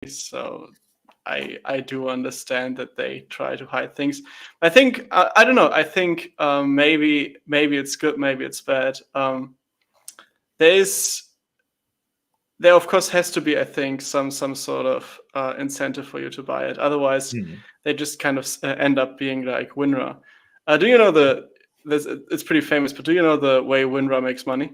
So I do understand that they try to hide things. I think I don't know. I think maybe it's good, maybe it's bad. There of course has to be, I think, some sort of incentive for you to buy it. Otherwise, they just kind of end up being like WinRAR. Do you know it's pretty famous, but do you know the way WinRAR makes money?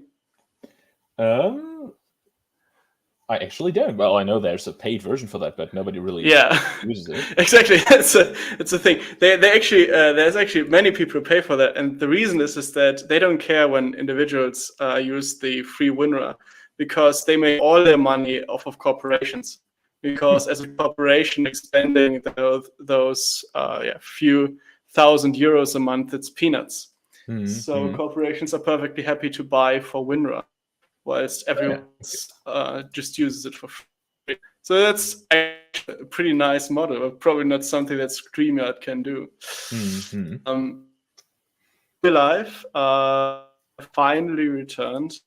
I actually don't. Well, I know there's a paid version for that, but nobody really uses it. Exactly. It's a thing. They actually there's actually many people who pay for that, and the reason is that they don't care when individuals use the free WinRAR, because they make all their money off of corporations. Because as a corporation expending those few €1,000 a month, it's peanuts. So corporations are perfectly happy to buy for WinRAR, whilst everyone just uses it for free. So that's actually a pretty nice model, but probably not something that StreamYard can do. Live finally returned.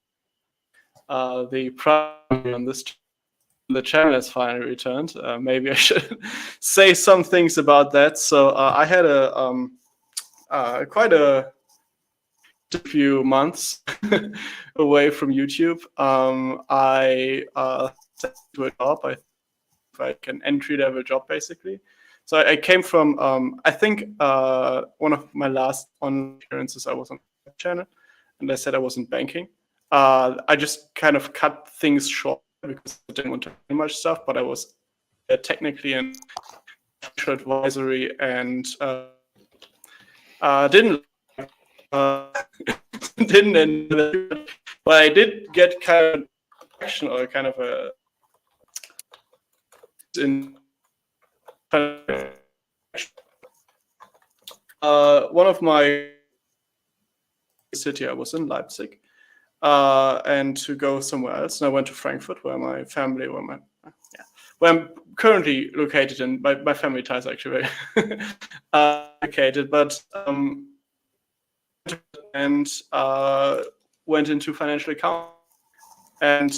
The primary on the channel has finally returned. Maybe I should say some things about that. So I had quite a few months away from YouTube. I set to a job, like an entry-level job, basically. So I came from, I think one of my last online appearances, I was on the channel, and I said I wasn't banking. I just kind of cut things short because I didn't want to do much stuff, but I was technically in financial advisory and didn't end that, but I did get kind of action, or kind of a one of my city, I was in Leipzig, and to go somewhere else, and I went to Frankfurt, where my family, where I'm currently located, and my family ties are actually very located, but and went into financial accounting. And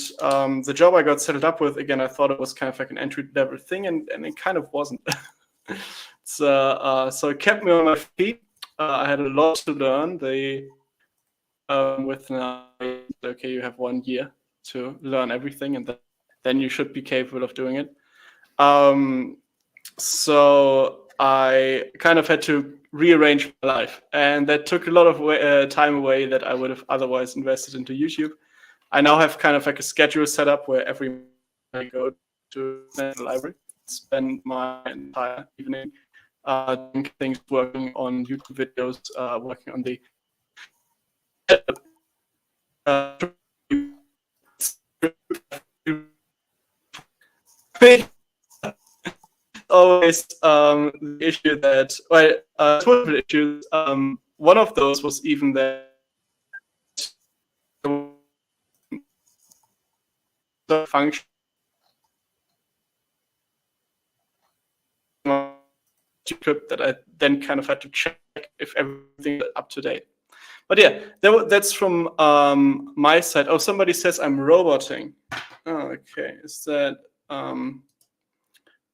the job I got settled up with, again, I thought it was kind of like an entry-level thing, and it kind of wasn't. So it kept me on my feet. I had a lot to learn. They okay, you have 1 year to learn everything, and then you should be capable of doing it. So I kind of had to rearrange my life, and that took a lot of time away that I would have otherwise invested into YouTube. I now have kind of like a schedule set up where every morning I go to the library, spend my entire evening doing things, working on YouTube videos, working on the always the issue that, well, two issues. One of those was even that the function that I then kind of had to check if everything is up to date. But yeah, that's from my side. Oh, somebody says I'm roboting. Oh, okay, is that?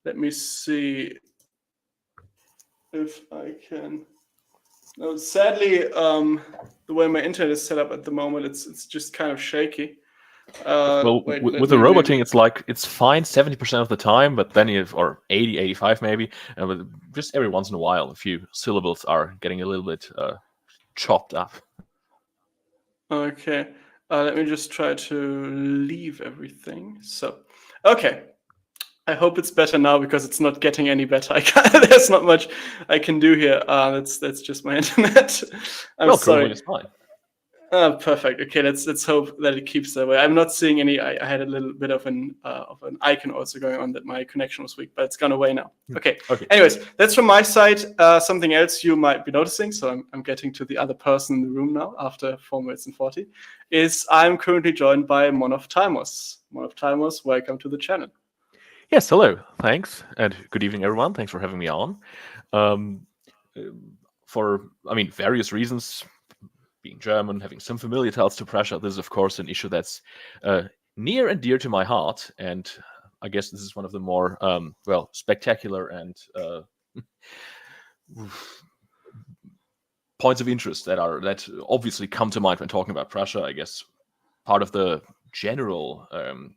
Let me see if I can. No, sadly, the way my internet is set up at the moment, it's just kind of shaky. Well, with the roboting, it's like it's fine 70% of the time, but then you have, or 80, 85 maybe, but just every once in a while, a few syllables are getting a little bit chopped up. Okay, let me just try to leave everything. So, okay. I hope it's better now, because it's not getting any better. There's not much I can do here. That's just my internet. I'm sorry. It's fine. Perfect. Okay, let's hope that it keeps that way. I'm not seeing any. I had a little bit of an icon also going on that my connection was weak, but it's gone away now. Okay. Anyways, that's from my side. Something else you might be noticing, so I'm getting to the other person in the room now after 4 minutes and 40, is I'm currently joined by Monophthalmos. Monophthalmos, welcome to the channel. Yes, hello. Thanks, and good evening, everyone. Thanks for having me on. For various reasons, being German, having some familiar ties to Prussia, this is of course an issue that's near and dear to my heart. And I guess this is one of the more spectacular and points of interest that obviously come to mind when talking about Prussia. I guess part of the general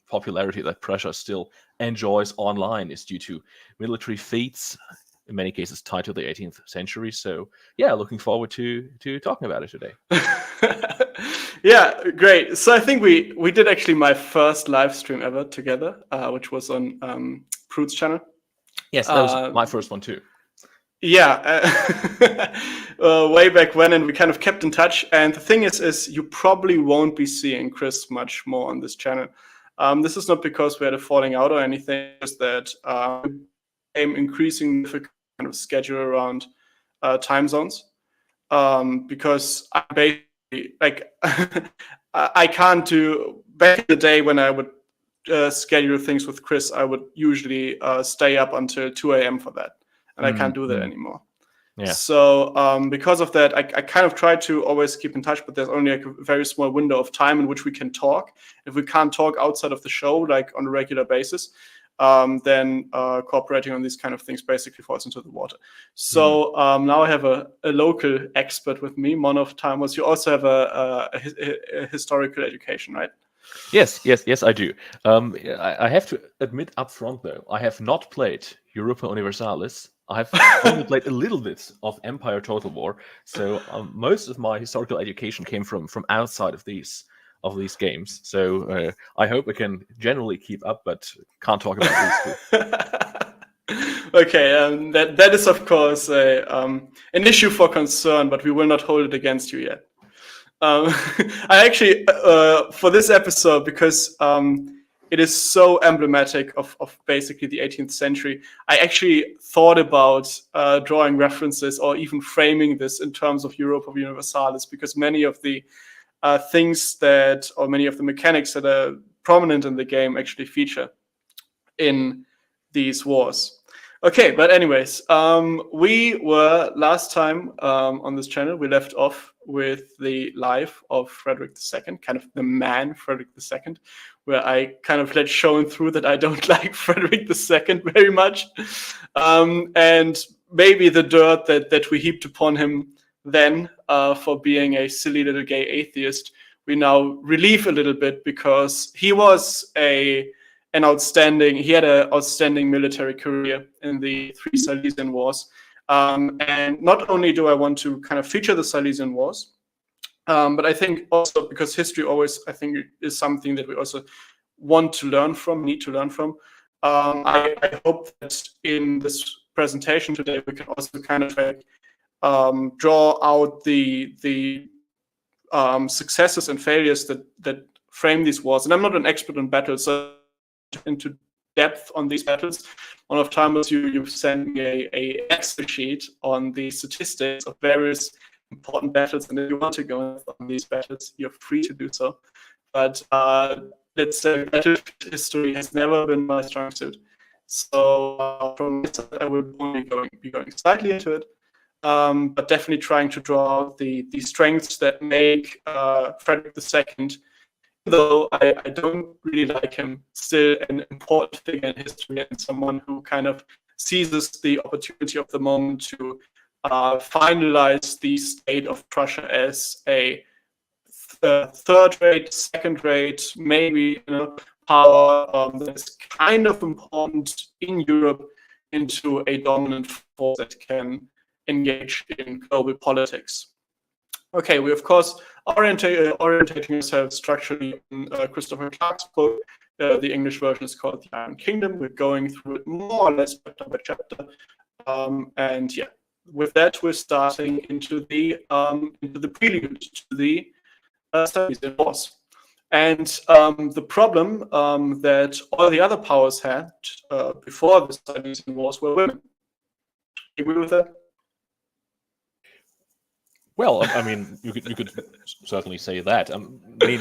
popularity that Prussia still enjoys online is due to military feats, in many cases tied to the 18th century. So yeah, looking forward to talking about it today. Yeah, great. So I think we did actually my first live stream ever together, which was on Prude's channel. Yes, that was my first one too. Yeah, way back when, and we kind of kept in touch. And the thing is you probably won't be seeing Chris much more on this channel. This is not because we had a falling out or anything. It's that I'm increasing the kind of schedule around time zones, because I basically I can't do. Back in the day when I would schedule things with Chris, I would usually stay up until 2 a.m. for that. And I can't do that anymore. Yeah. So because of that, I kind of try to always keep in touch, but there's only like a very small window of time in which we can talk. If we can't talk outside of the show, like on a regular basis, then cooperating on these kind of things basically falls into the water. So now I have a local expert with me, Monophthalmos. You also have a historical education, right? Yes, I do. I have to admit up front, though, I have not played Europa Universalis. I have only played a little bit of Empire Total War, so most of my historical education came from outside of these games. So I hope I can generally keep up, but can't talk about these two. Okay, that is of course an issue for concern, but we will not hold it against you yet. I actually, for this episode, because it is so emblematic of basically the 18th century, I actually thought about drawing references or even framing this in terms of Europa Universalis, because many of the things or many of the mechanics that are prominent in the game actually feature in these wars. Okay, but anyways, we were last time on this channel, we left off with the life of Frederick II, kind of the man Frederick II, where I kind of let shown through that I don't like Frederick II very much. And maybe the dirt that we heaped upon him then for being a silly little gay atheist, we now relieve a little bit, because he was he had an outstanding military career in the 3 Silesian Wars. And not only do I want to kind of feature the Silesian Wars, but I think also because history always, I think, is something that we also need to learn from. I hope that in this presentation today, we can also kind of draw out the successes and failures that frame these wars. And I'm not an expert on battles, so into depth on these battles. Monophthalmos, you've sent me a Excel sheet on the statistics of various important battles, and if you want to go on these battles, you're free to do so. But let's say battle history has never been my strong suit. So from this side, I would only be going slightly into it, but definitely trying to draw out the strengths that make Frederick II, though I don't really like him, still an important figure in history and someone who kind of seizes the opportunity of the moment to finalize the state of Prussia as a third-rate, second-rate, maybe power that's kind of important in Europe into a dominant force that can engage in global politics. Okay, we of course orientating ourselves structurally in Christopher Clark's book. The English version is called The Iron Kingdom. We're going through it more or less chapter by chapter, and yeah, with that we're starting into the prelude to the Silesian Wars. And the problem that all the other powers had before the Silesian Wars were women. Do you agree with that? Well, I mean, you could certainly say that. I mean,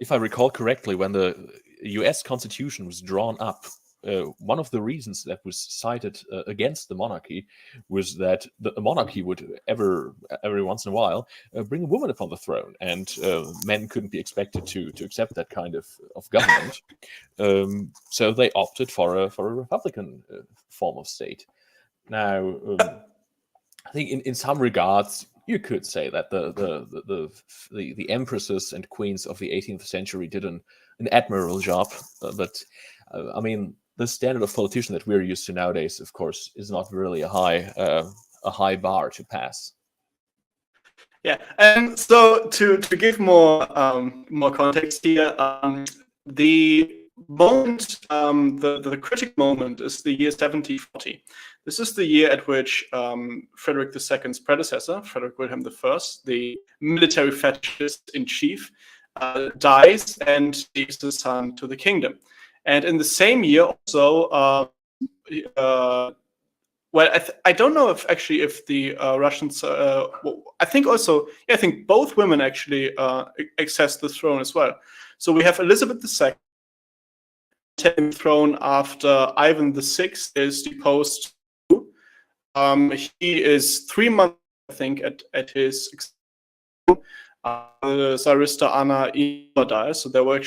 if I recall correctly, when the U.S. Constitution was drawn up one of the reasons that was cited against the monarchy was that the monarchy would every once in a while bring a woman upon the throne, and men couldn't be expected to accept that kind of government. So they opted for a republican form of state. Now, I think in some regards you could say that the empresses and queens of the 18th century did an admirable job, but I mean, the standard of politician that we're used to nowadays, of course, is not really a high bar to pass. Yeah, and so to give more context here, the moment, the critical moment is the year 1740. This is the year at which Frederick II's predecessor, Frederick William I, the military fascist in chief, dies and leaves his son to the kingdom. And in the same year, also, well, I don't know if the Russians. I think both women actually access the throne as well. So we have Elizabeth II taking the throne after Ivan VI is deposed. He is 3 months, I think, at his. The Tsarista Anna dies. So there were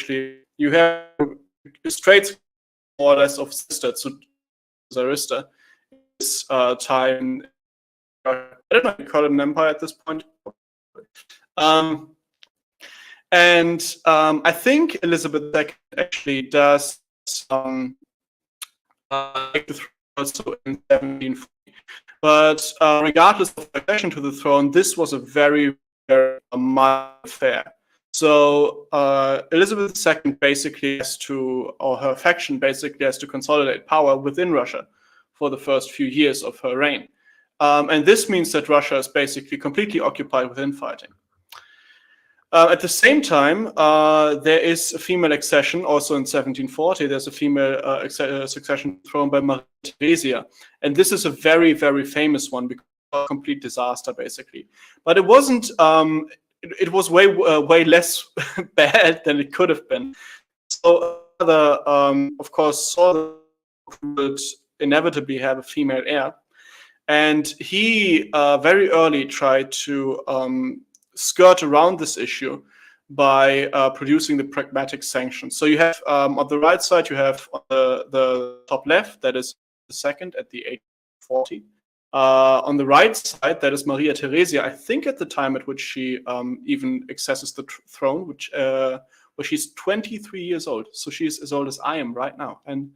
you have straight more or less of sister to Tsarista. This time, I don't know if you call it an empire at this point. And I think Elizabeth II actually does take the throne also in 1740. But regardless of accession to the throne, this was a very, very mild affair. So Elizabeth II basically has to, or her faction basically has to consolidate power within Russia for the first few years of her reign. And this means that Russia is basically completely occupied with infighting. At the same time, there is a female accession, also in 1740. There's a female succession thrown by Maria Theresia. And this is a very, very famous one because of a complete disaster, basically. But it wasn't, it was way less bad than it could have been. So, of course, saw that would inevitably have a female heir. And he very early tried to skirt around this issue by producing the pragmatic sanctions. So you have on the right side, you have on the top left, that is the second at the 1840. On the right side, that is Maria Theresia, I think at the time at which she even accesses the throne, which where she's 23 years old. So she's as old as I am right now. And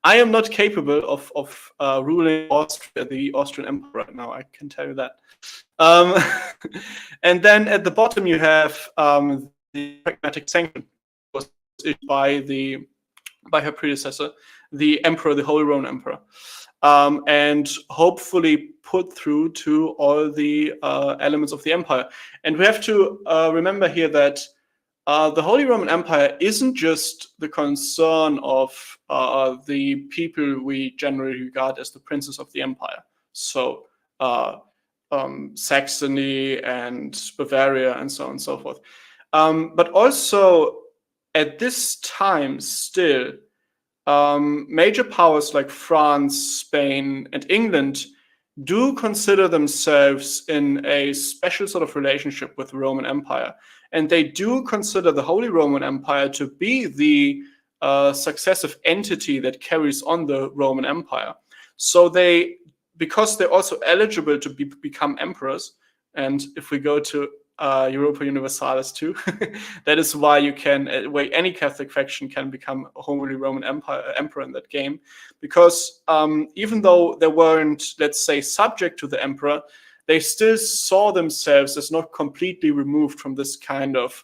I am not capable of ruling Austria, the Austrian Empire right now, I can tell you that. And then at the bottom you have the pragmatic sanction was issued by her predecessor, the Emperor, the Holy Roman Emperor, and hopefully put through to all the elements of the empire. And we have to remember here that the Holy Roman Empire isn't just the concern of the people we generally regard as the princes of the empire. So Saxony and Bavaria and so on and so forth. But also at this time still, major powers like France, Spain, and England do consider themselves in a special sort of relationship with the Roman Empire. And they do consider the Holy Roman Empire to be the successive entity that carries on the Roman Empire. So because they're also eligible to become emperors, and if we go to Europa Universalis too, that is why where any Catholic faction can become a Holy Roman emperor in that game, because even though they weren't, let's say, subject to the emperor, they still saw themselves as not completely removed from this kind of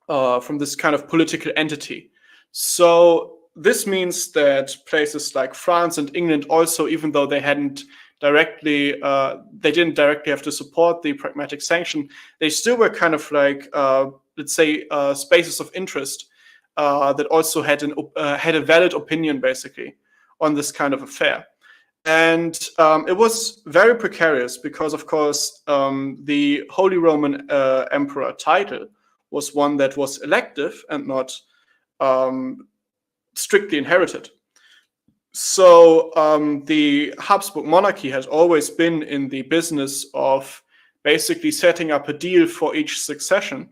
political entity. So this means that places like France and England also, even though they didn't directly have to support the pragmatic sanction, they still were kind of like, let's say, spaces of interest that also had a valid opinion, basically, on this kind of affair. And it was very precarious because, of course, the Holy Roman Emperor title was one that was elective and not strictly inherited. So the Habsburg monarchy has always been in the business of basically setting up a deal for each succession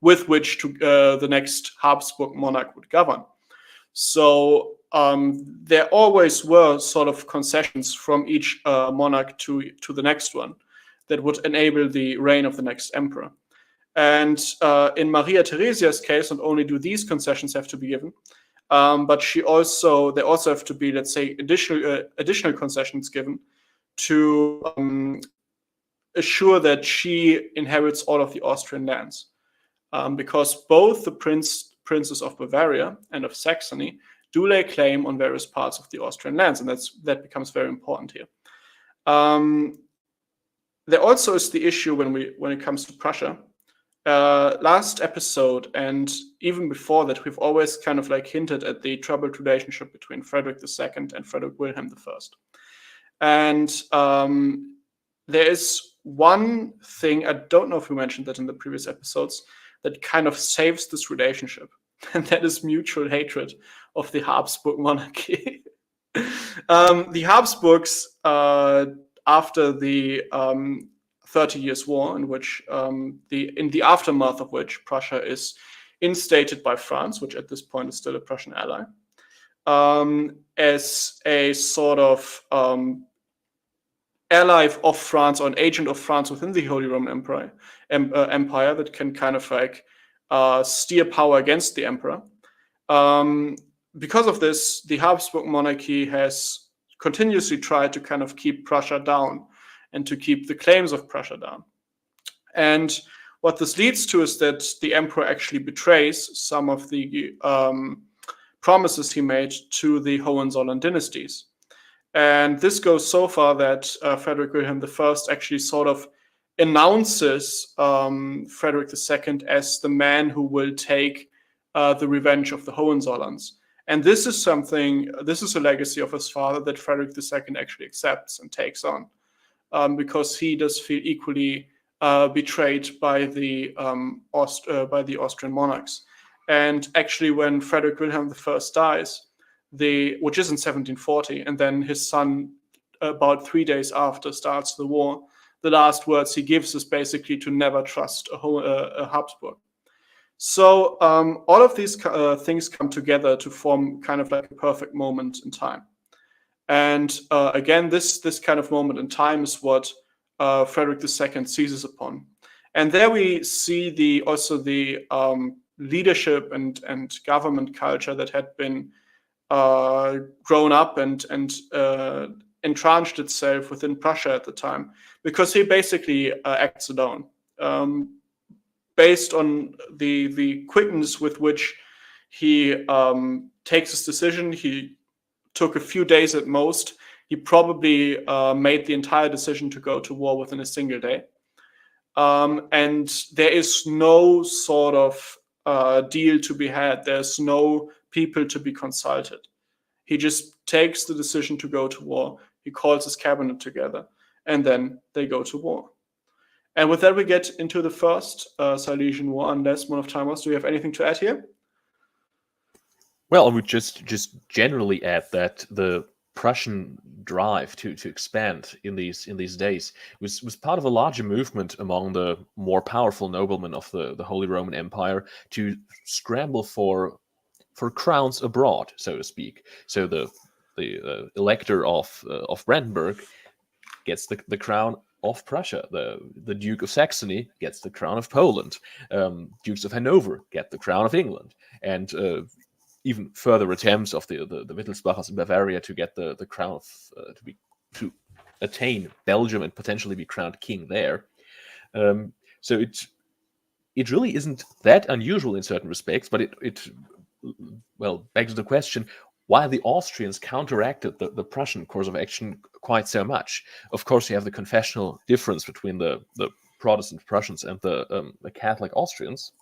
with which the next Habsburg monarch would govern. So there always were sort of concessions from each monarch to the next one that would enable the reign of the next emperor. And in Maria Theresia's case, not only do these concessions have to be given, but there also have to be, let's say, additional concessions given to assure that she inherits all of the Austrian lands, because both the princes of Bavaria and of Saxony do lay claim on various parts of the Austrian lands, and that becomes very important here. There also is the issue when it comes to Prussia. Last episode and even before that, we've always kind of like hinted at the troubled relationship between Frederick II and Frederick Wilhelm I. And there is one thing, I don't know if we mentioned that in the previous episodes, that kind of saves this relationship, and that is mutual hatred of the Habsburg monarchy. The Habsburgs, after the 30 Years' War, in which in the aftermath of which Prussia is instated by France, which at this point is still a Prussian ally, as a sort of ally of France, or an agent of France within the Holy Roman Empire that can kind of like steer power against the emperor. Because of this, the Habsburg monarchy has continuously tried to kind of keep Prussia down and to keep the claims of Prussia down. And what this leads to is that the emperor actually betrays some of the promises he made to the Hohenzollern dynasties. And this goes so far that Frederick Wilhelm I actually sort of announces Frederick II as the man who will take the revenge of the Hohenzollerns. And this is a legacy of his father that Frederick II actually accepts and takes on, because he does feel equally betrayed by the Austrian monarchs. And actually, when Frederick Wilhelm I dies, which is in 1740, and then his son, about 3 days after, starts the war, the last words he gives is basically to never trust a Habsburg. So all of these things come together to form kind of like a perfect moment in time. And again, this kind of moment in time is what Frederick II seizes upon. And there we see also the leadership and government culture that had been grown up and entrenched itself within Prussia at the time, because he basically acts alone. Based on the quickness with which he takes his decision, he took a few days at most. He probably made the entire decision to go to war within a single day. And there is no sort of deal to be had. There's no people to be consulted. He just takes the decision to go to war. He calls his cabinet together, and then they go to war. And with that, we get into the first Silesian War, unless Monophthalmos, do you have anything to add here? Well, I would just generally add that the Prussian drive to expand in these days was part of a larger movement among the more powerful noblemen of the Holy Roman Empire to scramble for crowns abroad, so to speak. So the elector of Brandenburg gets the crown of Prussia. The Duke of Saxony gets the crown of Poland. Dukes of Hanover get the crown of England, and even further attempts of the Wittelsbachers in Bavaria to get the crown of to attain Belgium and potentially be crowned king there. So it really isn't that unusual in certain respects, but it begs the question why the Austrians counteracted the Prussian course of action quite so much. Of course, you have the confessional difference between the Protestant Prussians and the Catholic Austrians.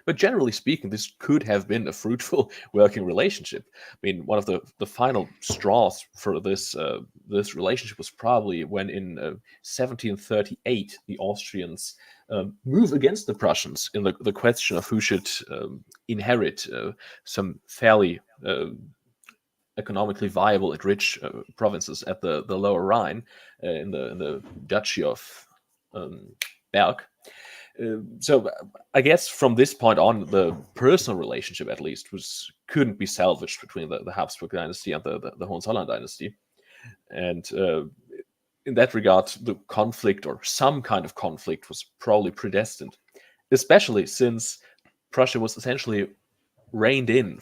But generally speaking, this could have been a fruitful working relationship. I mean, one of the final straws for this this relationship was probably when in 1738 the Austrians move against the Prussians in the question of who should inherit some fairly economically viable and rich provinces at the Lower Rhine in the Duchy of Berg. So I guess from this point on, the personal relationship, at least, couldn't be salvaged between the Habsburg dynasty and the Hohenzollern dynasty. And in that regard, the conflict, or some kind of conflict, was probably predestined, especially since Prussia was essentially reined in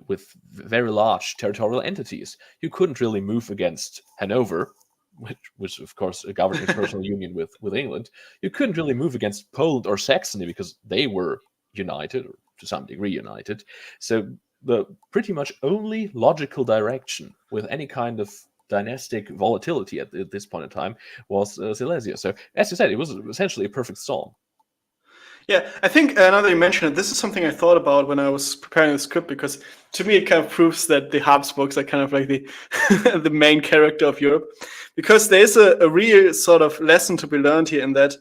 with very large territorial entities. You couldn't really move against Hanover, which of course governed in personal union with England. You couldn't really move against Poland or Saxony because they were united, or to some degree united. So the pretty much only logical direction with any kind of dynastic volatility at this point in time was Silesia. So as you said, it was essentially a perfect storm. Yeah, I think now that you mentioned it, this is something I thought about when I was preparing the script, because to me it kind of proves that the Habsburgs are kind of like the the main character of Europe, because there is a real sort of lesson to be learned here in that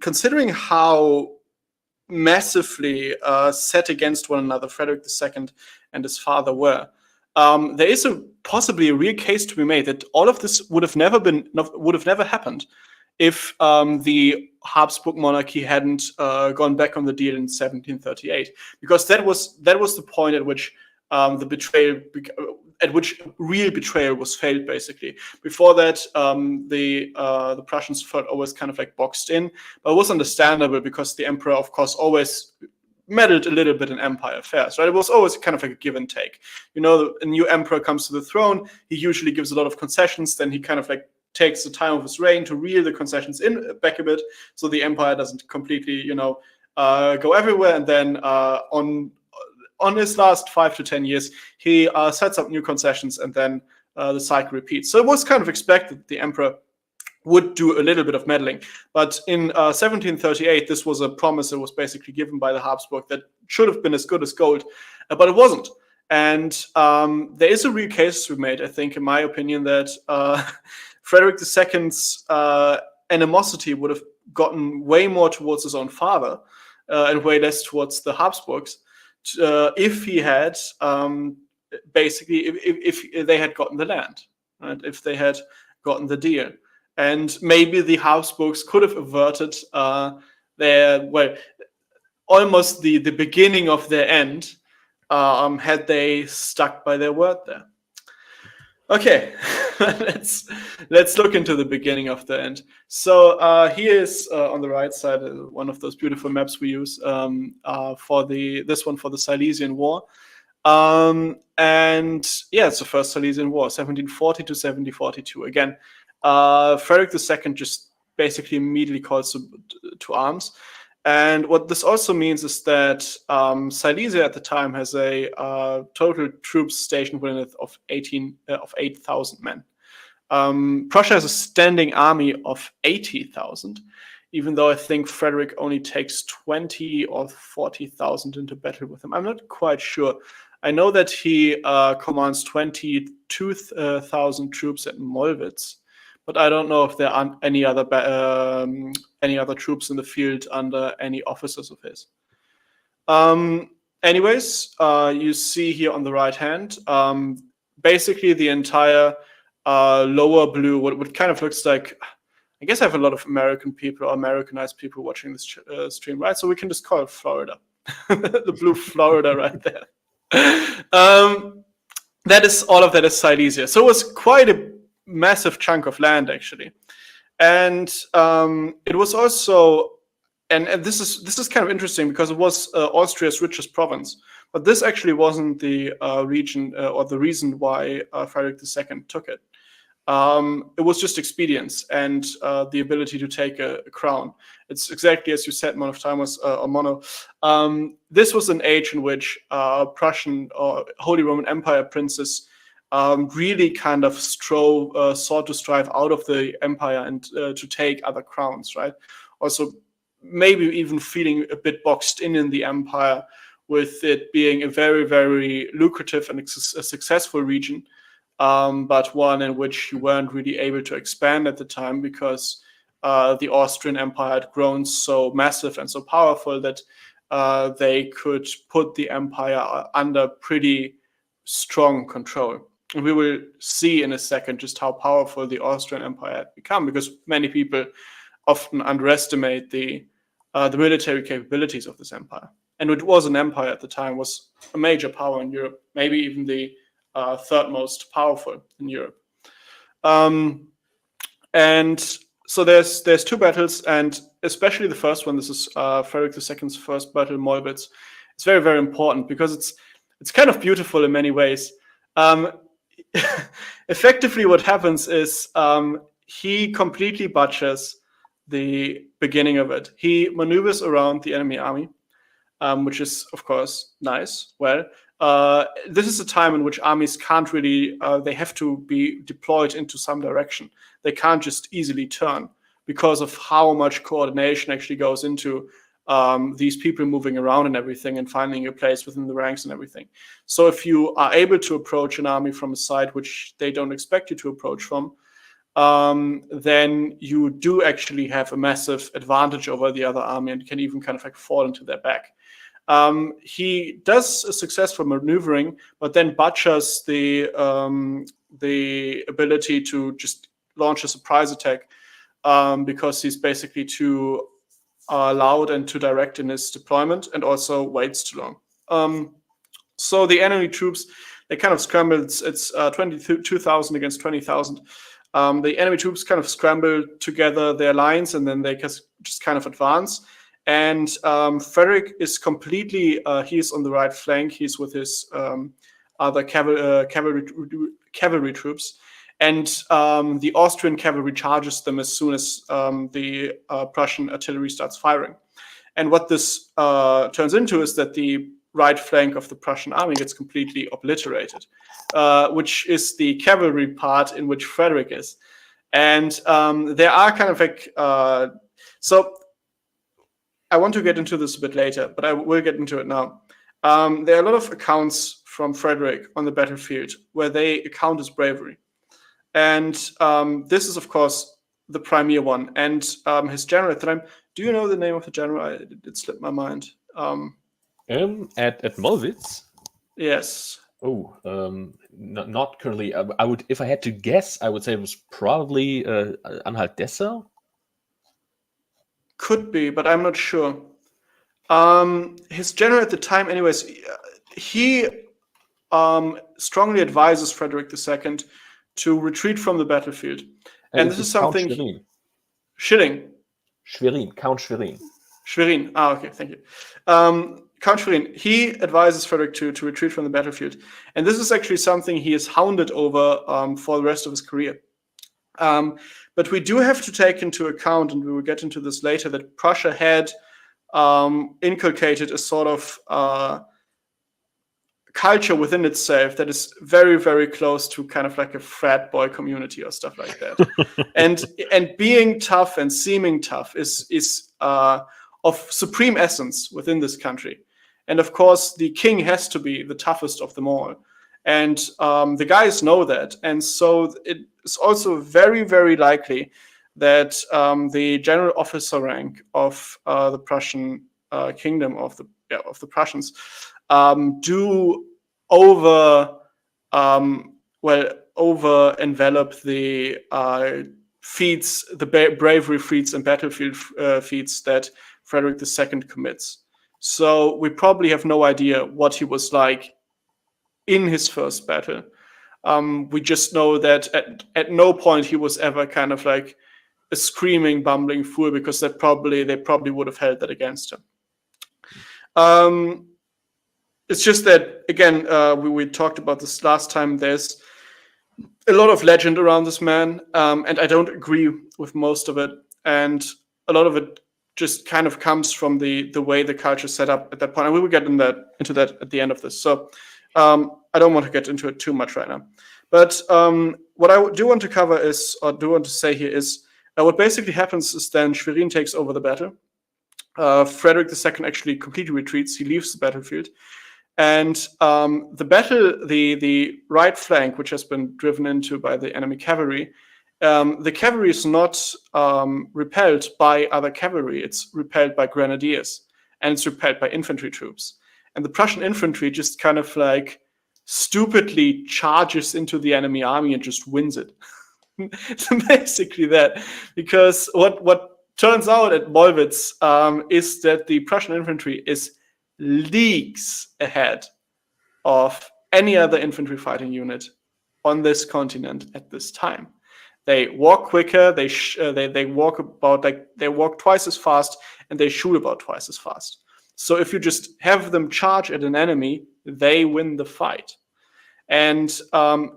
considering how massively set against one another Frederick II and his father were, there is possibly a real case to be made that all of this would have never happened if the Habsburg monarchy hadn't gone back on the deal in 1738, because that was the point at which the betrayal, at which real betrayal was failed. Basically, before that, the Prussians felt always kind of like boxed in, but it was understandable because the emperor, of course, always meddled a little bit in empire affairs, right? It was always kind of like a give and take. You know, a new emperor comes to the throne, he usually gives a lot of concessions, then he kind of like takes the time of his reign to reel the concessions back a bit, so the empire doesn't completely, go everywhere. And then on his last 5 to 10 years, he sets up new concessions, and then the cycle repeats. So it was kind of expected that the emperor would do a little bit of meddling. But in 1738, this was a promise that was basically given by the Habsburg that should have been as good as gold, but it wasn't. And there is a real case to be made, I think, in my opinion, that Frederick II's animosity would have gotten way more towards his own father and way less towards the Habsburgs if he had basically, if they had gotten the land, right? If they had gotten the deal. And maybe the Habsburgs could have averted almost the beginning of their end had they stuck by their word there. Okay, let's look into the beginning of the end. So here is on the right side one of those beautiful maps we use for this one for the Silesian War. And yeah, it's the first Silesian War, 1740 to 1742. Again, Frederick II just basically immediately calls to arms. And what this also means is that Silesia at the time has a total troops stationed within it of 8,000 men. Prussia has a standing army of 80,000, even though I think Frederick only takes 20 or 40,000 into battle with him. I'm not quite sure. I know that he commands 22,000 troops at Mollwitz, but I don't know if there are any other troops in the field under any officers of his. Anyways, you see here on the right hand, basically the entire lower blue, what kind of looks like, I guess I have a lot of American people or Americanized people watching this stream, right? So we can just call it Florida. The blue Florida right there. That is, all of that is Silesia. So it was quite a massive chunk of land, actually. And it was also, and this is kind of interesting because it was Austria's richest province, but this actually wasn't the region or the reason why Frederick II took it. It was just expedience and the ability to take a crown. It's exactly as you said, Monophthalmos or Mono. This was an age in which Prussian or Holy Roman Empire princes really kind of sought to strive out of the empire and to take other crowns, right? Also, maybe even feeling a bit boxed in the empire, with it being a very, very lucrative and a successful region, but one in which you weren't really able to expand at the time, because the Austrian Empire had grown so massive and so powerful that they could put the empire under pretty strong control. And we will see in a second just how powerful the Austrian Empire had become, because many people often underestimate the military capabilities of this empire. And it was an empire at the time, was a major power in Europe, maybe even the third most powerful in Europe. And so there's two battles, and especially the first one. This is Frederick II's first battle, Mollwitz. It's very, very important because it's kind of beautiful in many ways. Effectively, what happens is he completely butchers the beginning of it. He maneuvers around the enemy army, which is, of course, nice. Well, this is a time in which armies can't really, they have to be deployed into some direction. They can't just easily turn because of how much coordination actually goes into these people moving around and everything, and finding a place within the ranks and everything. So if you are able to approach an army from a side which they don't expect you to approach from, then you do actually have a massive advantage over the other army and can even kind of like fall into their back. He does a successful maneuvering, but then butchers the ability to just launch a surprise attack, because he's basically too loud and too direct in his deployment, and also waits too long. So the enemy troops, they kind of scramble. It's 22,000 against 20,000. The enemy troops kind of scramble together their lines, and then they just kind of advance. And Frederick is completely, he's on the right flank. He's with his other cavalry troops. And the Austrian cavalry charges them as soon as the Prussian artillery starts firing. And what this turns into is that the right flank of the Prussian army gets completely obliterated, which is the cavalry part in which Frederick is. And there are kind of like, so I want to get into this a bit later, but I will get into it now. There are a lot of accounts from Frederick on the battlefield where they account his bravery. And this is, of course, the premier one. And his general at the time, do you know the name of the general? It slipped my mind. At Mollwitz? Yes. Oh, not currently. I would, if I had to guess, I would say it was probably Anhalt-Dessau. Could be, but I'm not sure. His general at the time, anyways, he strongly advises Frederick II to retreat from the battlefield. And this is something... Schilling. Schwerin, Count Schwerin. Schwerin. Okay, thank you. Count Schwerin, he advises Frederick to retreat from the battlefield. And this is actually something he is hounded over for the rest of his career. But we do have to take into account, and we will get into this later, that Prussia had inculcated a sort of culture within itself that is very, very close to kind of like a frat boy community or stuff like that. and being tough and seeming tough is of supreme essence within this country. And of course, the king has to be the toughest of them all. And the guys know that. And so it's also very, very likely that the general officer rank of the Prussian kingdom, of the Prussians, do over envelop the feats, the bravery feats and battlefield feats that Frederick II commits. So we probably have no idea what he was like in his first battle. We just know that at no point he was ever kind of like a screaming, bumbling fool, because they probably would have held that against him. It's just that, again, we talked about this last time. There's a lot of legend around this man, and I don't agree with most of it. And a lot of it just kind of comes from the way the culture set up at that point. And we will get into that at the end of this. So I don't want to get into it too much right now. But what I do want to cover is, or do want to say here is, what basically happens is then Schwerin takes over the battle. Frederick II actually completely retreats. He leaves the battlefield. And the right flank, which has been driven into by the enemy cavalry, the cavalry is not repelled by other cavalry. It's repelled by grenadiers, and it's repelled by infantry troops. And the Prussian infantry just kind of like stupidly charges into the enemy army and just wins it. So basically that, because what turns out at Mollwitz is that the Prussian infantry is leagues ahead of any other infantry fighting unit on this continent at this time. They walk quicker. They walk they walk twice as fast, and they shoot about twice as fast. So if you just have them charge at an enemy, they win the fight. And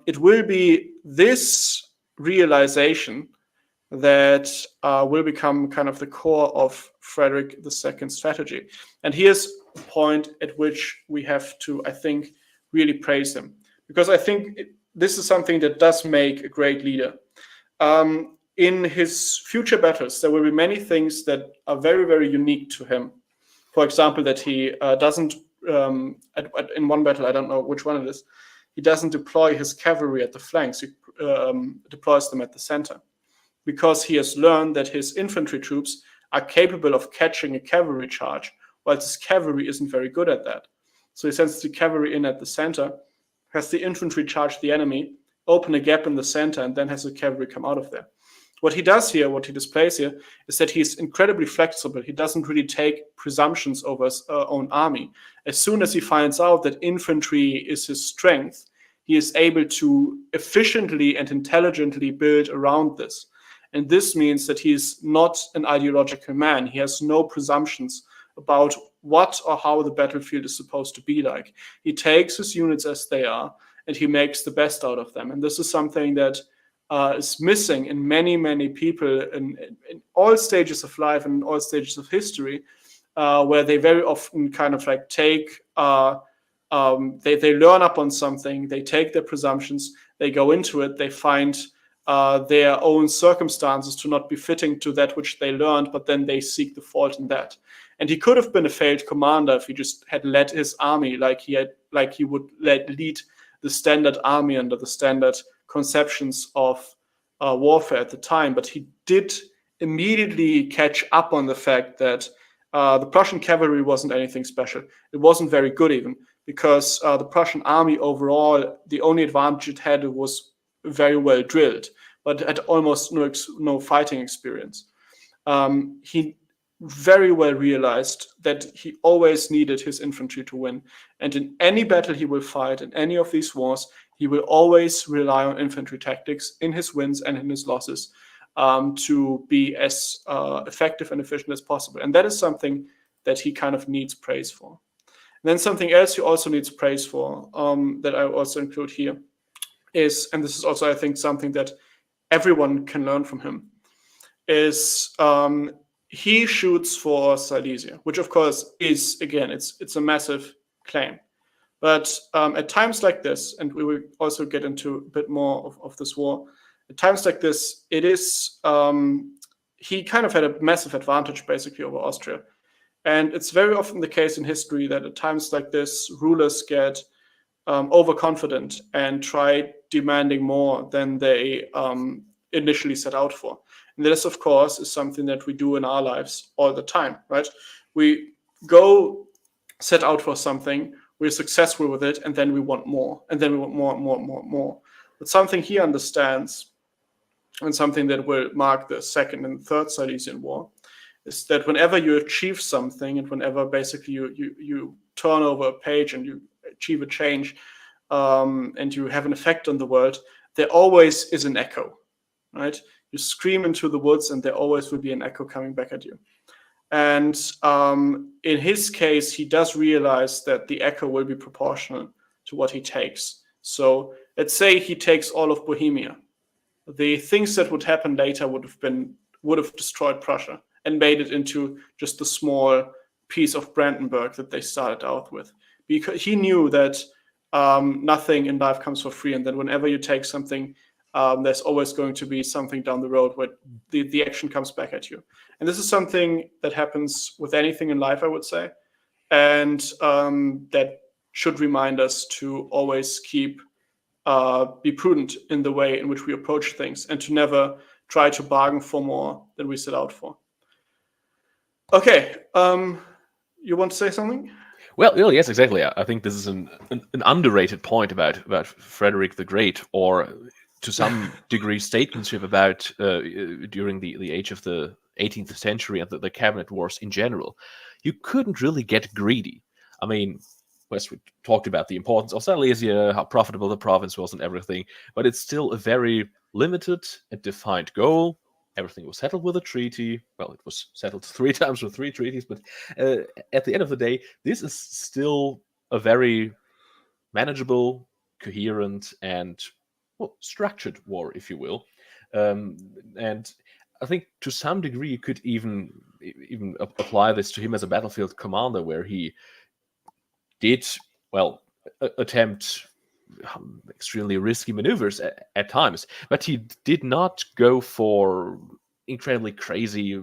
it will be this realization that will become kind of the core of Frederick II's strategy. And here's a point at which we have to, I think, really praise him, because I think this is something that does make a great leader. In his future battles, there will be many things that are very, very unique to him. For example, that he doesn't, in one battle, I don't know which one it is, he doesn't deploy his cavalry at the flanks, he deploys them at the center, because he has learned that his infantry troops are capable of catching a cavalry charge, while his cavalry isn't very good at that. So he sends the cavalry in at the center, has the infantry charge the enemy, open a gap in the center, and then has the cavalry come out of there. What he does here, what he displays here, is that he's incredibly flexible. He doesn't really take presumptions over his own army. As soon as he finds out that infantry is his strength, he is able to efficiently and intelligently build around this. And this means that he's not an ideological man. He has no presumptions about what or how the battlefield is supposed to be like. He takes his units as they are, and he makes the best out of them. And this is something that is missing in many, many people in all stages of life and in all stages of history, where they very often kind of like take, they learn up on something, they take their presumptions, they go into it, they find their own circumstances to not be fitting to that which they learned, but then they seek the fault in that. And he could have been a failed commander if he just had led his army like he would lead the standard army under the standard conceptions of warfare at the time. But he did immediately catch up on the fact that the Prussian cavalry wasn't anything special. It wasn't very good even, because the Prussian army overall, the only advantage it had was very well drilled, but had almost no fighting experience. He very well realized that he always needed his infantry to win. And in any battle he will fight, in any of these wars, he will always rely on infantry tactics in his wins and in his losses to be as effective and efficient as possible. And that is something that he kind of needs praise for. And then something else he also needs praise for, that I also include here, is, and this is also, I think, something that everyone can learn from him, is he shoots for Silesia, which of course is, again, it's a massive claim. But at times like this, and we will also get into a bit more of this war, at times like this, it is, he kind of had a massive advantage basically over Austria. And it's very often the case in history that at times like this, rulers get overconfident and try demanding more than they initially set out for. And this, of course, is something that we do in our lives all the time, right? We go set out for something, we're successful with it, and then we want more, and then we want more and more and more and more. But something he understands, and something that will mark the Second and Third Silesian War, is that whenever you achieve something, and whenever basically you turn over a page and you achieve a change, and you have an effect on the world, there always is an echo, right? You scream into the woods, and there always will be an echo coming back at you. And in his case, he does realize that the echo will be proportional to what he takes. So let's say he takes all of Bohemia. The things that would happen later would have destroyed Prussia and made it into just a small piece of Brandenburg that they started out with. Because he knew that nothing in life comes for free, and that whenever you take something there's always going to be something down the road where the action comes back at you. And this is something that happens with anything in life, I would say. And that should remind us to always be prudent in the way in which we approach things, and to never try to bargain for more than we set out for. Okay, you want to say something? Well, yes, exactly. I think this is an underrated point about Frederick the Great, or to some degree statesmanship about during the age of the 18th century and the cabinet wars in general. You couldn't really get greedy. I mean, West, we talked about the importance of Silesia, how profitable the province was and everything, but it's still a very limited and defined goal. Everything was settled with a treaty. Well, it was settled 3 times with 3 treaties, but at the end of the day, this is still a very manageable, coherent, and structured war, if you will. And I think to some degree you could even apply this to him as a battlefield commander, where he did, attempt extremely risky maneuvers at times, but he did not go for incredibly crazy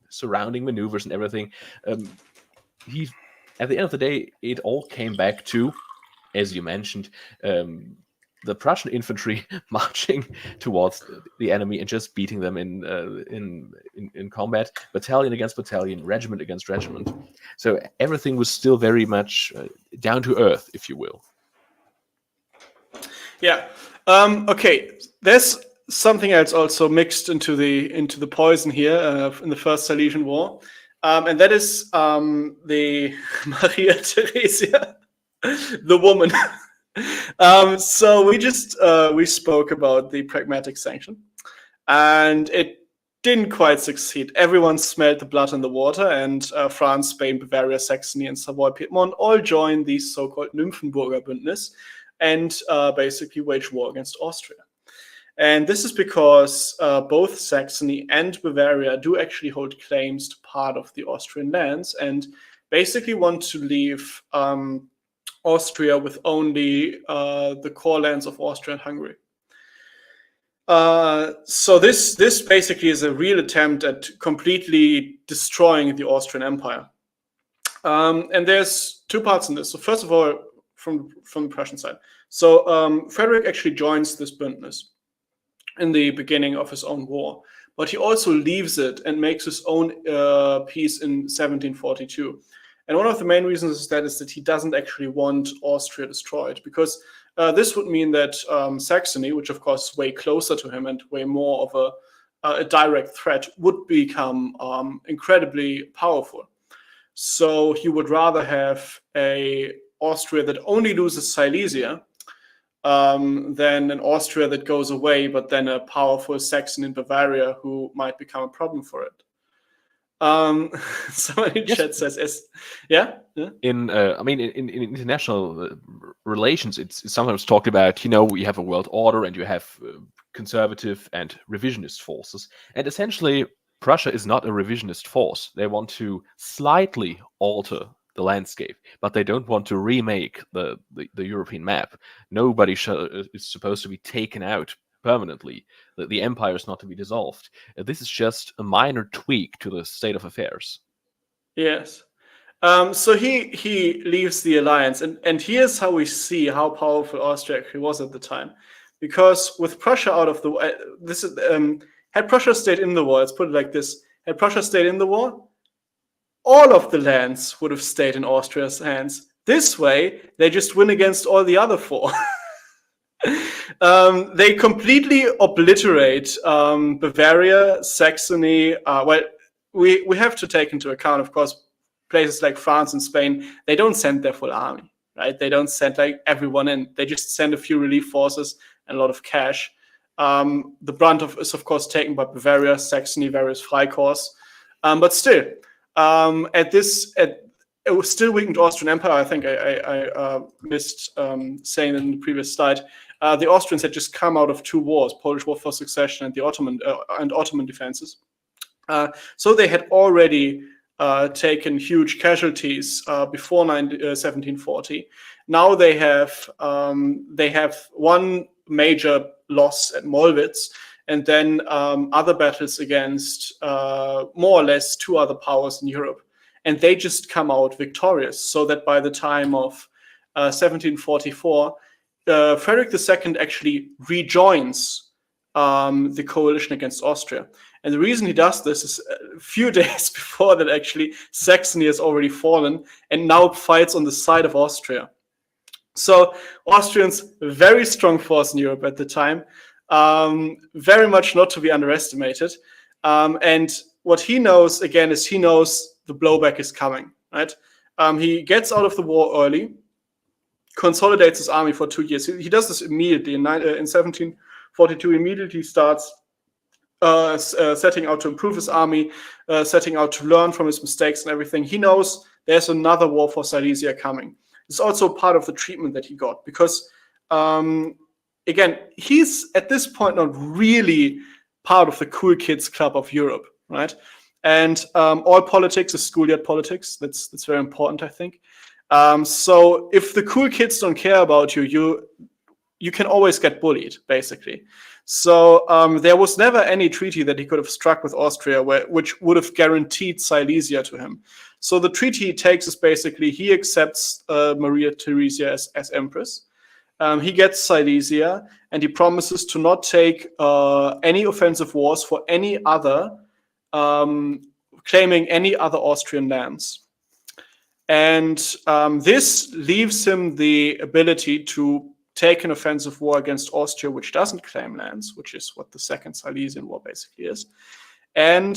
surrounding maneuvers and everything. He, at the end of the day, it all came back to, as you mentioned, the Prussian infantry marching towards the enemy and just beating them in combat, battalion against battalion, regiment against regiment. So everything was still very much down to earth, if you will. Yeah. Okay. There's something else also mixed into the poison here in the First Silesian War, and that is the Maria Theresia, the woman. So we spoke about the pragmatic sanction, and it didn't quite succeed. Everyone smelled the blood in the water, and France, Spain, Bavaria, Saxony, and Savoy, Piedmont all joined the so-called Nymphenburger Bündnis and basically waged war against Austria. And this is because both Saxony and Bavaria do actually hold claims to part of the Austrian lands, and basically want to leave Austria with only the core lands of Austria and Hungary. So this basically is a real attempt at completely destroying the Austrian Empire. And there's 2 parts in this. So first of all, from the Prussian side. So Frederick actually joins this Bündnis in the beginning of his own war, but he also leaves it and makes his own peace in 1742. And one of the main reasons is that he doesn't actually want Austria destroyed, because this would mean that Saxony, which of course is way closer to him and way more of a direct threat, would become incredibly powerful. So he would rather have a Austria that only loses Silesia than an Austria that goes away, but then a powerful Saxon in Bavaria who might become a problem for it. Someone in chat says, yeah. In international relations, it's sometimes talked about, you have a world order and you have conservative and revisionist forces. And essentially, Prussia is not a revisionist force. They want to slightly alter the landscape, but they don't want to remake the European map. Nobody is supposed to be taken out permanently. The empire is not to be dissolved. This is just a minor tweak to the state of affairs. Yes. So he leaves the alliance, and here's how we see how powerful Austria actually was at the time, because with Prussia out of the war, had Prussia stayed in the war, let's put it like this: had Prussia stayed in the war, all of the lands would have stayed in Austria's hands. This way, they just win against all the other 4. They completely obliterate Bavaria, Saxony. We have to take into account, of course, places like France and Spain. They don't send their full army, right? They don't send like everyone in. They just send a few relief forces and a lot of cash. The brunt is, of course, taken by Bavaria, Saxony, various Freikorps. But still, it was still weakened Austrian Empire. I think I missed saying in the previous slide. The Austrians had just come out of 2 wars: Polish War for Succession and the Ottoman defenses. So they had already taken huge casualties before 1740. Now they have one major loss at Mollwitz, and then other battles against more or less 2 other powers in Europe. And they just come out victorious, so that by the time of 1744, Frederick II actually rejoins the coalition against Austria. And the reason he does this is a few days before that, actually, Saxony has already fallen and now fights on the side of Austria. So Austrians, a very strong force in Europe at the time, very much not to be underestimated. And what he knows, again, is he knows the blowback is coming, right? He gets out of the war early, consolidates his army for 2 years. He does this immediately. In 1742, immediately starts setting out to improve his army, setting out to learn from his mistakes and everything. He knows there's another war for Silesia coming. It's also part of the treatment that he got, because, again, he's at this point not really part of the cool kids club of Europe, right? And all politics is schoolyard politics. That's very important, I think. So if the cool kids don't care about you, you can always get bullied, basically. So there was never any treaty that he could have struck with Austria which would have guaranteed Silesia to him. So the treaty he takes is basically he accepts Maria Theresia as empress. He gets Silesia, and he promises to not take any offensive wars for any other, claiming any other Austrian lands. And this leaves him the ability to take an offensive war against Austria, which doesn't claim lands, which is what the Second Silesian War basically is. And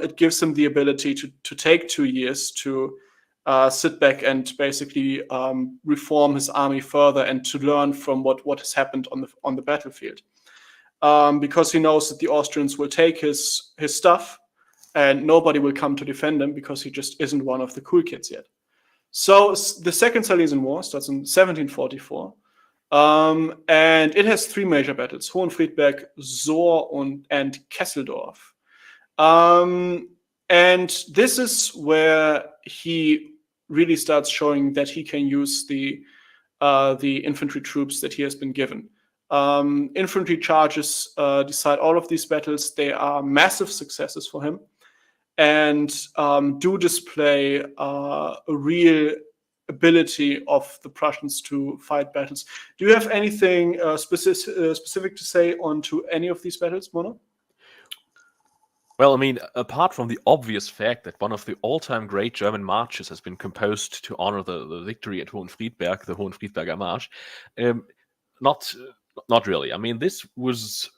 it gives him the ability to take 2 years to sit back and basically reform his army further and to learn from what has happened on the battlefield. Because he knows that the Austrians will take his stuff and nobody will come to defend him, because he just isn't one of the cool kids yet. So the Second Silesian War starts in 1744. And it has 3 major battles: Hohenfriedberg, Soor, and Kesseldorf. And this is where he really starts showing that he can use the infantry troops that he has been given. Infantry charges decide all of these battles. They are massive successes for him, and do display a real ability of the Prussians to fight battles. Do you have anything specific to say on to any of these battles, Mono? Well, I mean, apart from the obvious fact that one of the all-time great German marches has been composed to honor the victory at Hohenfriedberg, the Hohenfriedberger March, not really. I mean, this was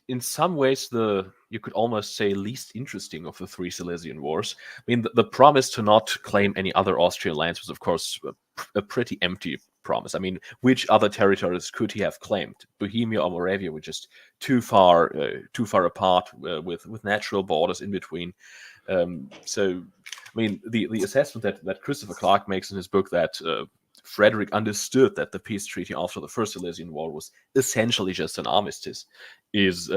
in some ways you could almost say least interesting of the 3 Silesian Wars. I mean, the promise to not claim any other Austrian lands was, of course, a pretty empty promise. I mean, which other territories could he have claimed? Bohemia or Moravia were just too far apart, with natural borders in between. So, I mean, the assessment that Christopher Clark makes in his book, that Frederick understood that the peace treaty after the First Silesian War was essentially just an armistice, is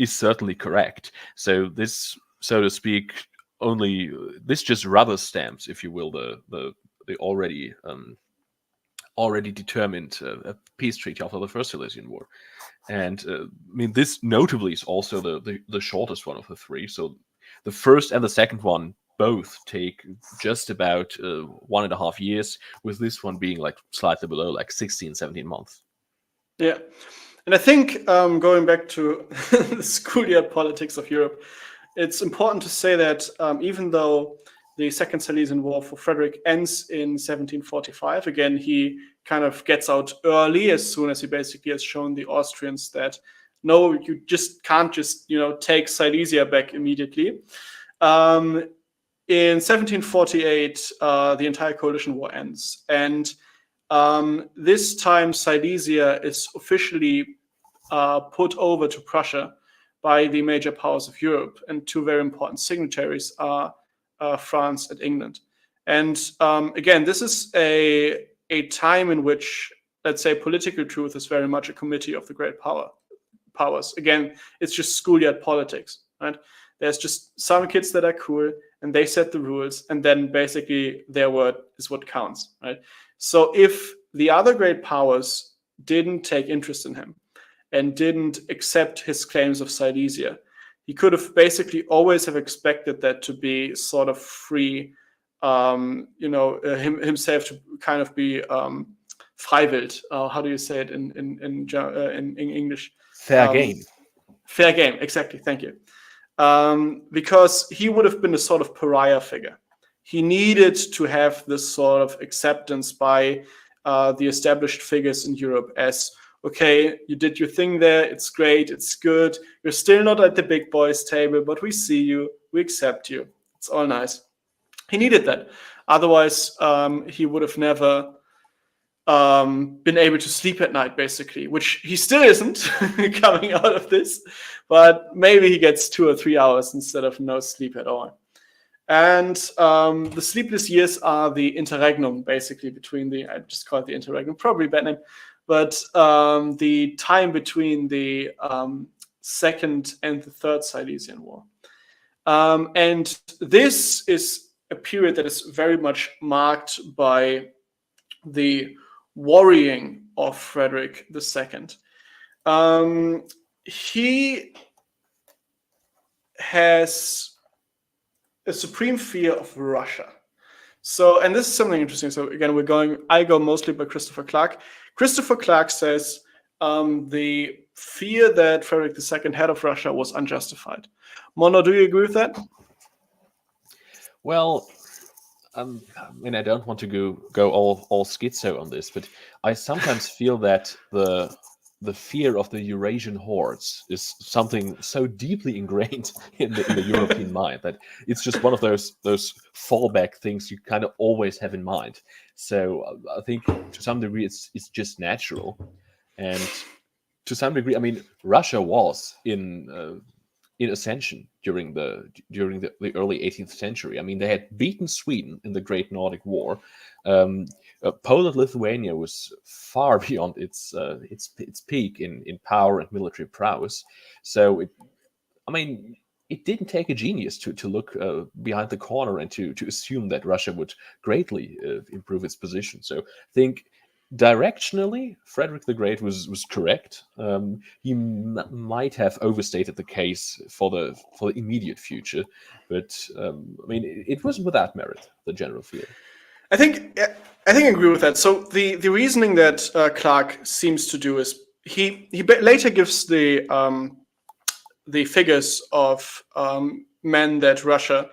certainly correct. So this, so to speak, this just rubber stamps, if you will, the already determined peace treaty after the First Silesian War. And I mean, this notably is also the shortest one of the 3. So the first and the second one both take just about 1.5 years, with this one being like slightly below, like 16, 17 months. Yeah. And I think going back to the schoolyard politics of Europe, it's important to say that even though the Second Silesian War for Frederick ends in 1745, again, he kind of gets out early as soon as he basically has shown the Austrians that, no, you just can't just, take Silesia back immediately. In 1748, the entire coalition war ends. And this time, Silesia is officially put over to Prussia by the major powers of Europe. And 2 very important signatories are France and England. And again, this is a time in which, let's say, political truth is very much a committee of the great powers. Again, it's just schoolyard politics, right? There's just some kids that are cool, and they set the rules, and then basically their word is what counts, right? So if the other great powers didn't take interest in him, and didn't accept his claims of Silesia. He could have basically always have expected that to be sort of free, himself to kind of be freiwillt. How do you say it in English? Fair game. Fair game, exactly. Thank you. Because he would have been a sort of pariah figure. He needed to have this sort of acceptance by the established figures in Europe as, okay, you did your thing there, it's great, it's good. You're still not at the big boys table, but we see you, we accept you. It's all nice. He needed that. Otherwise, he would have never been able to sleep at night, basically, which he still isn't coming out of this. But maybe he gets 2 or 3 hours instead of no sleep at all. And the sleepless years are the interregnum, basically, I just call it the interregnum, probably a bad name, but the time between the Second and the Third Silesian War. And this is a period that is very much marked by the worrying of Frederick II. He has a supreme fear of Russia. So, and this is something interesting. So again, I go mostly by Christopher Clark. Christopher Clark says the fear that Frederick II had of Russia was unjustified. Mono, do you agree with that? Well, I don't want to go all schizo on this, but I sometimes feel that the fear of the Eurasian hordes is something so deeply ingrained in the European mind that it's just one of those fallback things you kind of always have in mind. So I think to some degree it's just natural, and to some degree, I mean, Russia was in ascension during the early 18th century. I mean, they had beaten Sweden in the Great Nordic War. Poland-Lithuania was far beyond its peak in power and military prowess. So, it didn't take a genius to look behind the corner and to assume that Russia would greatly improve its position. So, I think directionally, Frederick the Great was correct. He might have overstated the case for the immediate future, but it wasn't without merit, the general fear. I think I agree with that. So the reasoning that Clark seems to do is he later gives the figures of men that Russia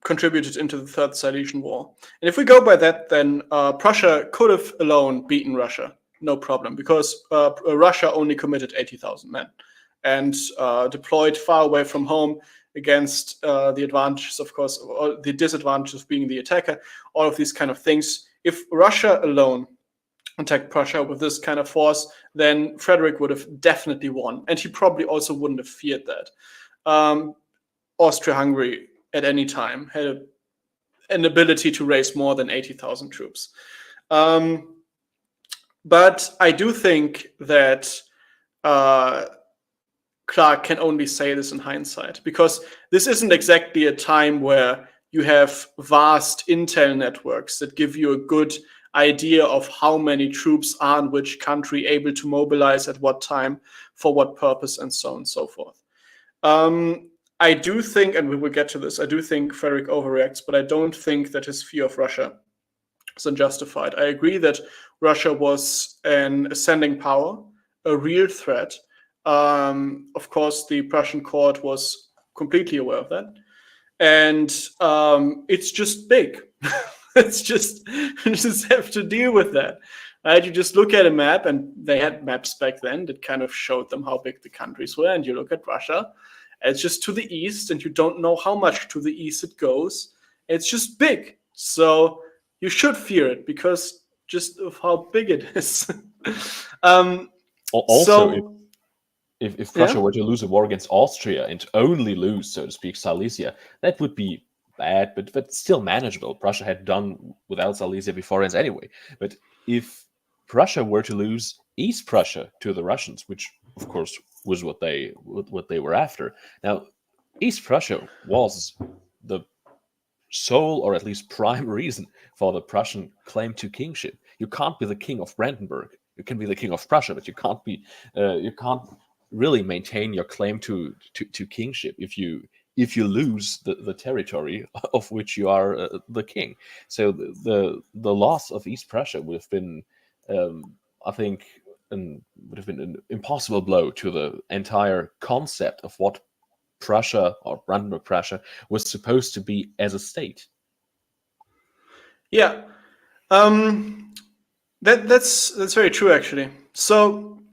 contributed into the Third Silesian War. And if we go by that, then Prussia could have alone beaten Russia, no problem, because Russia only committed 80,000 men and deployed far away from home against the advantages, of course, or the disadvantages of being the attacker, all of these kind of things. If Russia alone attacked Prussia with this kind of force, then Frederick would have definitely won. And he probably also wouldn't have feared that. Austria-Hungary at any time had an ability to raise more than 80,000 troops. But I do think that Clark can only say this in hindsight, because this isn't exactly a time where you have vast intel networks that give you a good idea of how many troops are in which country able to mobilize at what time, for what purpose, and so on and so forth. I do think, and we will get to this, I do think Frederick overreacts, but I don't think that his fear of Russia is unjustified. I agree that Russia was an ascending power, a real threat. Of course, the Prussian court was completely aware of that. And it's just big. You just have to deal with that. Right? You just look at a map, and they had maps back then that kind of showed them how big the countries were. And you look at Russia, it's just to the east, and you don't know how much to the east it goes. It's just big. So you should fear it because just of how big it is. If Prussia were to lose a war against Austria and only lose, so to speak, Silesia, that would be bad, but still manageable. Prussia had done without Silesia beforehand anyway. But if Prussia were to lose East Prussia to the Russians, which of course was what they were after. Now, East Prussia was the sole, or at least prime, reason for the Prussian claim to kingship. You can't be the king of Brandenburg You can be the king of Prussia, but you can't really maintain your claim to kingship if you lose the territory of which you are the king. So the loss of East Prussia would have been, I think, would have been an impossible blow to the entire concept of what Prussia or Brandenburg Prussia was supposed to be as a state. Yeah, that's very true, actually. So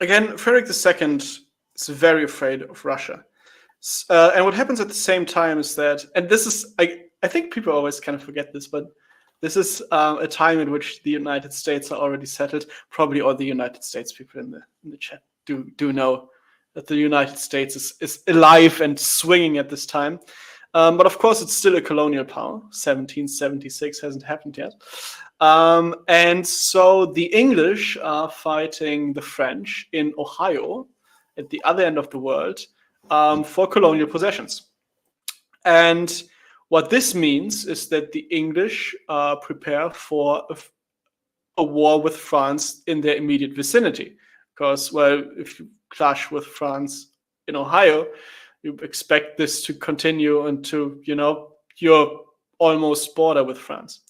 again, Frederick II is very afraid of Russia. And what happens at the same time is that, and this is, I think people always kind of forget this, but this is a time in which the United States are already settled. Probably all the United States people in the chat do know that the United States is alive and swinging at this time. But of course, it's still a colonial power. 1776 hasn't happened yet. And so the English are fighting the French in Ohio, at the other end of the world, for colonial possessions. And what this means is that the English prepare for a war with France in their immediate vicinity. Because, well, if you clash with France in Ohio, you expect this to continue into, your almost border with France.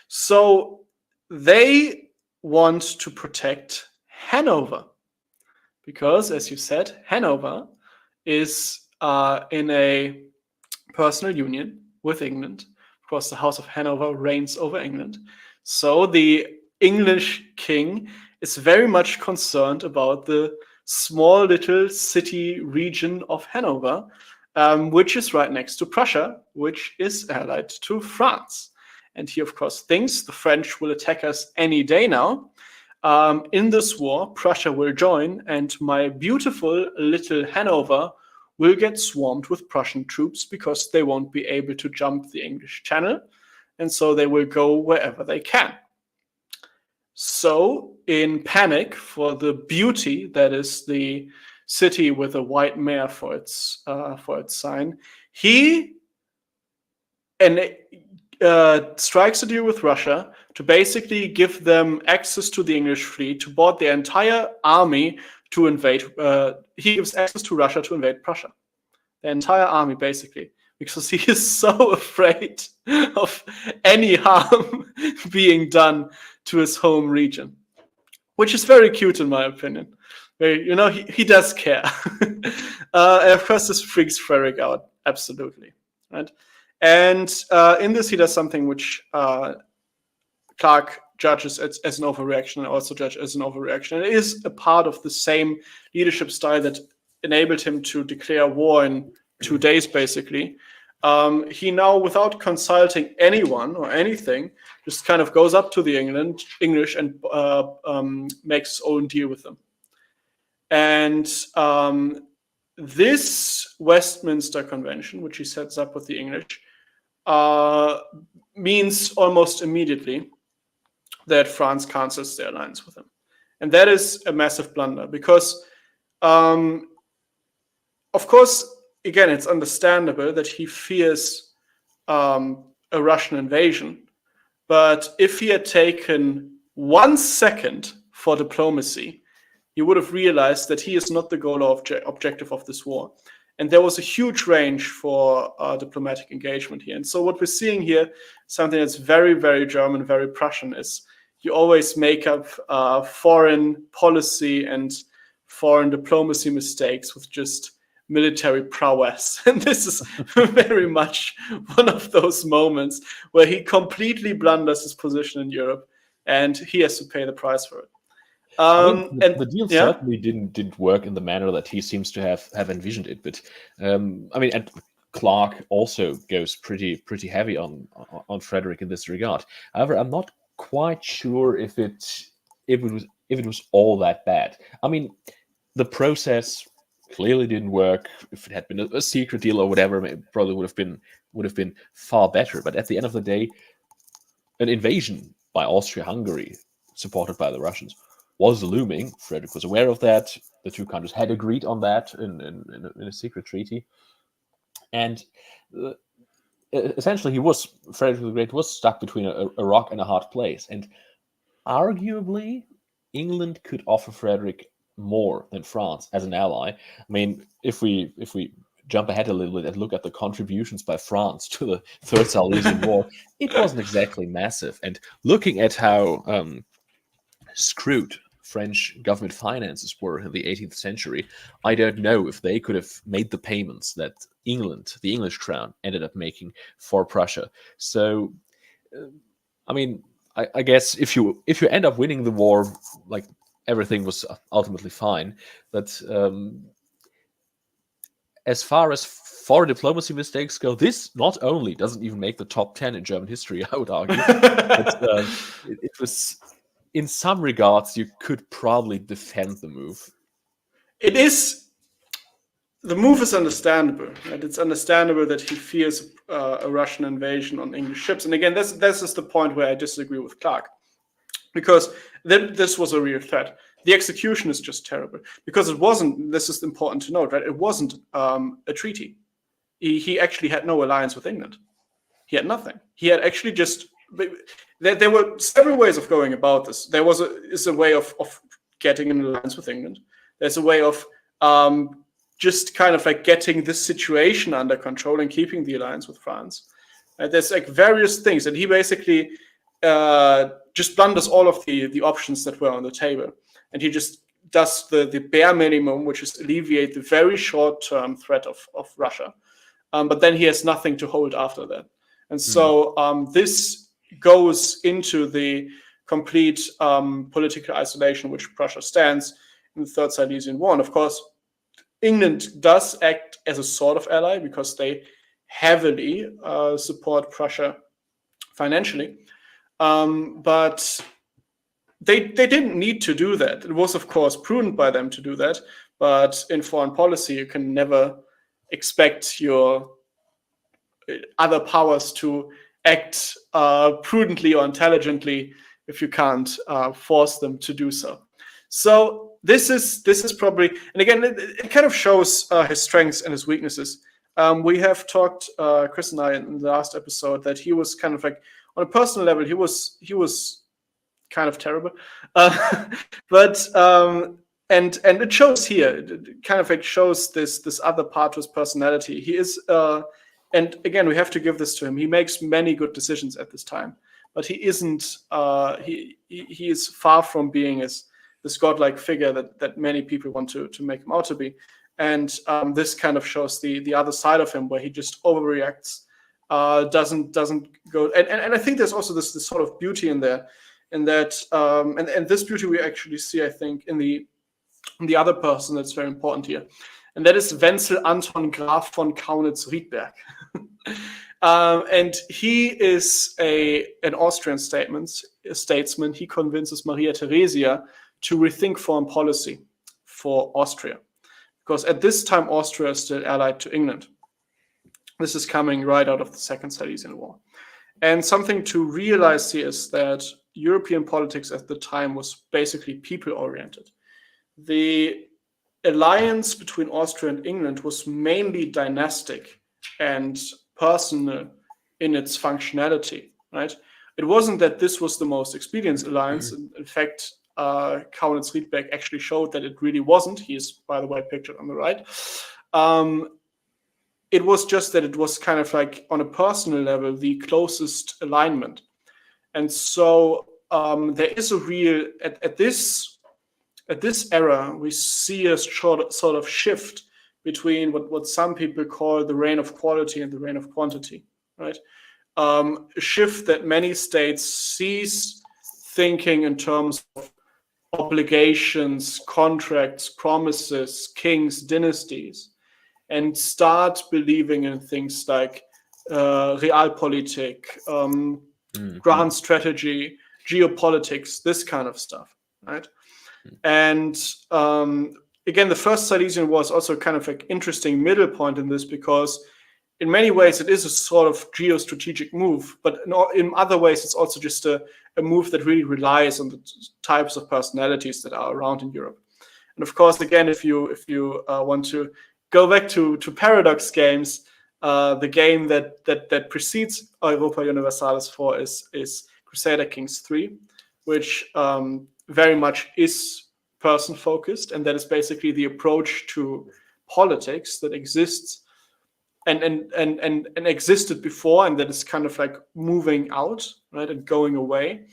So they want to protect Hanover. Because, as you said, Hanover is in a personal union with England. Of course, the House of Hanover reigns over England. So the English king is very much concerned about the small little city region of Hanover, which is right next to Prussia, which is allied to France. And he, of course, thinks the French will attack us any day now. In this war, Prussia will join, and my beautiful little Hanover will get swarmed with Prussian troops because they won't be able to jump the English Channel, and so they will go wherever they can. So, in panic for the beauty that is the city with a white mare for its sign, he strikes a deal with Russia to basically give them access to the English fleet, to board their entire army to invade. He gives access to Russia to invade Prussia. The entire army, basically, because he is so afraid of any harm being done to his home region, which is very cute in my opinion. He does care. And of course, this freaks Frederick out, absolutely, right? And in this, he does something which Clark judges as an overreaction, and also judges as an overreaction. It is a part of the same leadership style that enabled him to declare war in 2 days, basically. He now, without consulting anyone or anything, just kind of goes up to the English and makes his own deal with them. And this Westminster Convention, which he sets up with the English, means almost immediately that France cancels their alliance with him. And that is a massive blunder because, of course, again, it's understandable that he fears a Russian invasion. But if he had taken 1 second for diplomacy, he would have realized that he is not the goal or objective of this war. And there was a huge range for diplomatic engagement here. And so what we're seeing here, something that's very, very German, very Prussian, is you always make up foreign policy and foreign diplomacy mistakes with just military prowess. And this is very much one of those moments where he completely blunders his position in Europe, and he has to pay the price for it. The deal certainly didn't work in the manner that he seems to have envisioned it. But and Clark also goes pretty heavy on Frederick in this regard. However, I'm not quite sure if it was all that bad. I mean, the process clearly didn't work. If it had been a secret deal or whatever, it probably would have been far better. But at the end of the day, an invasion by Austria-Hungary, supported by the Russians, was looming. Frederick was aware of that. The two countries had agreed on that in a secret treaty. And essentially, Frederick the Great was stuck between a rock and a hard place. And arguably, England could offer Frederick more than France as an ally. I mean, if we jump ahead a little bit and look at the contributions by France to the Third Silesian War, it wasn't exactly massive. And looking at how screwed French government finances were in the 18th century, I don't know if they could have made the payments that England, the English crown, ended up making for Prussia. So, I mean, I guess if you end up winning the war, like, everything was ultimately fine. But as far as foreign diplomacy mistakes go, this not only doesn't even make the top 10 in German history, I would argue, but it was, in some regards, you could probably defend the move. The move is understandable, right? It's understandable that he fears a Russian invasion on English ships. And again, this is the point where I disagree with Clark, because this was a real threat. The execution is just terrible, because it wasn't, this is important to note, right? It wasn't a treaty. He actually had no alliance with England. He had nothing. He had actually just, there were several ways of going about this. There is a way of getting an alliance with England. There's a way of just kind of like getting this situation under control and keeping the alliance with France. There's like various things, and he basically just blunders all of the options that were on the table, and he just does the bare minimum, which is alleviate the very short-term threat of Russia, but then he has nothing to hold after that, and so this goes into the complete political isolation which Prussia stands in the Third Silesian War. And of course, England does act as a sort of ally because they heavily support Prussia financially, but they didn't need to do that. It was, of course, prudent by them to do that, but in foreign policy, you can never expect your other powers to act prudently or intelligently if you can't force them to do so. So this is probably, and again, it kind of shows his strengths and his weaknesses. We have talked, Chris and I, in the last episode, that he was kind of like, on a personal level, he was kind of terrible, but and it shows here. It kind of like shows this other part to his personality. He is, and again, we have to give this to him. He makes many good decisions at this time, but he isn't. He is far from being this godlike figure that many people want to make him out to be. And this kind of shows the other side of him, where he just overreacts, doesn't go. And I think there's also this sort of beauty in there, in that, and this beauty we actually see, I think, in the other person that's very important here, and that is Wenzel Anton Graf von Kaunitz-Riedberg. And he is an Austrian statesman. He convinces Maria Theresia to rethink foreign policy for Austria, because at this time Austria is still allied to England. This is coming right out of the Second Silesian War. And something to realize here is that European politics at the time was basically people-oriented. The alliance between Austria and England was mainly dynastic and personal in its functionality, right? It wasn't that this was the most expedient alliance. In fact, Kaunitz-Riedberg actually showed that it really wasn't. He is, by the way, pictured on the right. It was just that it was kind of like, on a personal level, the closest alignment. And so there is a real, at this era, we see a sort of shift between what some people call the reign of quality and the reign of quantity, right? A shift that many states cease thinking in terms of obligations, contracts, promises, kings, dynasties, and start believing in things like realpolitik, grand strategy, geopolitics, this kind of stuff, right? And again, the First Silesian War is also kind of like interesting middle point in this, because in many ways it is a sort of geostrategic move, but in other ways it's also just a move that really relies on the types of personalities that are around in Europe. And of course, again, if you want to go back to Paradox games, the game that precedes Europa Universalis 4 is Crusader Kings 3, which very much is person focused, and that is basically the approach to politics that exists and existed before, and that is kind of like moving out, right, and going away.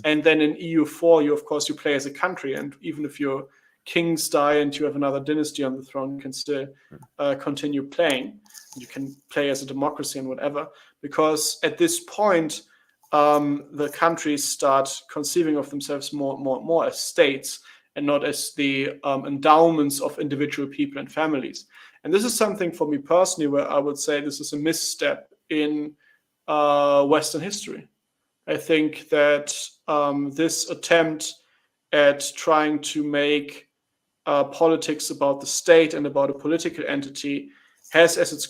And then in EU4, you play as a country, and even if your kings die and you have another dynasty on the throne, you can still continue playing. You can play as a democracy and whatever, because at this point, the countries start conceiving of themselves more as states and not as the endowments of individual people and families. And this is something for me personally where I would say this is a misstep in Western history. I think that this attempt at trying to make politics about the state and about a political entity has as its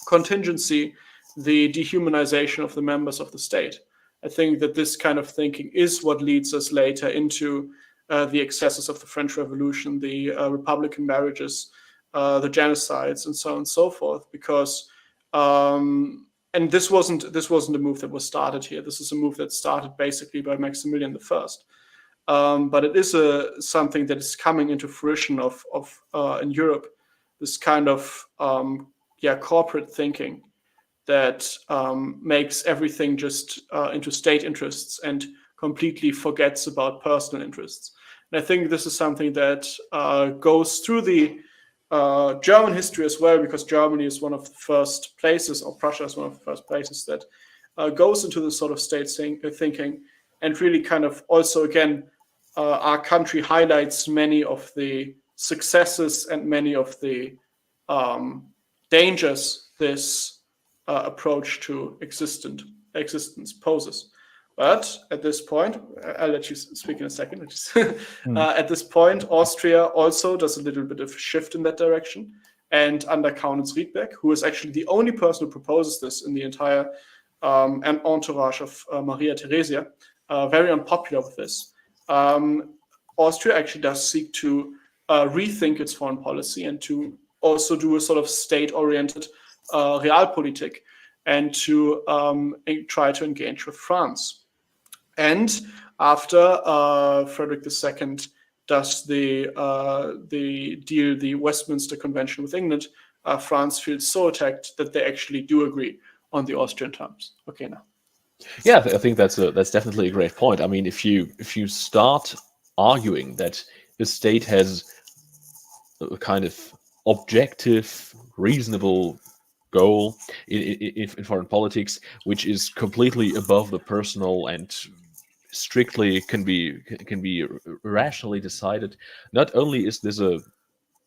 contingency the dehumanization of the members of the state. I think that this kind of thinking is what leads us later into the excesses of the French Revolution, the Republican marriages, the genocides, and so on and so forth. Because and this wasn't a move that was started here. This is a move that started basically by Maximilian I. But it is something that is coming into fruition of in Europe. This kind of corporate thinking that makes everything just into state interests and completely forgets about personal interests. And I think this is something that goes through the German history as well, because Germany is one of the first places, or Prussia is one of the first places that goes into this sort of state thinking, and really kind of also, again, our country highlights many of the successes and many of the dangers this approach to existence poses. But at this point, I'll let you speak in a second. At this point, Austria also does a little bit of a shift in that direction. And under Kaunitz Riedberg, who is actually the only person who proposes this in the entire entourage of Maria Theresia, very unpopular with this. Austria actually does seek to rethink its foreign policy and to also do a sort of state-oriented realpolitik, and to try to engage with France. And after Frederick II does the Westminster Convention with England, France feels so attacked that they actually do agree on the Austrian terms. Okay, now. Yeah, I think that's definitely a great point. I mean, if you start arguing that the state has a kind of objective, reasonable goal in foreign politics, which is completely above the personal and strictly can be rationally decided, not only is this a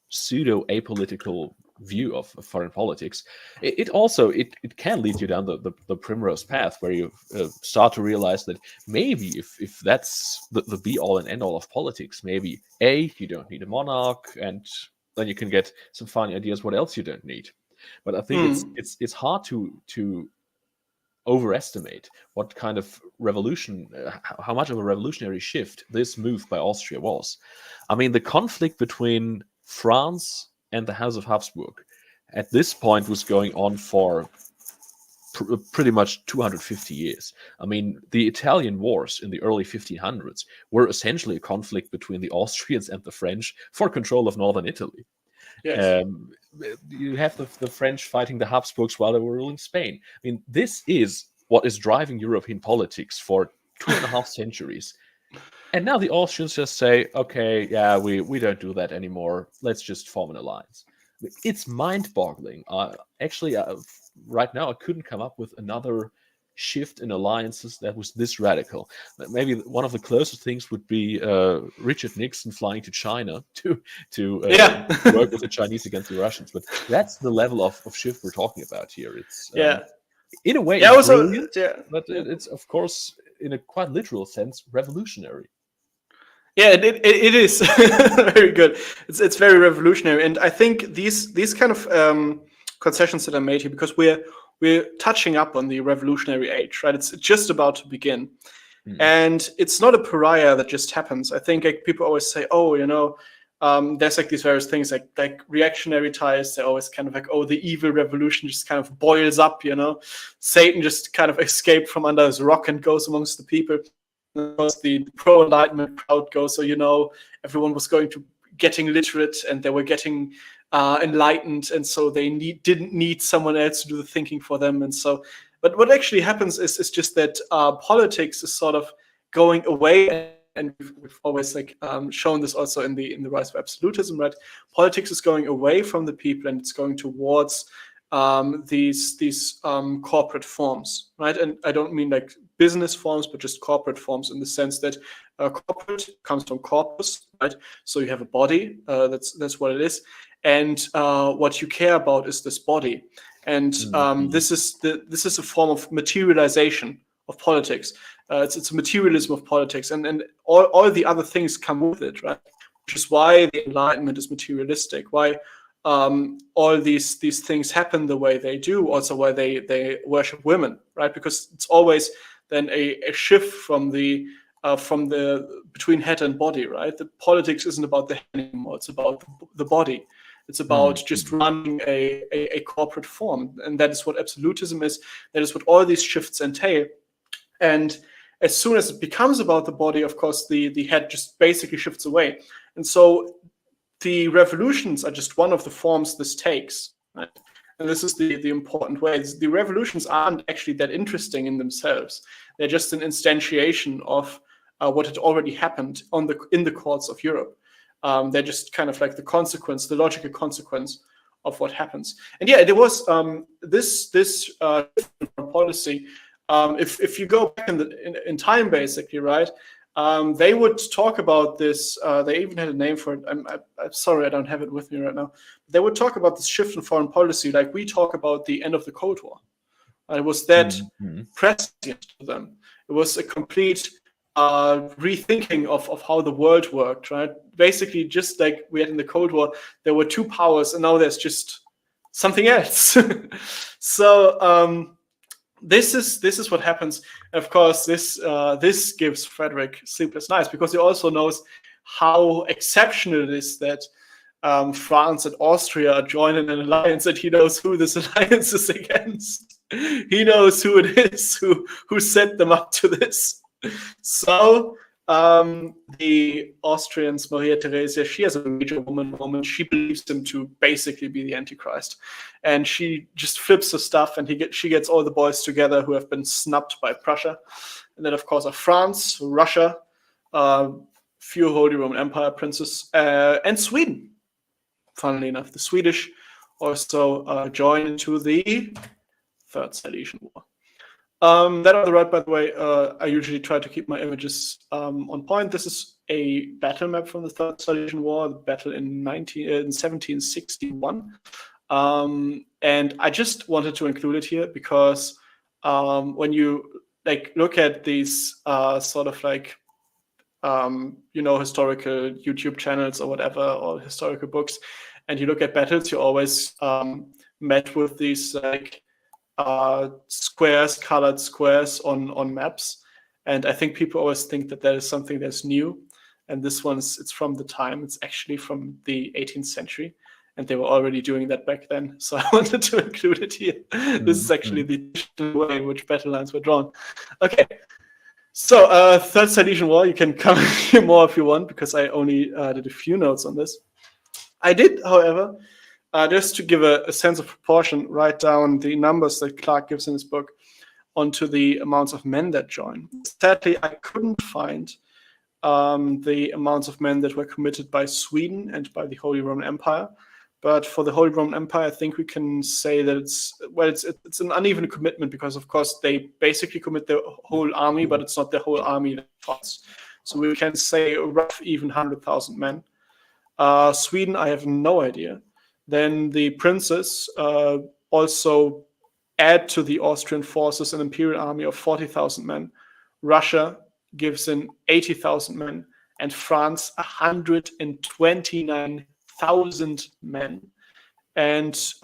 pseudo apolitical view of foreign politics, it also can lead you down the primrose path, where you start to realize that maybe if that's the be all and end all of politics, maybe you don't need a monarch, and then you can get some funny ideas what else you don't need. But I think it's hard to overestimate what kind of revolution, how much of a revolutionary shift this move by Austria was. I mean, the conflict between France and the House of Habsburg at this point was going on for pretty much 250 years. I mean, the Italian wars in the early 1500s were essentially a conflict between the Austrians and the French for control of northern Italy. Yes. You have the French fighting the Habsburgs while they were ruling Spain. I mean, this is what is driving European politics for 2.5 centuries. And now the Austrians just say, okay, yeah, we don't do that anymore. Let's just form an alliance. It's mind-boggling. Actually, right now, I couldn't come up with another shift in alliances that was this radical. Maybe one of the closest things would be Richard Nixon flying to China to work with the Chinese against the Russians. But that's the level of shift we're talking about here. It's in a way, it's brilliant, but it's of course, in a quite literal sense, revolutionary. Yeah, it is very good. It's very revolutionary, and I think these kind of concessions that are made here, because we're touching up on the revolutionary age, right? It's just about to begin, and it's not a pariah that just happens. I think people always say, there's like these various things like reactionary ties. They're always kind of like, the evil revolution just kind of boils up. Satan just kind of escaped from under his rock and goes amongst the people. of course, the pro-Enlightenment crowd goes, so, everyone was going to getting literate and they were getting enlightened, and so they didn't need someone else to do the thinking for them. And so, but what actually happens is just that politics is sort of going away, and we've always shown this also in the rise of absolutism, right? Politics is going away from the people and it's going towards these corporate forms, right? And I don't mean like business forms, but just corporate forms, in the sense that corporate comes from corpus, right? So you have a body, that's what it is, and what you care about is this body, and this is a form of materialization of politics. It's a materialism of politics, and all the other things come with it, right? Which is why the Enlightenment is materialistic. Why all these things happen the way they do, also why they worship women, right? Because it's always then a shift from the between head and body, right? The politics isn't about the head anymore; it's about the body. It's about just running a corporate form, and that is what absolutism is. That is what all these shifts entail. And as soon as it becomes about the body, of course, the head just basically shifts away. And so the revolutions are just one of the forms this takes, right? And this is the important way. The revolutions aren't actually that interesting in themselves. They're just an instantiation of what had already happened in the courts of Europe. They're just kind of like the logical consequence of what happens. And yeah, there was this policy. If you go back in time, basically, right? They would talk about this. They even had a name for it. I'm sorry, I don't have it with me right now. They would talk about this shift in foreign policy, like we talk about the end of the Cold War. It was that prescient to them. It was a complete rethinking of how the world worked, right? Basically, just like we had in the Cold War, there were two powers, and now there's just something else. So this is what happens. Of course, this gives Frederick sleepless nights, because he also knows how exceptional it is that France and Austria join in an alliance, and he knows who this alliance is against. He knows who it is who set them up to this. So the Austrians, Maria Theresia, she has a major woman moment. She believes him to basically be the Antichrist, and she just flips the stuff, and she gets all the boys together who have been snubbed by Prussia, and then of course are France, Russia, few Holy Roman Empire princes, and Sweden. Funnily enough, the Swedish also join into the Third Silesian War. That on the right, by the way, I usually try to keep my images on point. This is a battle map from the Third Silesian War, the battle in 1761. And I just wanted to include it here because when you look at these sort of historical YouTube channels or whatever, or historical books, and you look at battles, you always met with these colored squares on maps, and I think people always think that is something that's new, and this it's from the time. It's actually from the 18th century, and they were already doing that back then, so I wanted to include it here. This is actually the way in which battle lines were drawn. Okay, so Third Silesian War, you can come here more if you want, because I only did a few notes on this. I did, however, just to give a sense of proportion, write down the numbers that Clark gives in his book onto the amounts of men that join. Sadly, I couldn't find the amounts of men that were committed by Sweden and by the Holy Roman Empire. But for the Holy Roman Empire, I think we can say that it's an uneven commitment, because, of course, they basically commit their whole army, but it's not their whole army that fights. So we can say a rough even 100,000 men. Sweden, I have no idea. Then the princes also add to the Austrian forces an imperial army of 40,000 men. Russia gives in 80,000 men, and France 129,000 men, and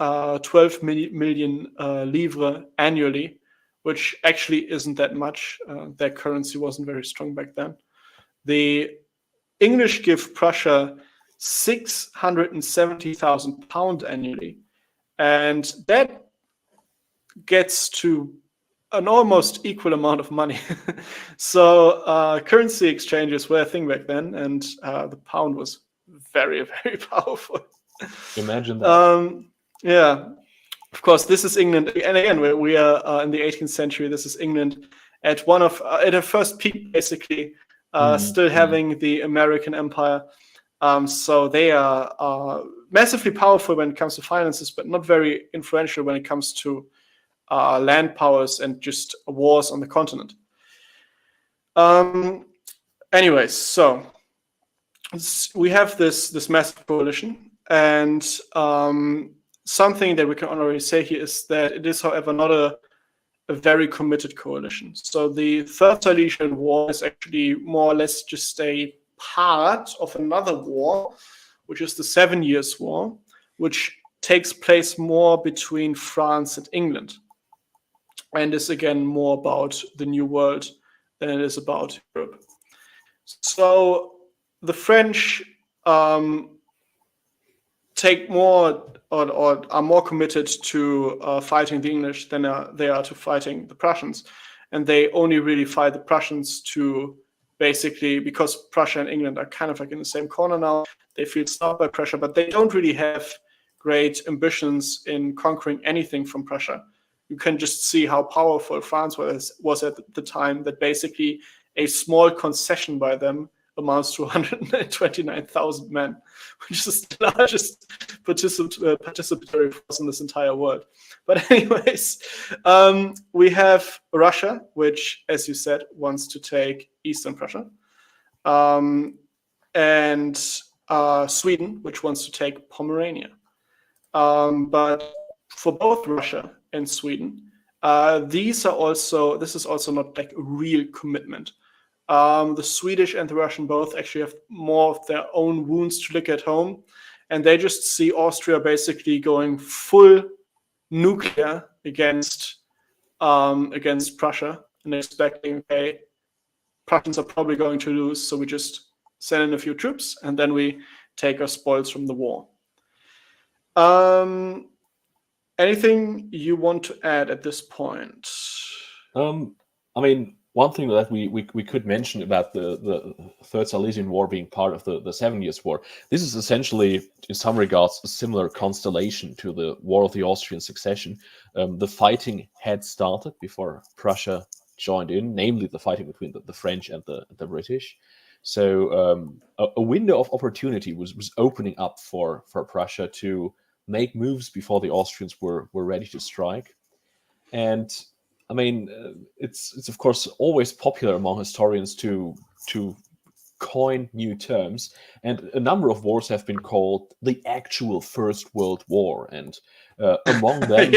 12 million livres annually, which actually isn't that much. Their currency wasn't very strong back then. The English give Prussia 670,000 pounds annually, and that gets to an almost equal amount of money. So currency exchanges were a thing back then, and the pound was very, very powerful. Imagine that. Yeah, of course, this is England, and again, we are in the 18th century. This is England at at her first peak, basically, still having the American Empire. So they are massively powerful when it comes to finances, but not very influential when it comes to land powers and just wars on the continent. Anyways, so we have this massive coalition, and something that we can already say here is that it is, however, not a very committed coalition. So the Third Silesian War is actually more or less just a part of another war, which is the 7 Years' War, which takes place more between France and England, and is again more about the New World than it is about Europe. So the French take more or are more committed to fighting the English than they are to fighting the Prussians, and they only really fight the Prussians to basically, because Prussia and England are kind of like in the same corner now. They feel stopped by Prussia, but they don't really have great ambitions in conquering anything from Prussia. You can just see how powerful France was at the time, that basically a small concession by them amounts to 129,000 men, which is the largest participatory force in this entire world. But anyways, we have Russia, which, as you said, wants to take Eastern Prussia, and Sweden, which wants to take Pomerania. But for both Russia and Sweden, this is also not like a real commitment. The Swedish and the Russian both actually have more of their own wounds to lick at home, and they just see Austria basically going full nuclear against Prussia, and expecting, okay, Prussians are probably going to lose, so we just send in a few troops and then we take our spoils from the war. Anything you want to add at this point? I mean, one thing that we could mention about the Third Silesian War being part of the 7 Years' War, this is essentially, in some regards, a similar constellation to the War of the Austrian Succession. The fighting had started before Prussia joined in, namely the fighting between the French and the British. So a window of opportunity was opening up for Prussia to make moves before the Austrians were ready to strike. And I mean, it's of course always popular among historians to coin new terms, and a number of wars have been called the actual First World War, and among them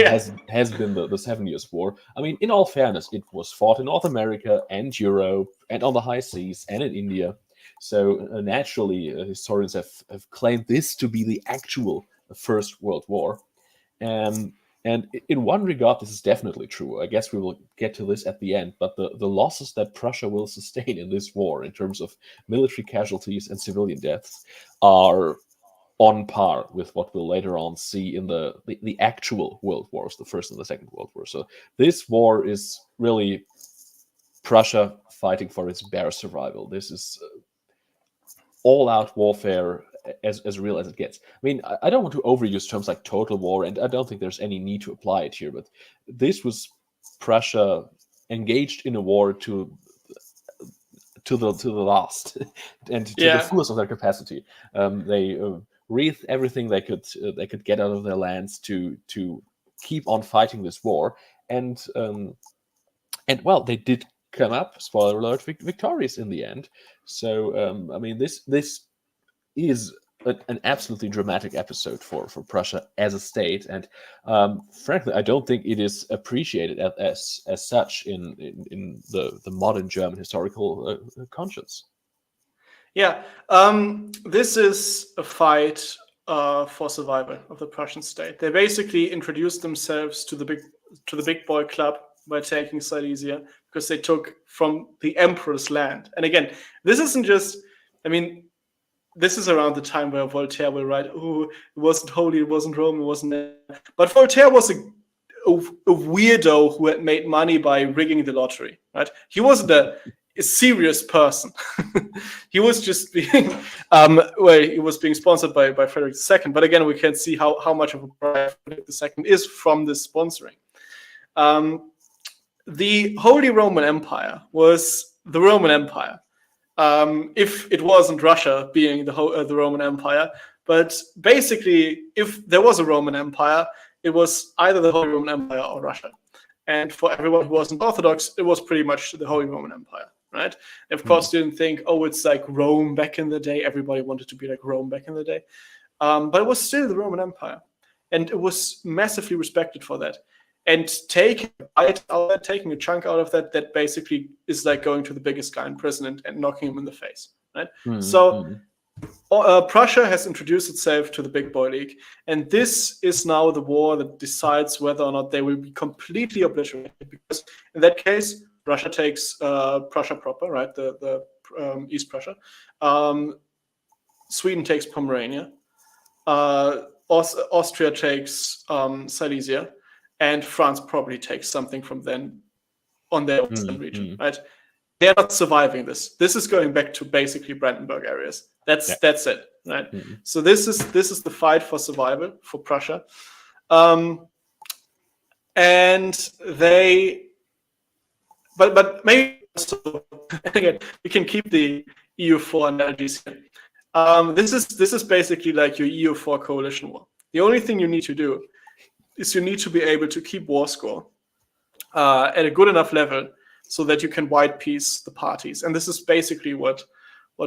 has been the 7 Years' War. I mean, in all fairness, it was fought in North America and Europe and on the high seas and in India. So naturally, historians have claimed this to be the actual First World War. And in one regard, this is definitely true. I guess we will get to this at the end. But the losses that Prussia will sustain in this war, in terms of military casualties and civilian deaths, are on par with what we'll later on see in the actual world wars, the First and the Second World War. So this war is really Prussia fighting for its bare survival. This is all-out warfare, as real as it gets. I mean, I don't want to overuse terms like total war, and I don't think there's any need to apply it here, but this was Prussia engaged in a war to the last and to the fullest of their capacity. They wreathed everything they could get out of their lands to keep on fighting this war, and well, they did come up, spoiler alert, victorious in the end. So I mean, this is an absolutely dramatic episode for Prussia as a state, and frankly, I don't think it is appreciated as such in the modern German historical conscience. Yeah, this is a fight for survival of the Prussian state. They basically introduced themselves to the big boy club by taking Silesia, because they took from the emperor's land. And again, this isn't just, I mean, this is around the time where Voltaire will write, "Oh, it wasn't holy, it wasn't Rome, it wasn't." But Voltaire was weirdo who had made money by rigging the lottery, right? He wasn't a serious person. He was just being, he was being sponsored by Frederick II. But again, we can see how much of a bribe Frederick II is from this sponsoring. The Holy Roman Empire was the Roman Empire. If it wasn't Russia being the Roman Empire, but basically, if there was a Roman Empire, it was either the Holy Roman Empire or Russia. And for everyone who wasn't Orthodox, it was pretty much the Holy Roman Empire, right? Of course, didn't think, oh, it's like Rome back in the day. Everybody wanted to be like Rome back in the day. But it was still the Roman Empire. And it was massively respected for that. And taking a chunk out of that basically is like going to the biggest guy in prison and knocking him in the face, right? Prussia has introduced itself to the Big Boy League, and this is now the war that decides whether or not they will be completely obliterated. Because in that case, Russia takes Prussia proper, right? The East Prussia. Sweden takes Pomerania. Austria takes Silesia. And France probably takes something from then on their own region, right? They're not surviving this. This is going back to basically Brandenburg areas. That's it, right? So this is the fight for survival for Prussia, and they, but maybe also, again we can keep the EU4 analogies here. This is basically like your EU4 coalition war. The only thing you need to do is you need to be able to keep war score at a good enough level so that you can white peace the parties. And this is basically what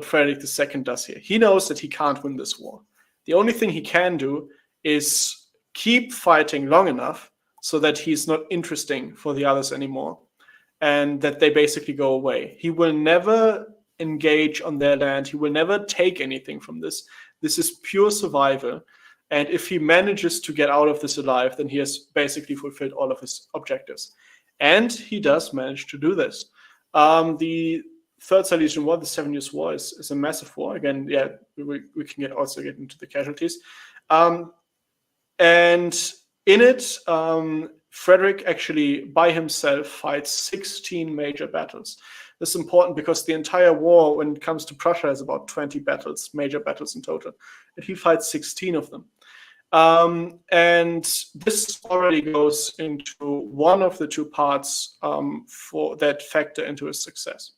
Frederick II does here. He knows that he can't win this war. The only thing he can do is keep fighting long enough so that he's not interesting for the others anymore and that they basically go away. He will never engage on their land. He will never take anything from this. This is pure survival. And if he manages to get out of this alive, then he has basically fulfilled all of his objectives. And he does manage to do this. The Third Silesian War, the 7 Years' War, is a massive war. Again, we can also get into the casualties. And in it, Frederick actually, by himself, fights 16 major battles. This is important because the entire war, when it comes to Prussia, has about 20 battles, major battles in total. And he fights 16 of them. And this already goes into one of the two parts for that factor into his success.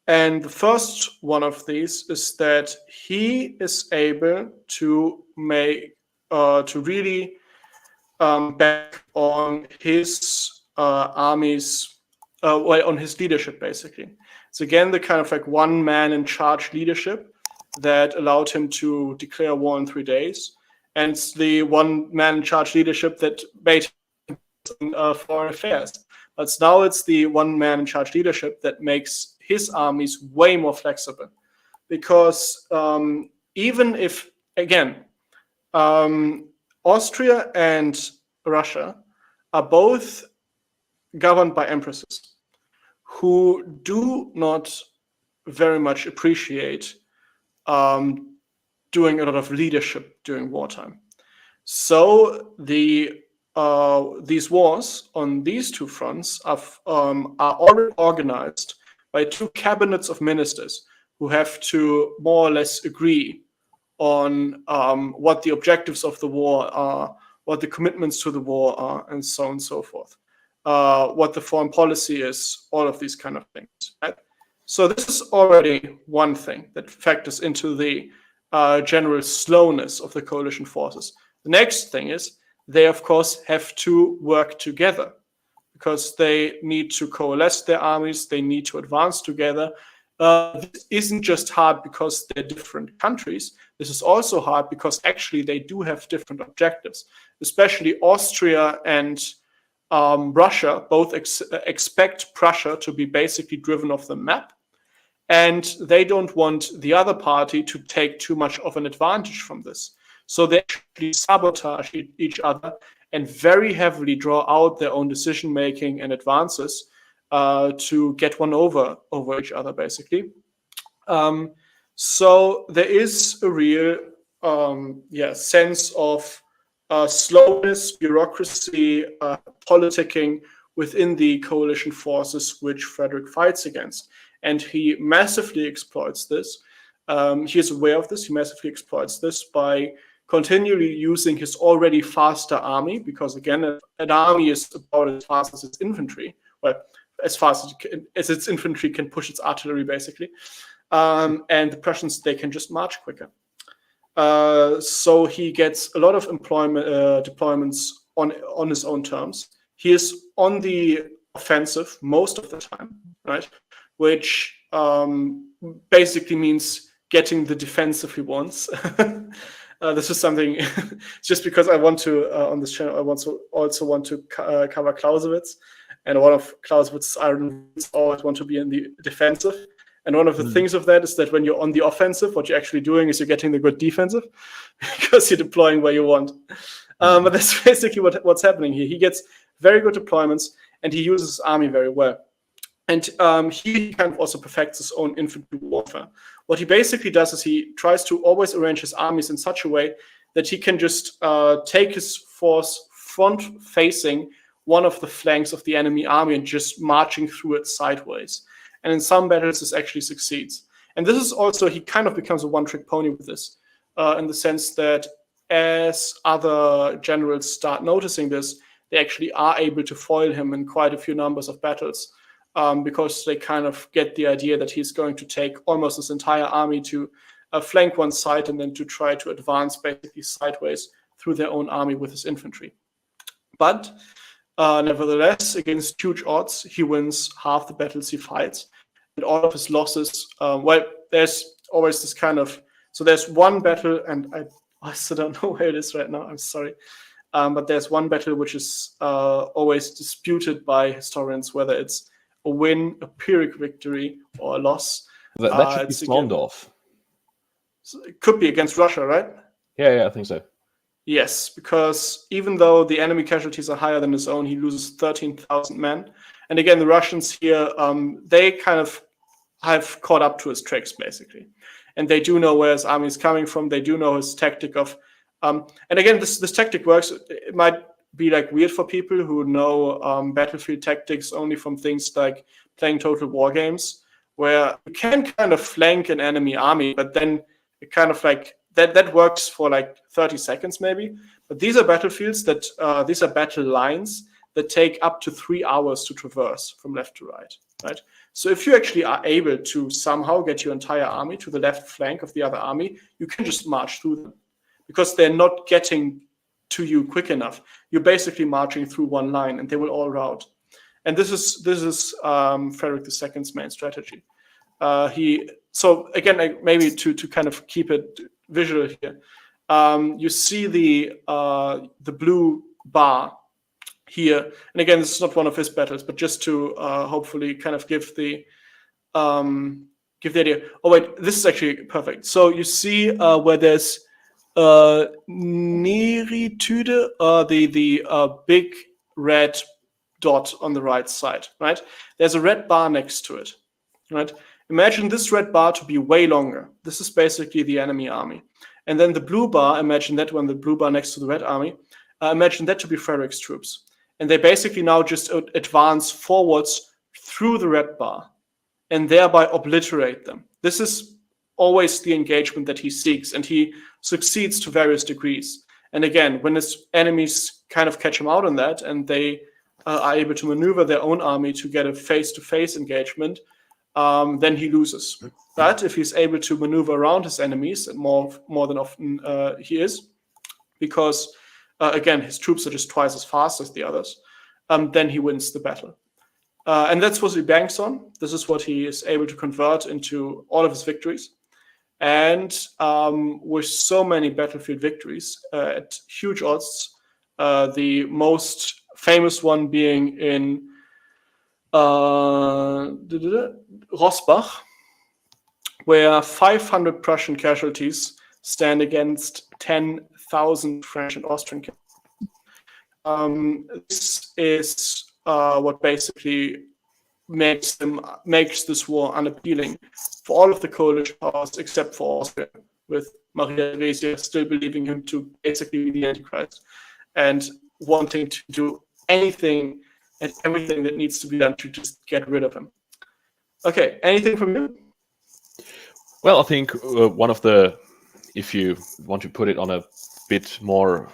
And the first one of these is that he is able to make to really back on his armies, on his leadership, basically. It's again the kind of like one man in charge leadership that allowed him to declare war in 3 days. And it's the one man in charge leadership that made him foreign affairs. But now it's the one man in charge leadership that makes his armies way more flexible. Because even if, again, Austria and Russia are both governed by empresses who do not very much appreciate doing a lot of leadership during wartime. So these wars on these two fronts are already organized by two cabinets of ministers who have to more or less agree on what the objectives of the war are, what the commitments to the war are, and so on and so forth. What the foreign policy is, all of these kind of things. Right? So this is already one thing that factors into the general slowness of the coalition forces. The next thing is they, of course, have to work together because they need to coalesce their armies. They need to advance together. This isn't just hard because they're different countries. This is also hard because actually they do have different objectives, especially Austria and Russia both expect Prussia to be basically driven off the map. And they don't want the other party to take too much of an advantage from this. So they actually sabotage each other and very heavily draw out their own decision-making and advances to get one over each other, basically. So there is a real sense of slowness, bureaucracy, politicking within the coalition forces which Frederick fights against. And he massively exploits this. He is aware of this. He massively exploits this by continually using his already faster army, because again, an army is about as fast as its infantry. Well, as fast as its infantry can push its artillery, basically. And the Prussians, they can just march quicker. So he gets a lot of deployments on his own terms. He is on the offensive most of the time, right? Which basically means getting the defensive he wants. This is something, just because I want to, on this channel, I also want to cover Clausewitz. And one of Clausewitz's iron rules always want to be in the defensive. And one of the things of that is that when you're on the offensive, what you're actually doing is you're getting the good defensive because you're deploying where you want. But that's basically what's happening here. He gets very good deployments, and he uses his army very well. And he kind of also perfects his own infantry warfare. What he basically does is he tries to always arrange his armies in such a way that he can just take his force front-facing one of the flanks of the enemy army and just marching through it sideways. And in some battles, this actually succeeds. And this is also, he kind of becomes a one-trick pony with this, in the sense that as other generals start noticing this, they actually are able to foil him in quite a few numbers of battles, because they kind of get the idea that he's going to take almost this entire army to flank one side and then to try to advance basically sideways through their own army with his infantry. But nevertheless, against huge odds, he wins half the battles he fights. And all of his losses, well, there's always this kind of, so there's one battle, and I also don't know where it is right now, I'm sorry. But there's one battle which is always disputed by historians, whether it's a win, a Pyrrhic victory, or a loss. That should be Slondorf. It could be against Russia, right? Yeah, I think so. Yes, because even though the enemy casualties are higher than his own, he loses 13,000 men. And again, the Russians here, they kind of have caught up to his tricks, basically. And they do know where his army is coming from. They do know his tactic of... and again, this tactic works. It might be like weird for people who know battlefield tactics only from things like playing Total War games, where you can kind of flank an enemy army, but then it kind of like... That works for like 30 seconds maybe, but these are battlefields that these are battle lines that take up to 3 hours to traverse from left to right? So if you actually are able to somehow get your entire army to the left flank of the other army, you can just march through them because they're not getting to you quick enough. You're basically marching through one line, and they will all rout. And this is Frederick II's main strategy. So again, maybe to kind of keep it visual here, you see the blue bar here, and again, this is not one of his battles, but just to hopefully kind of give the idea. Oh wait, this is actually perfect. So you see where there's Neritude, the big red dot on the right side, right? There's a red bar next to it, right? Imagine this red bar to be way longer. This is basically the enemy army. And then the blue bar, imagine that one, the blue bar next to the red army, imagine that to be Frederick's troops. And they basically now just advance forwards through the red bar and thereby obliterate them. This is always the engagement that he seeks, and he succeeds to various degrees. And again, when his enemies kind of catch him out on that, and they are able to maneuver their own army to get a face-to-face engagement, then he loses. But if he's able to maneuver around his enemies, and more than often he is, because again, his troops are just twice as fast as the others, then he wins the battle. And that's what he banks on. This is what he is able to convert into all of his victories. And with so many battlefield victories at huge odds, the most famous one being in Rossbach, where 500 Prussian casualties stand against 10,000 French and Austrian casualties. This is what basically makes this war unappealing for all of the coalition powers except for Austria, with Maria Theresia still believing him to basically be the Antichrist and wanting to do anything and everything that needs to be done to just get rid of him. Okay, anything from you? Well, I think one of the, if you want to put it on a bit more,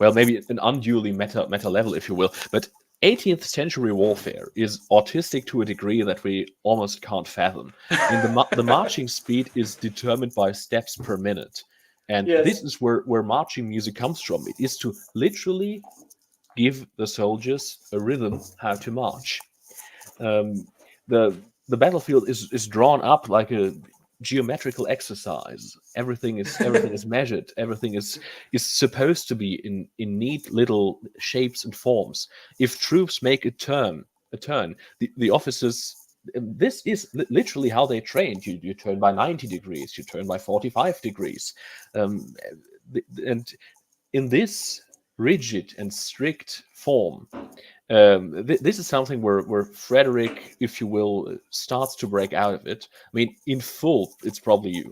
well, maybe an unduly meta level, if you will, but 18th century warfare is autistic to a degree that we almost can't fathom. I mean, the marching speed is determined by steps per minute. And this is where marching music comes from. It is to literally give the soldiers a rhythm how to march. The battlefield is drawn up like a geometrical exercise. Everything is measured. Everything is supposed to be in neat little shapes and forms. If troops make a turn, the officers. This is literally how they trained. You turn by 90 degrees. You turn by 45 degrees, and in this rigid and strict form. This is something where Frederick, if you will, starts to break out of it. I mean, in full, it's probably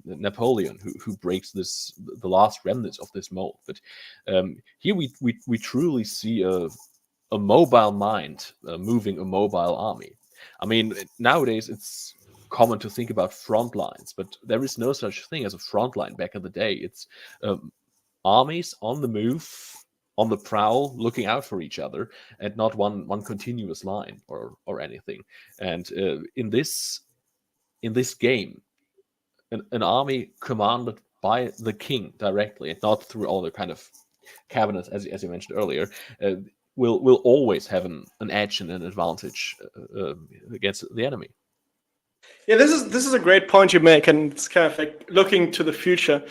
Napoleon who breaks the last remnants of this mold. But here we truly see a mobile mind moving a mobile army. I mean, nowadays it's common to think about front lines, but there is no such thing as a front line back in the day. It's armies on the move, on the prowl, looking out for each other, and not one continuous line or anything. And in this game, an army commanded by the king directly, and not through all the kind of cabinets, as you mentioned earlier, will always have an edge and an advantage against the enemy. Yeah, this is a great point you make, and it's kind of like looking to the future.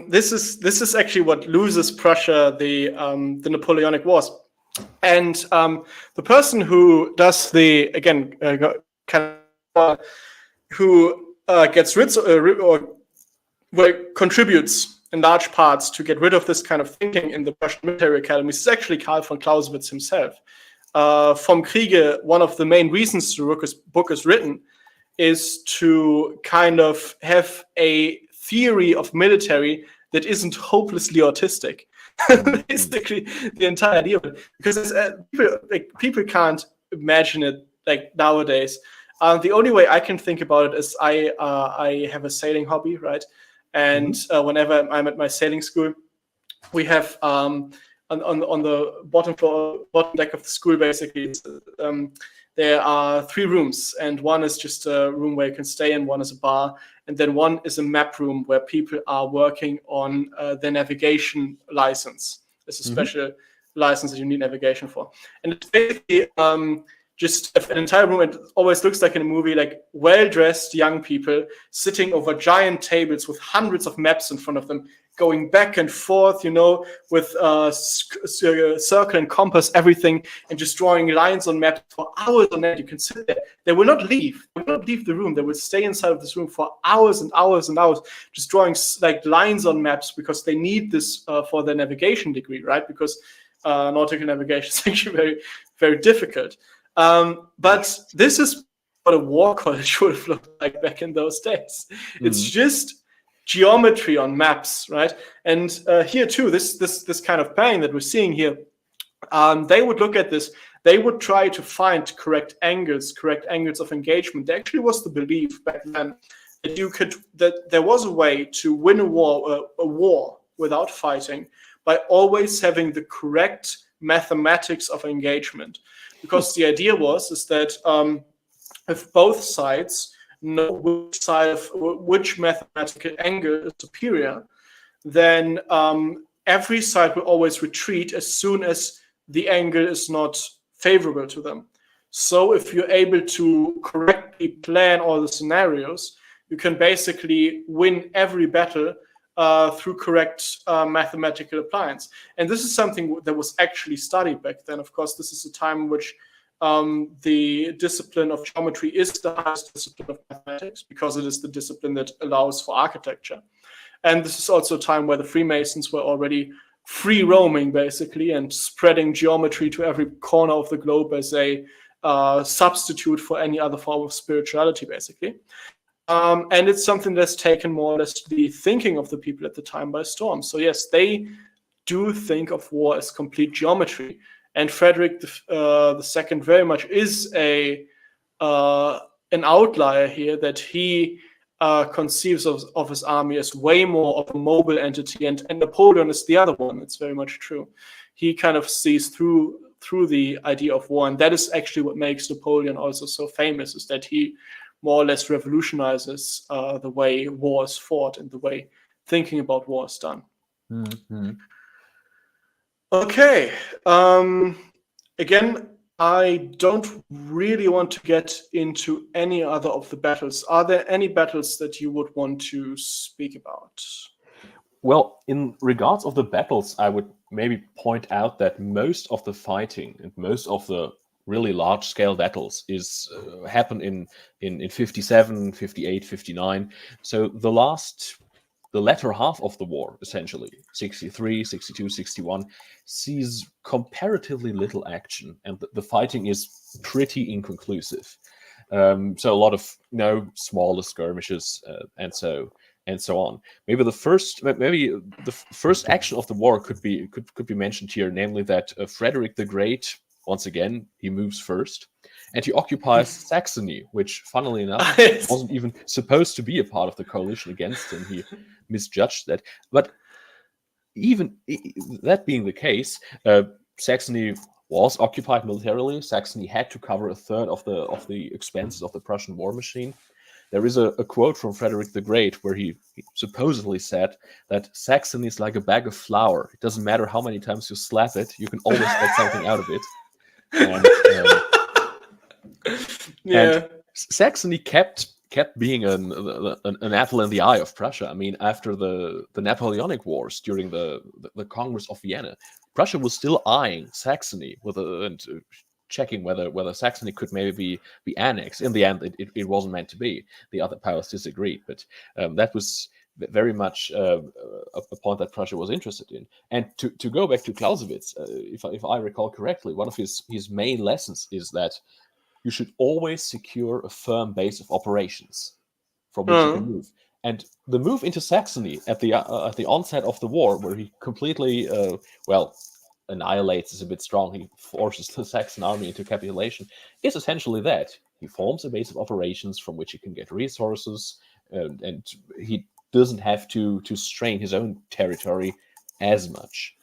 This is actually what loses Prussia the Napoleonic Wars, and the person who does the who gets rid or contributes in large parts to get rid of this kind of thinking in the Prussian military academies is actually Karl von Clausewitz himself. Vom Kriege, one of the main reasons the book is written is to kind of have a theory of military that isn't hopelessly autistic. Basically, the entire idea of it, because people can't imagine it like nowadays. The only way I can think about it is I have a sailing hobby, right? And whenever I'm at my sailing school, we have on the bottom deck of the school, basically, there are 3 rooms, and one is just a room where you can stay in, one is a bar, and then one is a map room where people are working on their navigation license. It's a special license that you need navigation for. And it's basically just an entire room. It always looks like in a movie, like well-dressed young people sitting over giant tables with hundreds of maps in front of them, going back and forth, with circle and compass, everything, and just drawing lines on maps for hours on end. You can sit there. They will not leave. They will not leave the room. They will stay inside of this room for hours and hours and hours, just drawing like lines on maps, because they need this for their navigation degree, right? Because nautical navigation is actually very, very difficult. But this is what a war college would have looked like back in those days. It's just geometry on maps, right? And here too, this kind of planning that we're seeing here, they would look at this. They would try to find correct angles of engagement. There actually was the belief back then that there was a way to win a war without fighting by always having the correct mathematics of engagement. Because the idea is that if both sides know which mathematical angle is superior, then every side will always retreat as soon as the angle is not favorable to them. So if you're able to correctly plan all the scenarios, you can basically win every battle through correct mathematical appliance. And this is something that was actually studied back then. Of course, this is a time in which the discipline of geometry is the highest discipline of mathematics, because it is the discipline that allows for architecture. And this is also a time where the Freemasons were already free roaming, basically, and spreading geometry to every corner of the globe as a substitute for any other form of spirituality, basically. And it's something that's taken more or less the thinking of the people at the time by storm. So yes, they do think of war as complete geometry. And Frederick the Second very much is an outlier here, that he conceives of his army as way more of a mobile entity, and Napoleon is the other one. It's very much true. He kind of sees through the idea of war, and that is actually what makes Napoleon also so famous, is that he more or less revolutionizes the way war is fought and the way thinking about war is done. Mm-hmm. Okay. Again, I don't really want to get into any other of the battles. Are there any battles that you would want to speak about? Well, in regards of the battles, I would maybe point out that most of the fighting and most of the really large-scale battles is happen in 57, 58, 59. So the latter half of the war, essentially, 63, 62, 61, sees comparatively little action, and the fighting is pretty inconclusive. So a lot of smaller skirmishes and so on. Maybe the first action of the war could be mentioned here, namely that Frederick the Great, once again, he moves first, and he occupies Saxony, which, funnily enough, wasn't even supposed to be a part of the coalition against him. He misjudged that. But even that being the case, Saxony was occupied militarily. Saxony had to cover a third of the expenses of the Prussian war machine. There is a quote from Frederick the Great where he supposedly said that Saxony is like a bag of flour. It doesn't matter how many times you slap it, you can always get something out of it. And, and Saxony kept being an apple in the eye of Prussia. I mean, after the Napoleonic Wars during the Congress of Vienna, Prussia was still eyeing Saxony and checking whether Saxony could maybe be annexed. In the end, it wasn't meant to be. The other powers disagreed, but that was very much a point that Prussia was interested in. And to go back to Clausewitz, if I recall correctly, one of his main lessons is that you should always secure a firm base of operations from which you can move. And the move into Saxony at the onset of the war, where he completely annihilates is a bit strong. He forces the Saxon army into capitulation. Is essentially that he forms a base of operations from which he can get resources, and he doesn't have to strain his own territory as much.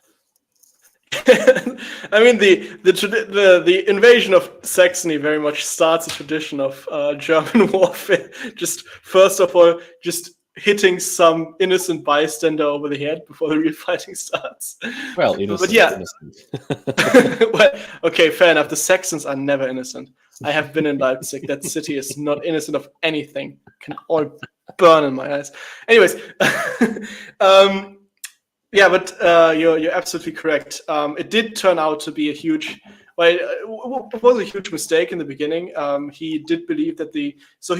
I mean, the invasion of Saxony very much starts a tradition of German warfare. Just first of all, just hitting some innocent bystander over the head before the real fighting starts. Well, innocent. But yeah. Innocent. Well, okay, fair enough. The Saxons are never innocent. I have been in Leipzig. That city is not innocent of anything. Can all burn in my eyes. Anyways. Yeah, but you're absolutely correct. It did turn out to be a huge. Well, it was a huge mistake in the beginning. He did believe that he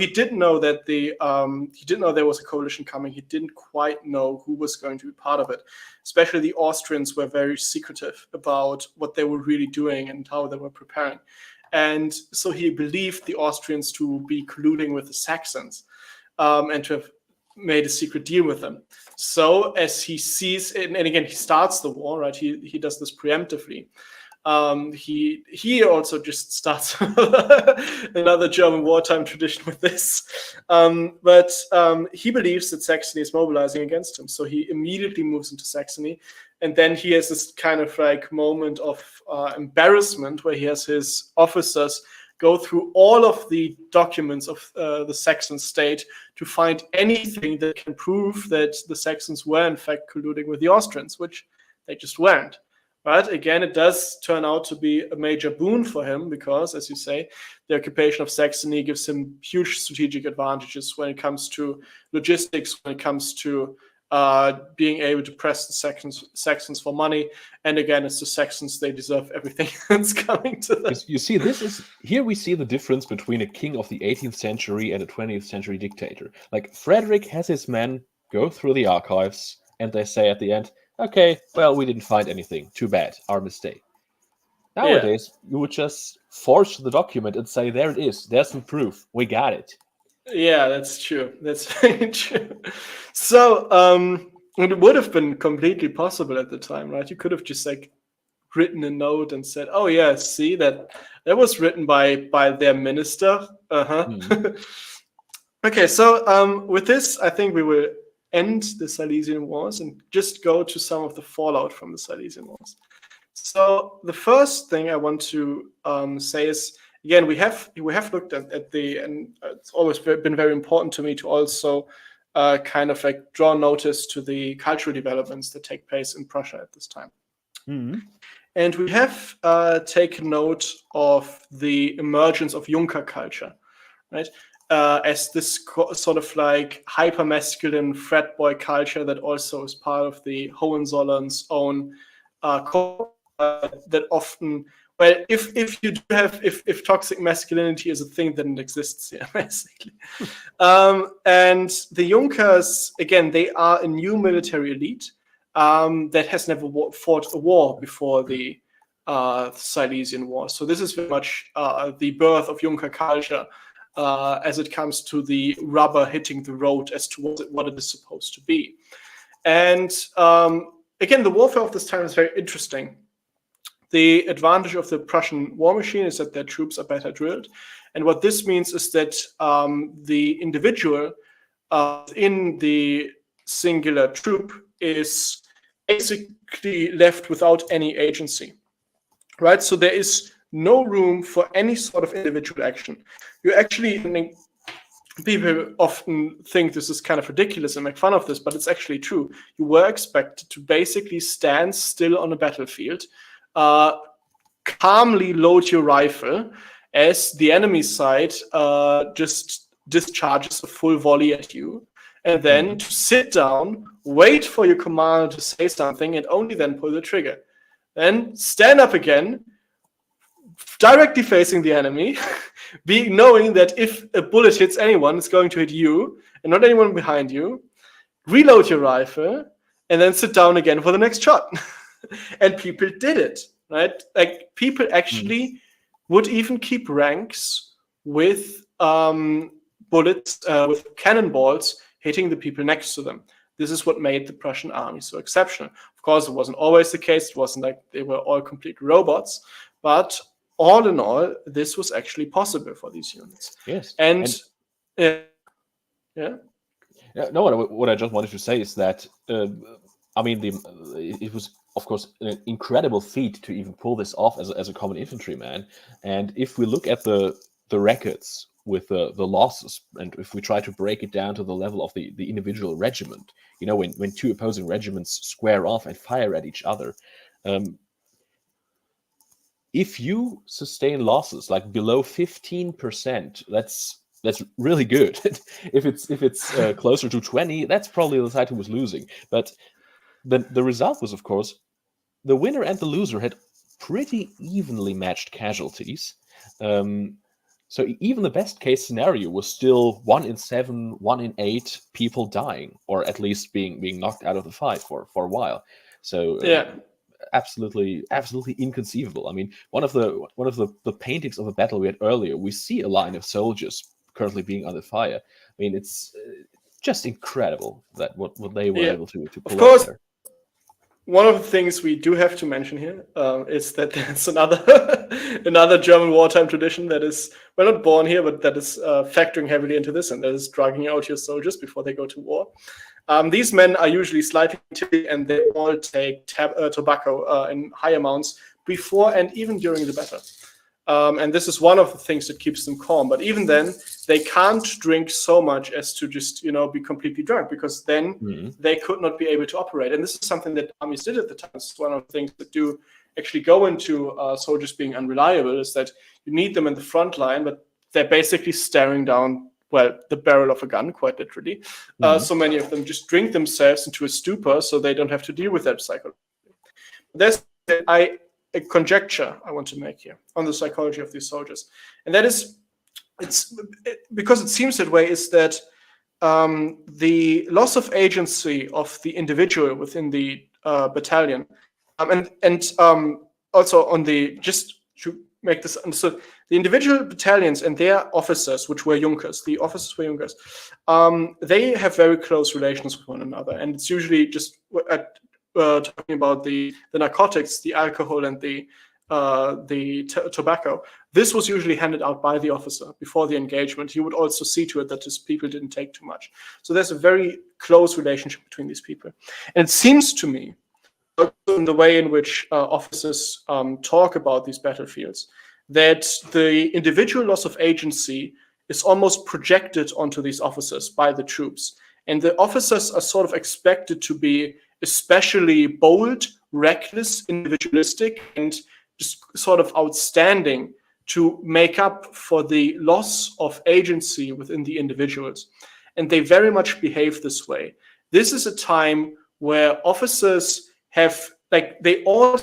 didn't know that he didn't know there was a coalition coming. He didn't quite know who was going to be part of it. Especially the Austrians were very secretive about what they were really doing and how they were preparing. And so he believed the Austrians to be colluding with the Saxons and to have made a secret deal with them. So as he sees, and again, he starts the war, right? He does this preemptively. He also just starts another German wartime tradition with this. But he believes that Saxony is mobilizing against him. So he immediately moves into Saxony. And then he has this kind of like moment of embarrassment where he has his officers go through all of the documents of the Saxon state to find anything that can prove that the Saxons were in fact colluding with the Austrians, which they just weren't. But again, it does turn out to be a major boon for him because, as you say, the occupation of Saxony gives him huge strategic advantages when it comes to logistics, when it comes to being able to press the Saxons for money. And again, it's the Saxons, they deserve everything that's coming to them. You see, here we see the difference between a king of the 18th century and a 20th century dictator. Like, Frederick has his men go through the archives, and they say at the end, okay, well, we didn't find anything. Too bad. Our mistake. Nowadays, you would just forge the document and say, there it is. There's some proof. We got it. Yeah, that's true. That's very true. So, it would have been completely possible at the time, right? You could have just like written a note and said, "Oh yeah, see that was written by their minister." Mhm. Okay, so with this, I think we will end the Silesian Wars and just go to some of the fallout from the Silesian Wars. So the first thing I want to say is, again, we have looked at the, and it's always been very important to me to also kind of like draw notice to the cultural developments that take place in Prussia at this time. Mhm. And we have taken note of the emergence of Junker culture, right? As this sort of like hyper-masculine frat boy culture that also is part of the Hohenzollerns' own that often, well, if you do have, if toxic masculinity is a thing, then it exists here, basically. And the Junkers, again, they are a new military elite that has never fought a war before the Silesian War. So this is very much the birth of Junker culture as it comes to the rubber hitting the road as to what it is supposed to be. And again, the warfare of this time is very interesting. The advantage of the Prussian war machine is that their troops are better drilled. And what this means is that the individual in the singular troop is basically left without any agency, right? So there is no room for any sort of individual action. You actually, I mean, people often think this is kind of ridiculous and make fun of this, but it's actually true. You were expected to basically stand still on a battlefield, calmly load your rifle as the enemy side just discharges a full volley at you, and then to sit down, wait for your commander to say something, and only then pull the trigger. Then stand up again, directly facing the enemy, knowing that if a bullet hits anyone, it's going to hit you and not anyone behind you. Reload your rifle and then sit down again for the next shot. And people did it, right? Like people actually would even keep ranks with bullets, with cannonballs hitting the people next to them. This is what made the Prussian army so exceptional. Of course, it wasn't always the case. It wasn't like they were all complete robots, but all in all, this was actually possible for these units. Yes. And yeah. No, what I just wanted to say is that I mean, it was of course an incredible feat to even pull this off as a common infantryman. And if we look at the records with the losses, and if we try to break it down to the level of the individual regiment, you know, when two opposing regiments square off and fire at each other, if you sustain losses like below 15%, that's really good. if it's closer to 20, that's probably the side who was losing. But the result was, of course, the winner and the loser had pretty evenly matched casualties. So even the best case scenario was still 1 in 7, 1 in 8 people dying, or at least being knocked out of the fight for a while. So yeah. Absolutely inconceivable. I mean, one of the paintings of a battle we had earlier, we see a line of soldiers currently being under fire. I mean, it's just incredible that what they were able to pull off there. One of the things we do have to mention here is that there's another German wartime tradition that is, well, not born here, but that is factoring heavily into this, and that is drugging out your soldiers before they go to war. These men are usually slightly tipsy, and they all take tobacco in high amounts before and even during the battle. And this is one of the things that keeps them calm. But even then, they can't drink so much as to just, be completely drunk, because then they could not be able to operate. And this is something that armies did at the time. It's one of the things that do actually go into soldiers being unreliable, is that you need them in the front line, but they're basically staring down, well, the barrel of a gun, quite literally. So many of them just drink themselves into a stupor so they don't have to deal with that psychology. There's a conjecture I want to make here on the psychology of these soldiers. And that is, because it seems that way, is that the loss of agency of the individual within the battalion, and also on the, just to make this understood, The individual battalions and their officers, which were Junkers, the officers were Junkers, they have very close relations with one another. And it's usually just talking about the narcotics, the alcohol, and the tobacco. This was usually handed out by the officer before the engagement. He would also see to it that his people didn't take too much. So there's a very close relationship between these people. And it seems to me, in the way in which officers talk about these battlefields, that the individual loss of agency is almost projected onto these officers by the troops. And the officers are sort of expected to be especially bold, reckless, individualistic, and just sort of outstanding to make up for the loss of agency within the individuals. And they very much behave this way. This is a time where officers have, like, they all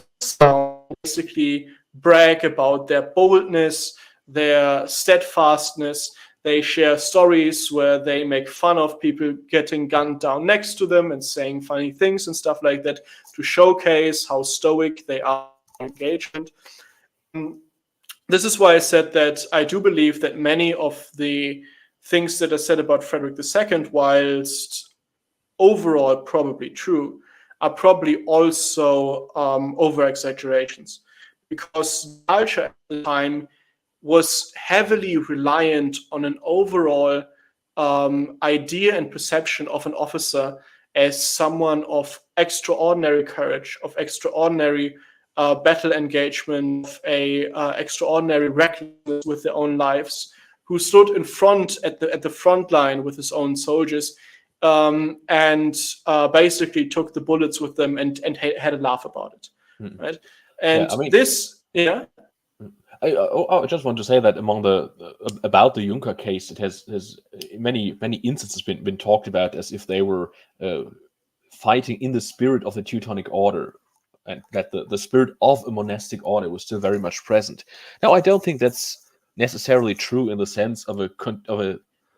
basically brag about their boldness, their steadfastness. They share stories where they make fun of people getting gunned down next to them and saying funny things and stuff like that to showcase how stoic they are in engagement. This is why I said that I do believe that many of the things that are said about Frederick II, whilst overall probably true, are probably also over-exaggerations, because culture at the time was heavily reliant on an overall idea and perception of an officer as someone of extraordinary courage, of extraordinary battle engagement, of extraordinary recklessness with their own lives, who stood in front at the front line with his own soldiers, and basically took the bullets with them and had a laugh about it, right? And Yeah, I mean, this, yeah. I just want to say that about the Junker case, it has many instances been talked about as if they were fighting in the spirit of the Teutonic Order, and that the spirit of a monastic order was still very much present. Now, I don't think that's necessarily true in the sense of a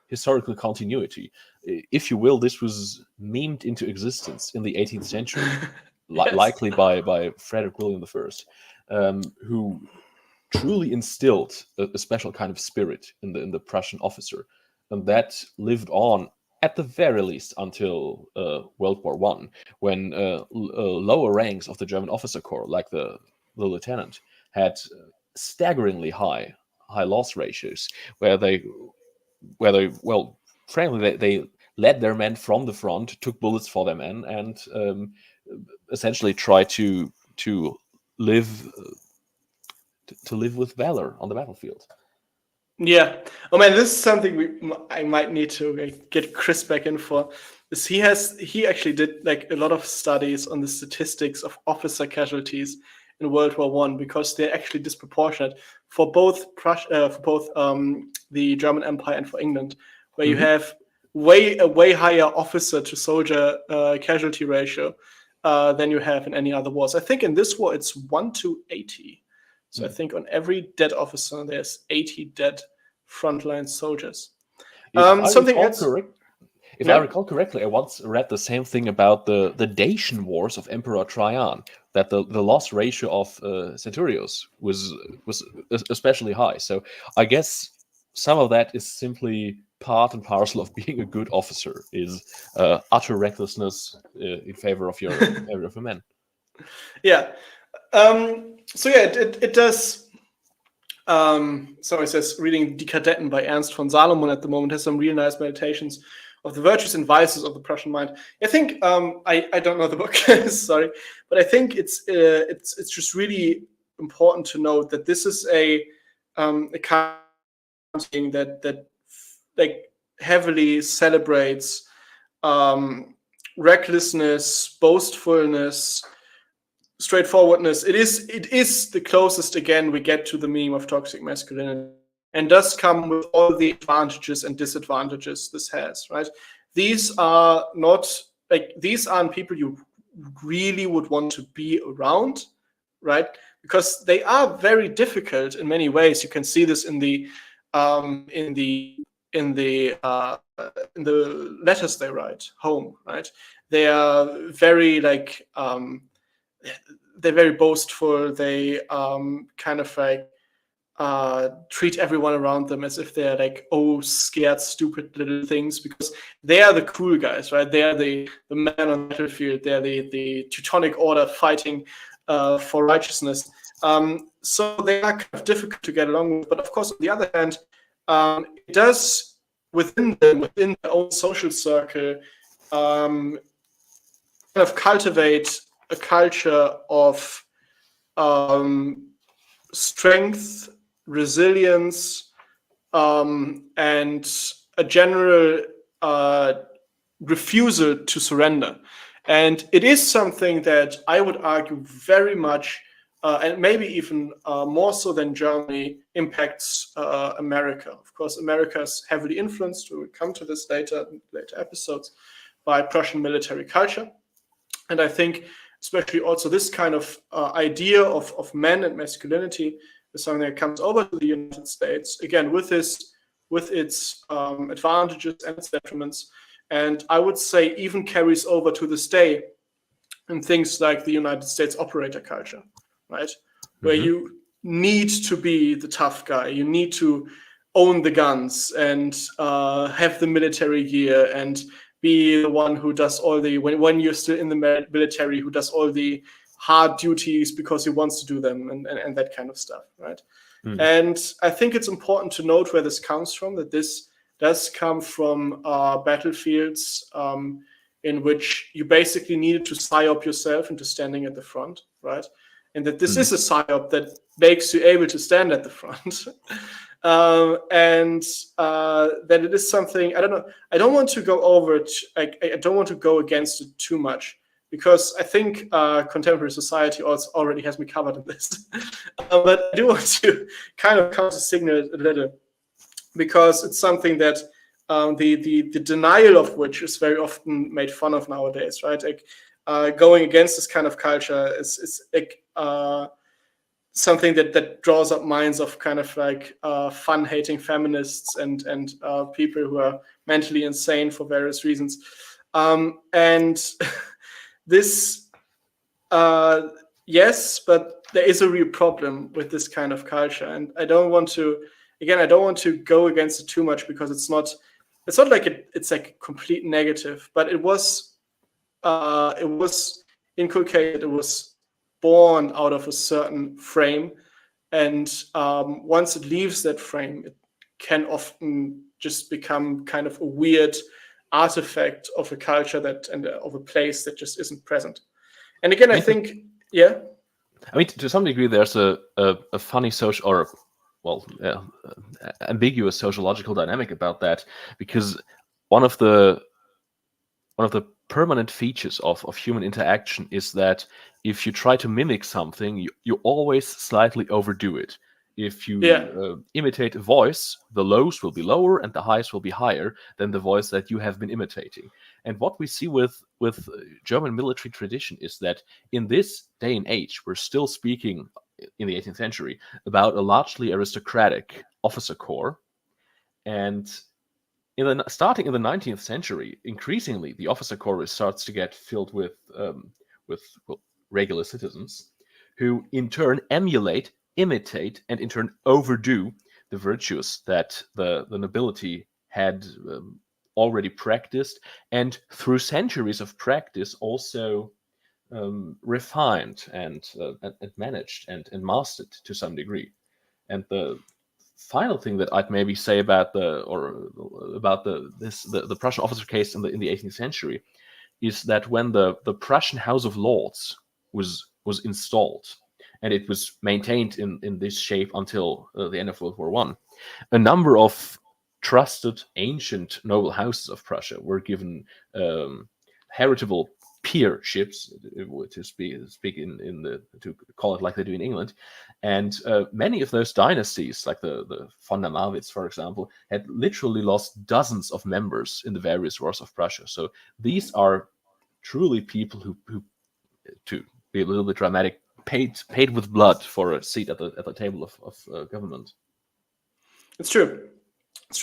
historical continuity. If you will, this was memed into existence in the 18th century, Yes. likely by Frederick William I, who truly instilled a special kind of spirit in the Prussian officer, and that lived on at the very least until World War I, when lower ranks of the German officer corps, like the lieutenant, had staggeringly high loss ratios, where they well, frankly, they led their men from the front, took bullets for their men, and essentially tried to live with valor on the battlefield. Yeah. Oh man, this is something I might need to get Chris back in for. Is he actually did like a lot of studies on the statistics of officer casualties in World War I, because they're actually disproportionate for both the German Empire and for England, where you have a way higher officer to soldier casualty ratio than you have in any other wars. I think in this war it's 1 to 80. So I think on every dead officer, there's 80 dead frontline soldiers. Something else. If I recall correctly, I once read the same thing about the Dacian Wars of Emperor Trajan, that the loss ratio of centurions was especially high. So I guess some of that is simply part and parcel of being a good officer, is utter recklessness in favor of your men. Yeah. So yeah, it does. So it says, reading Die Kadetten by Ernst von Salomon at the moment, has some real nice meditations of the virtues and vices of the Prussian mind. I think I don't know the book, sorry, but I think it's just really important to note that this is a kind of thing that like heavily celebrates recklessness, boastfulness, straightforwardness. It is the closest, again, we get to the meme of toxic masculinity, and does come with all the advantages and disadvantages this has, right? These aren't people you really would want to be around, right? Because they are very difficult in many ways. You can see this in the letters they write home, right? They are very they're very boastful. They kind of like treat everyone around them as if they're like, scared, stupid little things, because they are the cool guys, right? They are the man on the battlefield. They're the Teutonic Order fighting for righteousness. So they are kind of difficult to get along with. But of course, on the other hand, it does within their own social circle kind of cultivate a culture of strength, resilience, and a general refusal to surrender. And it is something that I would argue very much, and maybe even more so than Germany, impacts America. Of course, America is heavily influenced, we will come to this later episodes, by Prussian military culture. And I think especially also this kind of idea of men and masculinity is something that comes over to the United States, again, with its advantages and its detriments. And I would say even carries over to this day in things like the United States operator culture, right? Mm-hmm. Where you need to be the tough guy. You need to own the guns and have the military gear and be the one who does all the, when you're still in the military, who does all the hard duties because he wants to do them and that kind of stuff, right? Mm. And I think it's important to note where this comes from, that this does come from battlefields in which you basically needed to psyop yourself into standing at the front, right? And that this is a psyop that makes you able to stand at the front. And that it is something, I don't know, I don't want to go over it, I don't want to go against it too much, because I think contemporary society also already has me covered in this. But I do want to kind of counter signal it a little, because it's something that the denial of which is very often made fun of nowadays, right? Like going against this kind of culture is like something that draws up minds of kind of like fun-hating feminists and people who are mentally insane for various reasons. And this, yes, but there is a real problem with this kind of culture, and I don't want to go against it too much, because it's not like it's like a complete negative, but it was inculcated, it was born out of a certain frame, and once it leaves that frame, it can often just become kind of a weird artifact of a culture and of a place that just isn't present. And again, I think, yeah. I mean, to some degree, there's a funny social, or ambiguous sociological dynamic about that, because one of the permanent features of human interaction is that if you try to mimic something, you always slightly overdo it. If you imitate a voice, the lows will be lower and the highs will be higher than the voice that you have been imitating. And what we see with German military tradition is that in this day and age, we're still speaking in the 18th century about a largely aristocratic officer corps. And starting in the 19th century, increasingly the officer corps starts to get filled with regular citizens, who in turn emulate, imitate, and in turn overdo the virtues that the nobility had already practiced, and through centuries of practice also refined and managed and mastered to some degree. And the final thing that I'd maybe say about the Prussian officer case in the 18th century is that when the Prussian House of Lords was installed, and it was maintained in this shape until the end of World War I, a number of trusted ancient noble houses of Prussia were given heritable peerships, to speak to call it like they do in England. And many of those dynasties, like the von der Marwitz, for example, had literally lost dozens of members in the various wars of Prussia. So these are truly people who to be a little bit dramatic, paid with blood for a seat at the table of government. It's true,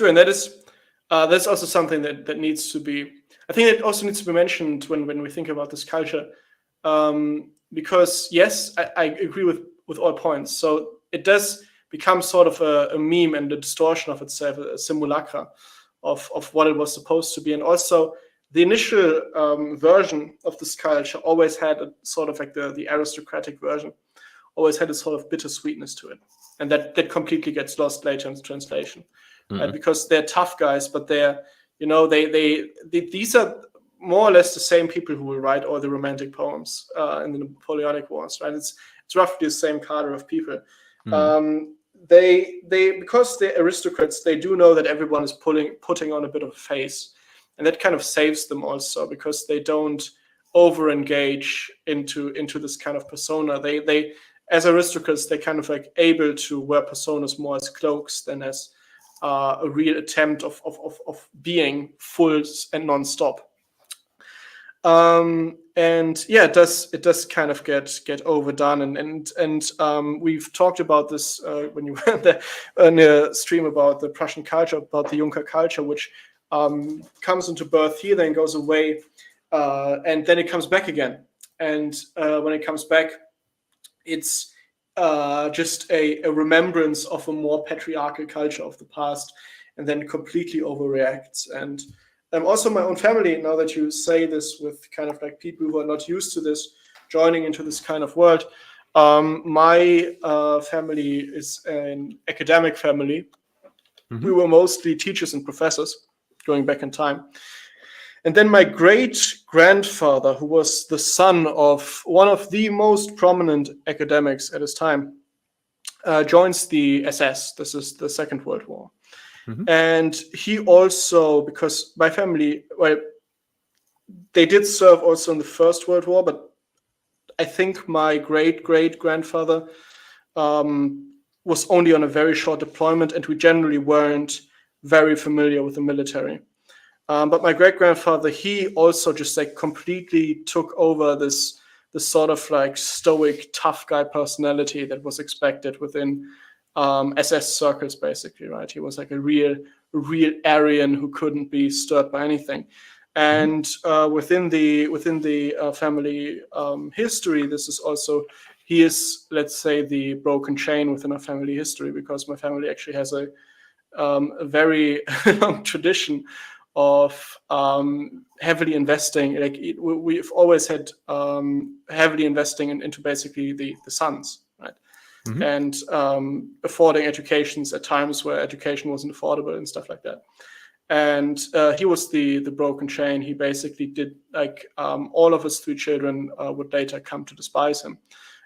and that is that's also something that needs to be. I think it also needs to be mentioned when we think about this culture, because yes, I agree with all points. So it does becomes sort of a meme and a distortion of itself, a simulacra of what it was supposed to be. And also the initial version of this culture always had a sort of like the aristocratic version, always had a sort of bittersweetness to it. And that completely gets lost later in translation, right? Because they're tough guys, but they're, these are more or less the same people who will write all the romantic poems in the Napoleonic Wars, right? It's roughly the same cadre of people. They because they're aristocrats, they do know that everyone is putting on a bit of a face, and that kind of saves them also, because they don't over engage into this kind of persona. They as aristocrats, they're kind of like able to wear personas more as cloaks than as a real attempt of being full and non-stop. And yeah, it does kind of get overdone, and we've talked about this when you were there in a stream about the Prussian culture, about the Junker culture, which comes into birth here, then goes away, and then it comes back again. And when it comes back, it's just a remembrance of a more patriarchal culture of the past, and then completely overreacts. And also my own family, now that you say this, with kind of like people who are not used to this joining into this kind of world, my family is an academic family. We were mostly teachers and professors going back in time. And then my great-grandfather, who was the son of one of the most prominent academics at his time, joins the SS. This is the Second World War. And he also, because my family, well, they did serve also in the First World War, but I think my great-great-grandfather was only on a very short deployment, and we generally weren't very familiar with the military. But my great-grandfather, he also just like completely took over this sort of like stoic, tough guy personality that was expected within SS circles, basically, right? He was like a real Aryan who couldn't be stirred by anything. And within the family history, this is also, he is, let's say, the broken chain within our family history, because my family actually has a very long tradition of heavily investing. Like we've always had heavily investing into basically the sons, right? And affording educations at times where education wasn't affordable and stuff like that. And he was the broken chain. He basically did like all of his 3 children would later come to despise him.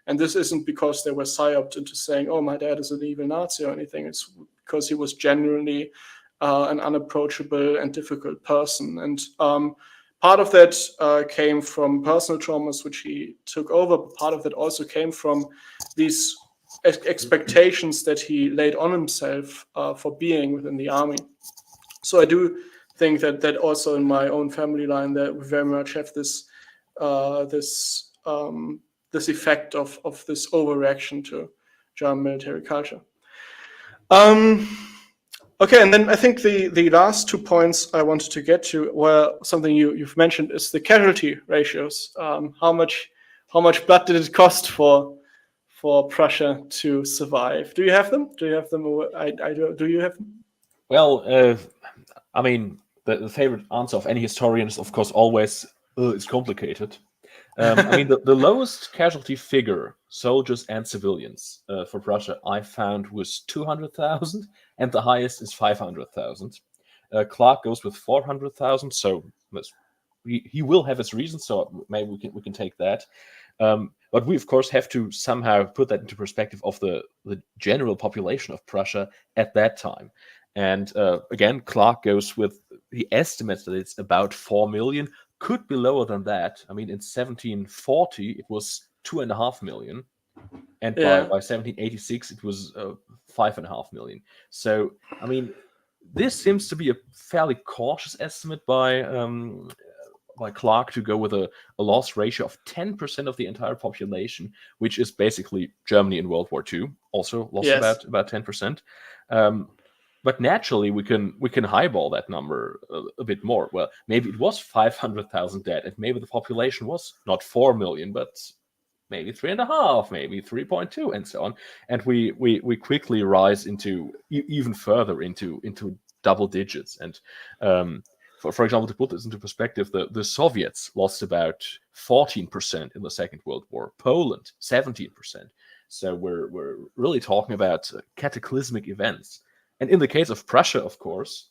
And this isn't because they were psyoped into saying, oh, my dad is an evil Nazi or anything. It's because he was genuinely an unapproachable and difficult person. And part of that came from personal traumas, which he took over. But part of that also came from these expectations that he laid on himself for being within the army. So I do think that also in my own family line, that we very much have this this effect of this overreaction to German military culture. Okay, and then I think the last 2 points I wanted to get to were something you've mentioned, is the casualty ratios. How much blood did it cost for Prussia to survive? Do you have them? Do you have them? Do you have them? Well, I mean, the favorite answer of any historian is, of course, always, it's complicated. I mean, the lowest casualty figure, soldiers and civilians, for Prussia, I found was 200,000, and the highest is 500,000. Clark goes with 400,000, so he will have his reasons, so maybe we can take that. But we, of course, have to somehow put that into perspective of the general population of Prussia at that time. And again, Clark goes with the estimates that it's about 4 million. Could be lower than that. I mean, in 1740, it was 2.5 million. And by 1786, it was 5.5 million. So, I mean, this seems to be a fairly cautious estimate by Clark to go with a loss ratio of 10% of the entire population, which is basically Germany in World War II. Also lost about 10%. But naturally, we can highball that number a bit more. Well, maybe it was 500,000 dead, and maybe the population was not 4 million, but maybe 3.5, maybe 3.2, and so on. And we quickly rise into even further into double digits. And for example, to put this into perspective, the Soviets lost about 14% in the Second World War. Poland 17%. So we're really talking about cataclysmic events. And in the case of Prussia, of course,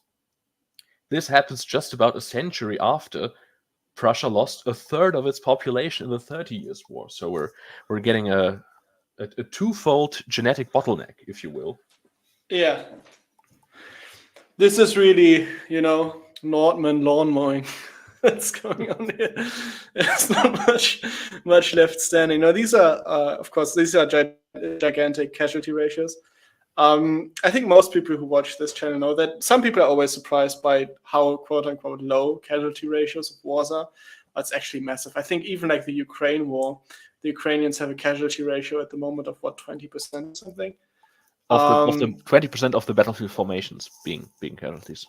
this happens just about a century after Prussia lost a third of its population in the 30 Years' War. So we're getting a twofold genetic bottleneck, if you will. Yeah. This is really, Nordman lawn mowing that's going on here. There's not much left standing. Now, these are, of course, gigantic casualty ratios. I think most people who watch this channel know that some people are always surprised by how quote-unquote low casualty ratios of wars are. It's actually massive. I think even like the Ukraine war, the Ukrainians have a casualty ratio at the moment of 20% or something. Of the 20% of the battlefield formations being casualties,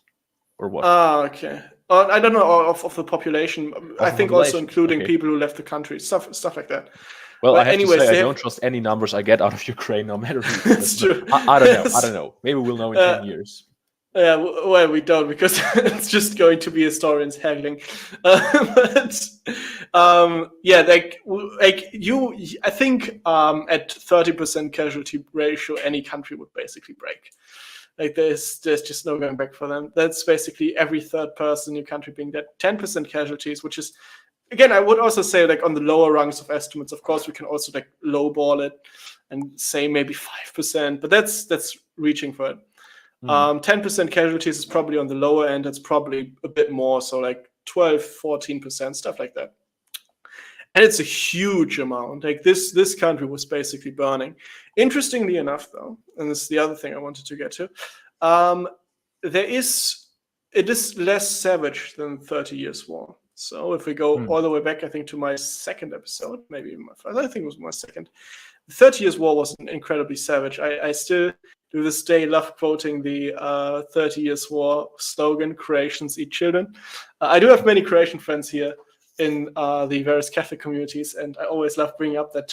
or what? Okay. I don't know of the population. I think also including people who left the country, stuff like that. Well, I have to say I don't trust any numbers I get out of Ukraine, no matter who. It's true. I don't know. Maybe we'll know in 10 years. Yeah, well, we don't, because it's just going to be historians haggling. But I think at 30% casualty ratio, any country would basically break. Like there's just no going back for them. That's basically every third person in your country being dead. 10% casualties, which is, again, I would also say like on the lower rungs of estimates. Of course, we can also like lowball it and say maybe 5%, but that's reaching for it. 10% casualties is probably on the lower end. It's probably a bit more, so like 12, 14%, stuff like that. And it's a huge amount. Like this country was basically burning. Interestingly enough, though, and this is the other thing I wanted to get to, it is less savage than 30 Years' War. So if we go all the way back, I think to my second episode, maybe my first, I think it was my second. The 30 Years' War was incredibly savage. I still to this day love quoting the 30 Years' War slogan, Croatians eat children. I do have many Croatian friends here in the various Catholic communities, and I always love bringing up that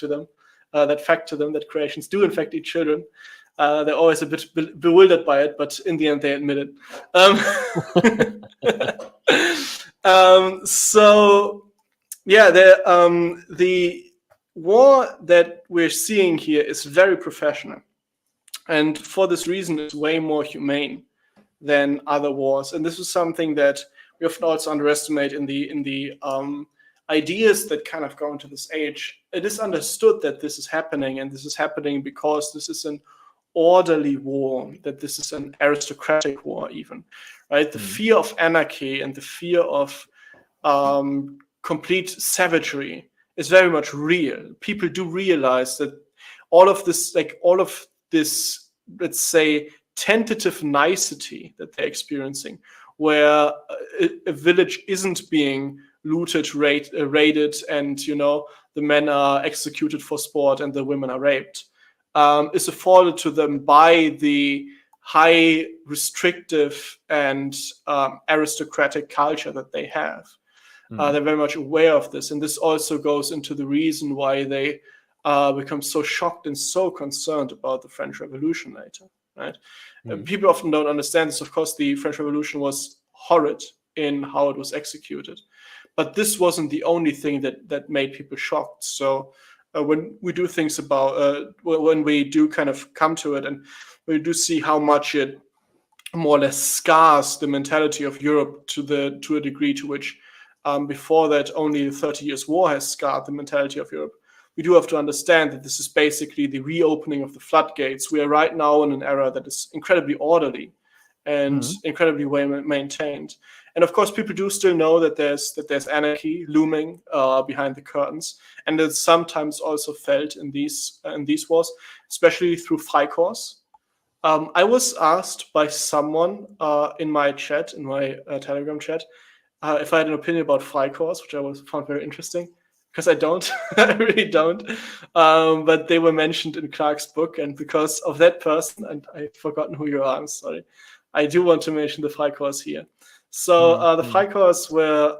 fact to them, that Croatians do in fact eat children. They're always a bit bewildered by it, but in the end they admit it. So yeah, the war that we're seeing here is very professional, and for this reason it's way more humane than other wars. And this is something that we often also underestimate in the ideas that kind of go into this age. It is understood that this is happening, and this is happening because this is an orderly war, that this is an aristocratic war even, right? The fear of anarchy and the fear of complete savagery is very much real. People do realize that all of this, let's say, tentative nicety that they're experiencing, where a village isn't being looted, raided, and the men are executed for sport and the women are raped, is afforded to them by the high restrictive and aristocratic culture that they have. They're very much aware of this, and this also goes into the reason why they become so shocked and so concerned about the French Revolution later, right? People often don't understand this. Of course, the French Revolution was horrid in how it was executed, but this wasn't the only thing that made people shocked. So when we do things about, when we do kind of come to it, and we do see how much it more or less scars the mentality of Europe to a degree to which before that only the 30 Years' War has scarred the mentality of Europe, we do have to understand that this is basically the reopening of the floodgates. We are right now in an era that is incredibly orderly and incredibly well maintained. And of course, people do still know that there's anarchy looming behind the curtains, and it's sometimes also felt in these wars, especially through Freikorps. I was asked by someone in my chat, in my Telegram chat, if I had an opinion about Freikorps, which I found very interesting, because I don't, I really don't. But they were mentioned in Clark's book, and because of that person, and I've forgotten who you are, I'm sorry, I do want to mention the Freikorps here. So the Freikorps were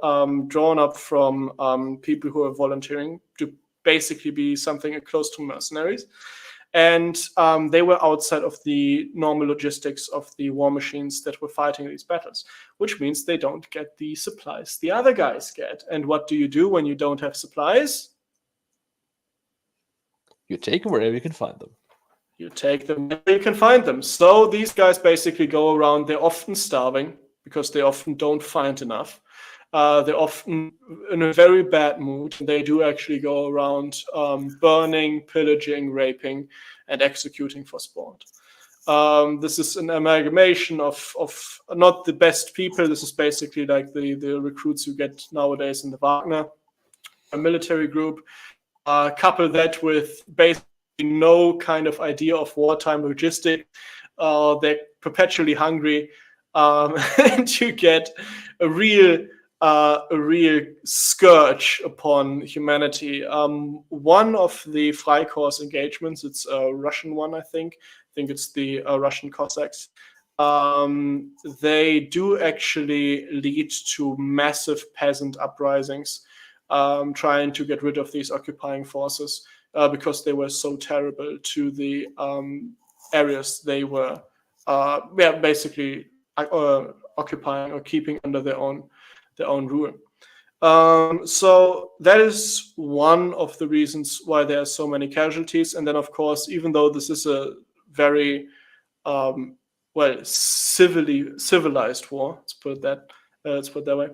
drawn up from people who are volunteering to basically be something close to mercenaries. And they were outside of the normal logistics of the war machines that were fighting these battles, which means they don't get the supplies the other guys get. And what do you do when you don't have supplies? You take them wherever you can find them. You take them wherever you can find them. So these guys basically go around. They're often starving because they often don't find enough. They're often in a very bad mood. They do actually go around burning, pillaging, raping, and executing for sport. This is an amalgamation of not the best people. This is basically like the recruits you get nowadays in the Wagner, a military group. Couple that with basically no kind of idea of wartime logistics. They're perpetually hungry, and you get a real scourge upon humanity. One of the Freikorps engagements, it's a Russian one, I think it's the Russian Cossacks. They do actually lead to massive peasant uprisings, trying to get rid of these occupying forces because they were so terrible to the areas they were basically occupying or keeping under their own rule. So that is one of the reasons why there are so many casualties. And then, of course, even though this is a very civilized war, let's put it that way,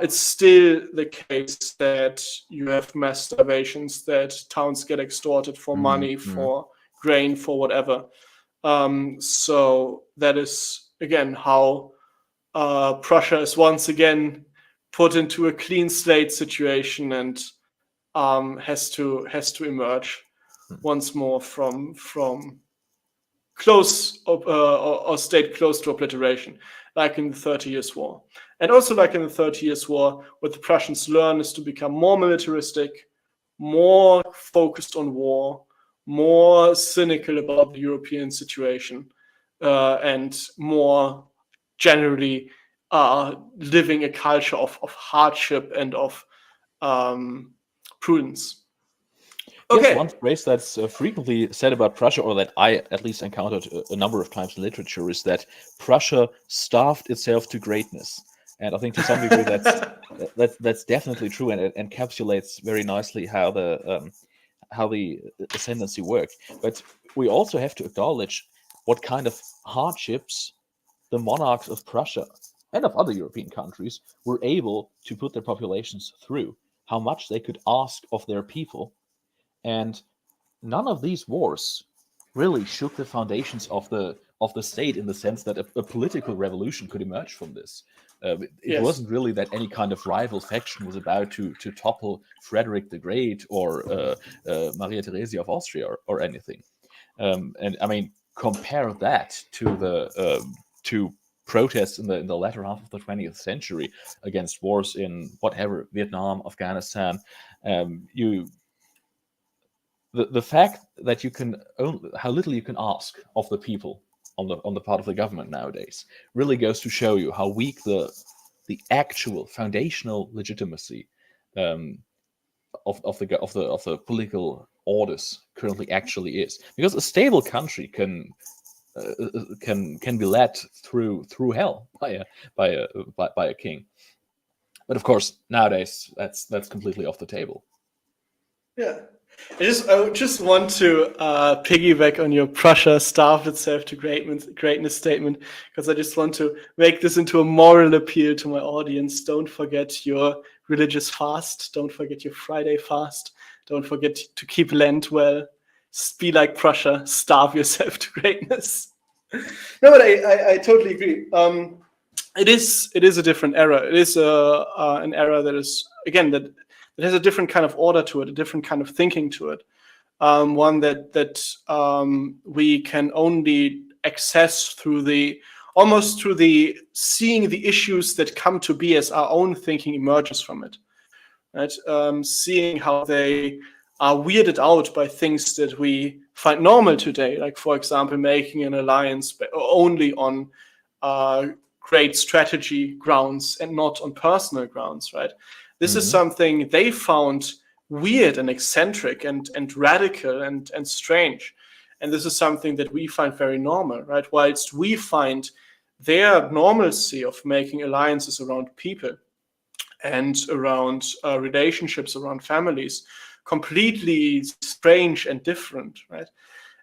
it's still the case that you have mass starvations, that towns get extorted for money, for grain, for whatever. So that is again how Prussia is once again put into a clean slate situation and has to emerge once more from close or state close to obliteration, like in the 30 Years' War. And also like in the 30 Years' War, what the Prussians learn is to become more militaristic, more focused on war, more cynical about the European situation, and more generally living a culture of hardship and of prudence. Okay. Yes, one phrase that's frequently said about Prussia, or that I at least encountered a number of times in literature, is that Prussia starved itself to greatness. And I think to some degree that's definitely true, and it encapsulates very nicely how the ascendancy worked. But we also have to acknowledge what kind of hardships the monarchs of Prussia and of other European countries were able to put their populations through, how much they could ask of their people. And none of these wars really shook the foundations of the state, in the sense that a political revolution could emerge from this. It wasn't really that any kind of rival faction was about to topple Frederick the Great or Maria Theresia of Austria or anything. And I mean, compare that to the to protests in the latter half of the 20th century against wars in whatever, Vietnam, Afghanistan. The fact that how little you can ask of the people on the part of the government nowadays really goes to show you how weak the actual foundational legitimacy of the political orders currently actually is. Because a stable country can be led through hell by a king. But of course, nowadays that's completely off the table. Yeah. I just want to piggyback on your Prussia starved itself to greatness statement, because I just want to make this into a moral appeal to my audience. Don't forget your religious fast. Don't forget your Friday fast. Don't forget to keep Lent well. Be like Prussia. Starve yourself to greatness. No, but I totally agree. It is a different era. It is an era that is, again, that it has a different kind of order to it, a different kind of thinking to it. One that we can only access through seeing the issues that come to be as our own thinking emerges from it. Right? Seeing how they are weirded out by things that we find normal today, like, for example, making an alliance only on great strategy grounds and not on personal grounds, right? This is something they found weird and eccentric and radical and strange. And this is something that we find very normal, right? Whilst we find their normalcy of making alliances around people and around relationships, around families, completely strange and different, right?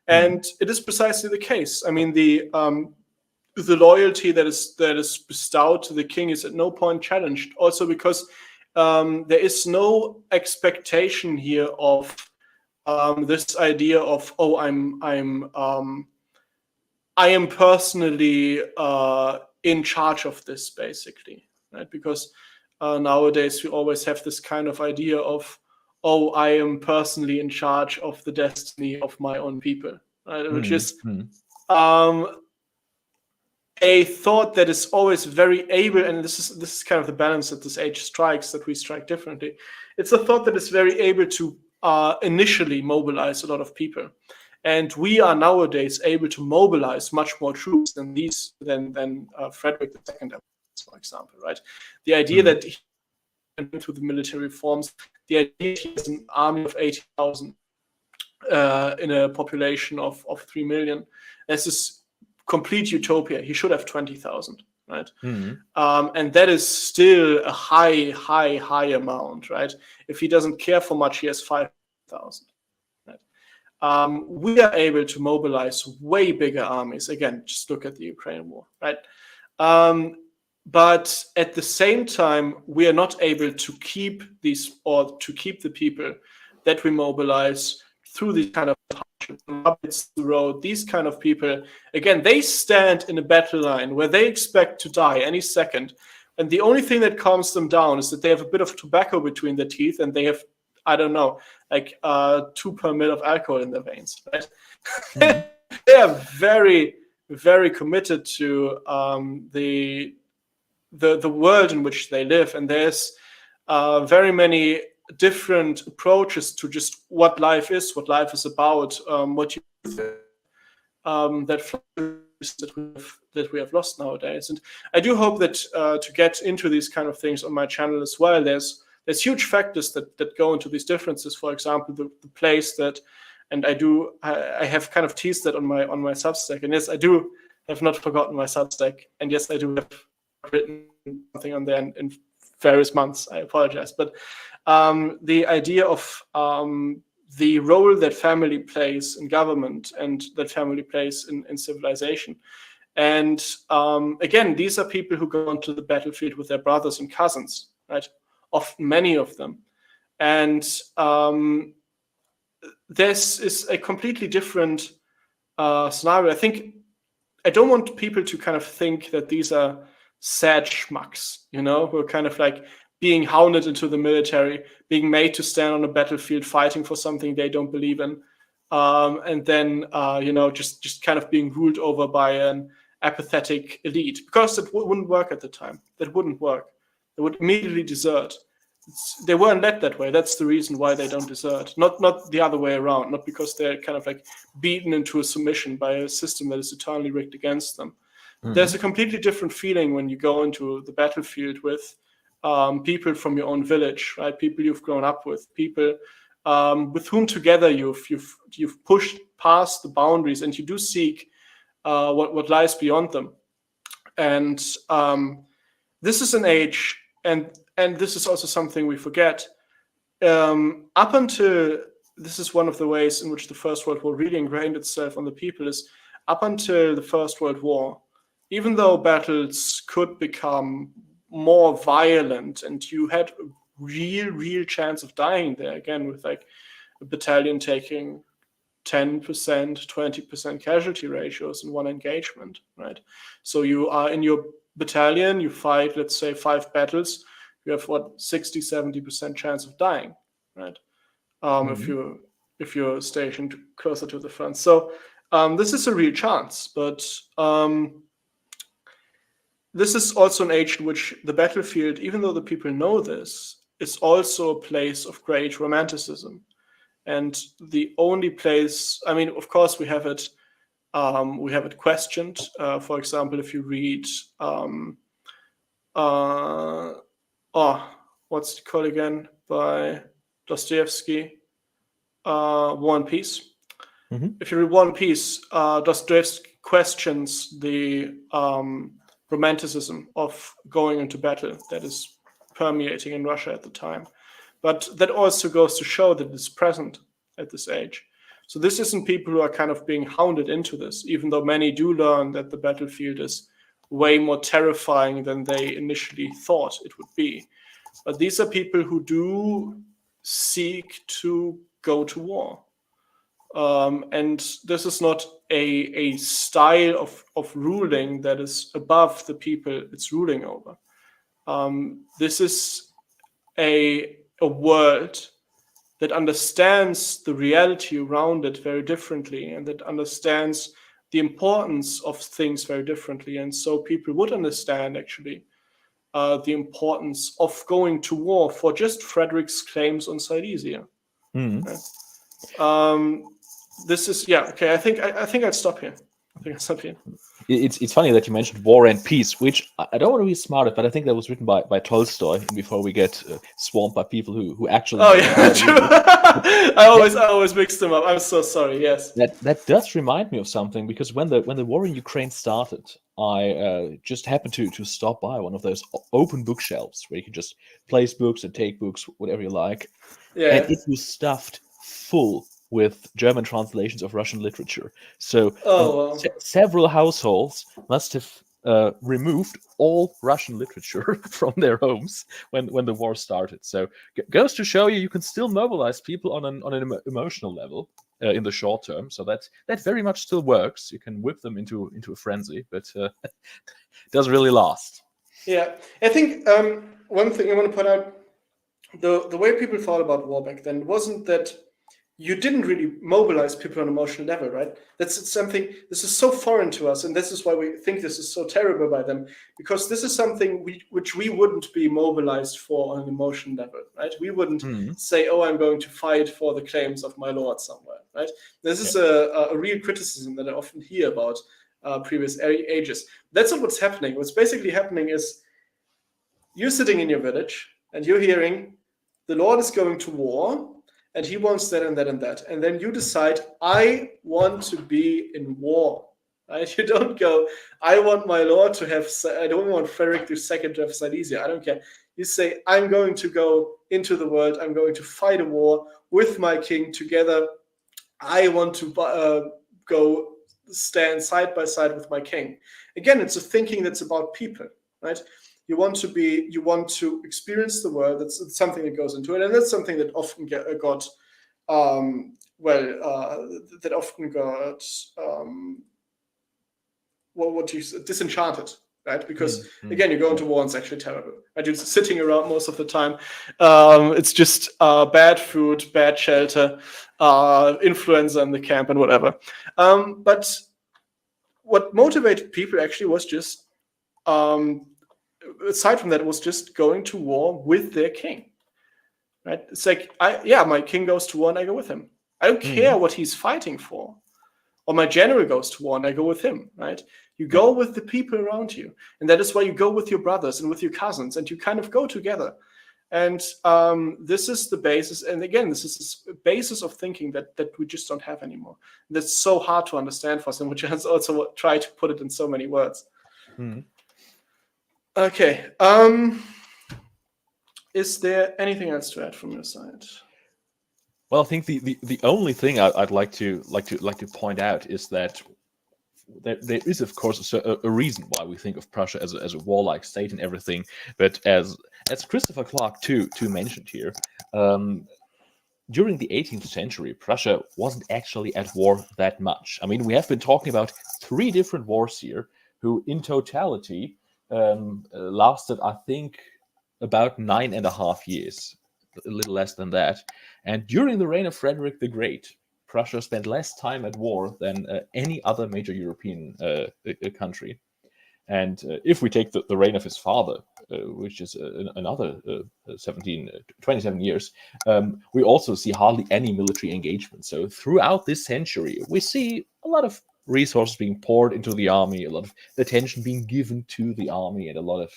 And it is precisely the case. I mean, the loyalty that is bestowed to the king is at no point challenged. Also because there is no expectation here of this idea of, oh, I am personally in charge of this, basically, right? Because nowadays we always have this kind of idea of, oh, I am personally in charge of the destiny of my own people, right? Which is a thought that is always very able, and this is kind of the balance that this age strikes, that we strike differently. It's a thought that is very able to initially mobilize a lot of people. And we are nowadays able to mobilize much more troops than Frederick II, for example, right? The idea that he went through the military reforms, the idea he has an army of 80,000 in a population of 3 million, this is complete utopia. He should have 20,000, right? And that is still a high amount, right? If he doesn't care for much, he has 5,000. We are able to mobilize way bigger armies. Again, just look at the Ukraine war, right? But at the same time, we are not able to keep the people that we mobilize through these kind of hardships, the road. These kind of people, again, they stand in a battle line where they expect to die any second. And the only thing that calms them down is that they have a bit of tobacco between their teeth and they have, I don't know, like 2 per mil of alcohol in their veins, right? They are very, very committed to the world in which they live, and there's very many different approaches to just what life is about, what you that we have lost nowadays. And I do hope that to get into these kind of things on my channel as well, there's huge factors that go into these differences. For example, the place that, and I have kind of teased that on my Substack. And yes, I do have not forgotten my Substack. And yes, I do have written something on there in various months. I apologize, but the idea of the role that family plays in government and that family plays in civilization. And again, these are people who go onto the battlefield with their brothers and cousins, right? Many of them. And this is a completely different scenario. I don't want people to kind of think that these are sad schmucks, who are kind of like being hounded into the military, being made to stand on a battlefield fighting for something they don't believe in, and then just kind of being ruled over by an apathetic elite, because it wouldn't work at the time. That wouldn't work. They would immediately desert. They weren't led that way. That's the reason why they don't desert. Not the other way around. Not because they're kind of like beaten into a submission by a system that is eternally rigged against them. There's a completely different feeling when you go into the battlefield with people from your own village, right? People you've grown up with, people with whom together you've pushed past the boundaries, and you do seek what lies beyond them. And this is an age, and this is also something we forget. Up until, this is one of the ways in which the First World War really ingrained itself on the people, is up until the First World War, even though battles could become more violent and you had a real chance of dying there, again, with like a battalion taking 10%, 20% casualty ratios in one engagement, right? So you are in your battalion, you fight, let's say 5 battles, you have 60, 70% chance of dying, right? If you're stationed closer to the front. So this is a real chance, but this is also an age in which the battlefield, even though the people know this, is also a place of great romanticism. And the only place, I mean, of course, we have it questioned. For example, if you read, what's it called again? By Dostoevsky, War and Peace. Mm-hmm. If you read War and Peace, Dostoevsky questions the romanticism of going into battle that is permeating in Russia at the time. But that also goes to show that it's present at this age. So this isn't people who are kind of being hounded into this, even though many do learn that the battlefield is way more terrifying than they initially thought it would be. But these are people who do seek to go to war. And this is not a style of ruling that is above the people it's ruling over. This is a world that understands the reality around it very differently, and that understands the importance of things very differently. And so people would understand actually the importance of going to war for just Frederick's claims on Silesia. Mm-hmm. This is okay. I think I'll stop here. It's funny that you mentioned War and Peace, which I don't want to be smart, but I think that was written by Tolstoy before we get swamped by people who actually. Oh yeah, true. I always mix them up. I'm so sorry. Yes. That does remind me of something, because when the war in Ukraine started, I just happened to stop by one of those open bookshelves where you can just place books and take books, whatever you like. Yeah. And it was stuffed full with German translations of Russian literature. So several households must have removed all Russian literature from their homes when the war started. So goes to show you can still mobilize people on an emotional level in the short term. So that very much still works. You can whip them into a frenzy, but it doesn't really last. Yeah, I think one thing I want to point out, the way people thought about war back then wasn't that you didn't really mobilize people on an emotional level, right? That's something, this is so foreign to us, and this is why we think this is so terrible by them, because this is something which we wouldn't be mobilized for on an emotional level, right? We wouldn't say, oh, I'm going to fight for the claims of my lord somewhere, right? This is a real criticism that I often hear about previous ages. That's not what's happening. What's basically happening is you're sitting in your village and you're hearing the lord is going to war, and he wants that and that and that. And then you decide, I want to be in war. Right? You don't go, I want my lord to have, I don't want Frederick II to have Silesia. I don't care. You say, I'm going to go into the world. I'm going to fight a war with my king together. I want to go stand side by side with my king. Again, it's a thinking that's about people, right? You want to experience the world. That's something that goes into it, and that's something that often got disenchanted, right? Because again, you go into war and it's actually terrible. Right? You're sitting around most of the time. It's just bad food, bad shelter, influenza in the camp, and whatever. But what motivated people actually was just. Aside from that, it was just going to war with their king, right? It's like, my king goes to war and I go with him. I don't care what he's fighting for. Or my general goes to war and I go with him, right? You go with the people around you. And that is why you go with your brothers and with your cousins, and you kind of go together. And this is the basis. And again, this is the basis of thinking that we just don't have anymore. That's so hard to understand for us, and which has also tried to put it in so many words. Okay. Is there anything else to add from your side? Well, I think the only thing I'd like to point out is that there is, of course, a reason why we think of Prussia as a warlike state and everything. But as Christopher Clark too mentioned here, during the 18th century, Prussia wasn't actually at war that much. I mean, we have been talking about 3 different wars here, who in totality lasted, I think, about 9.5 years, a little less than that. And during the reign of Frederick the Great, Prussia spent less time at war than any other major European country. And if we take the reign of his father, which is another 27 years, we also see hardly any military engagement. So throughout this century, we see a lot of resources being poured into the army, a lot of attention being given to the army, and a lot of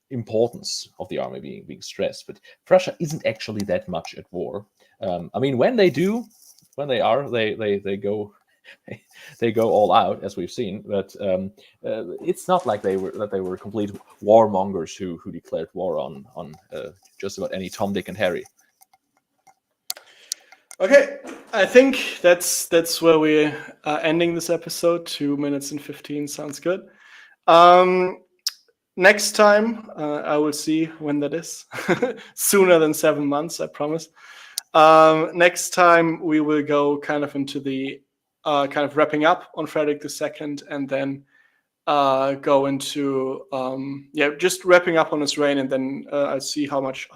importance of the army being stressed. But Prussia isn't actually that much at war. I mean, when they go they go all out, as we've seen. But it's not like they were complete warmongers who declared war on just about any Tom, Dick, and Harry. Okay, I think that's where we are ending this episode. 2 minutes and 15 sounds good. Next time, I will see when that is. Sooner than 7 months, I promise. Next time, we will go kind of into the kind of wrapping up on Frederick II, and then go into just wrapping up on his reign, and then I'll see how much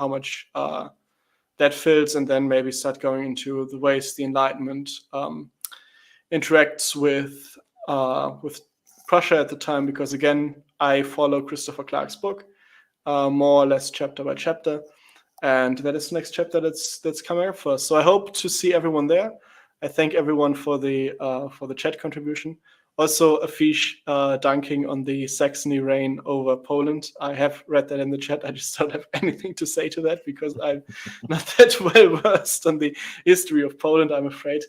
that fills, and then maybe start going into the ways the Enlightenment interacts with Prussia at the time, because again, I follow Christopher Clark's book more or less chapter by chapter, and that is the next chapter that's coming up for us. So I hope to see everyone there. I thank everyone for the chat contribution. Also, Afish dunking on the Saxony reign over Poland. I have read that in the chat. I just don't have anything to say to that because I'm not that well versed on the history of Poland, I'm afraid.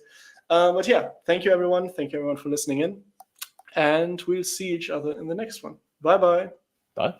But yeah, thank you, everyone. Thank you, everyone, for listening in. And we'll see each other in the next one. Bye-bye. Bye.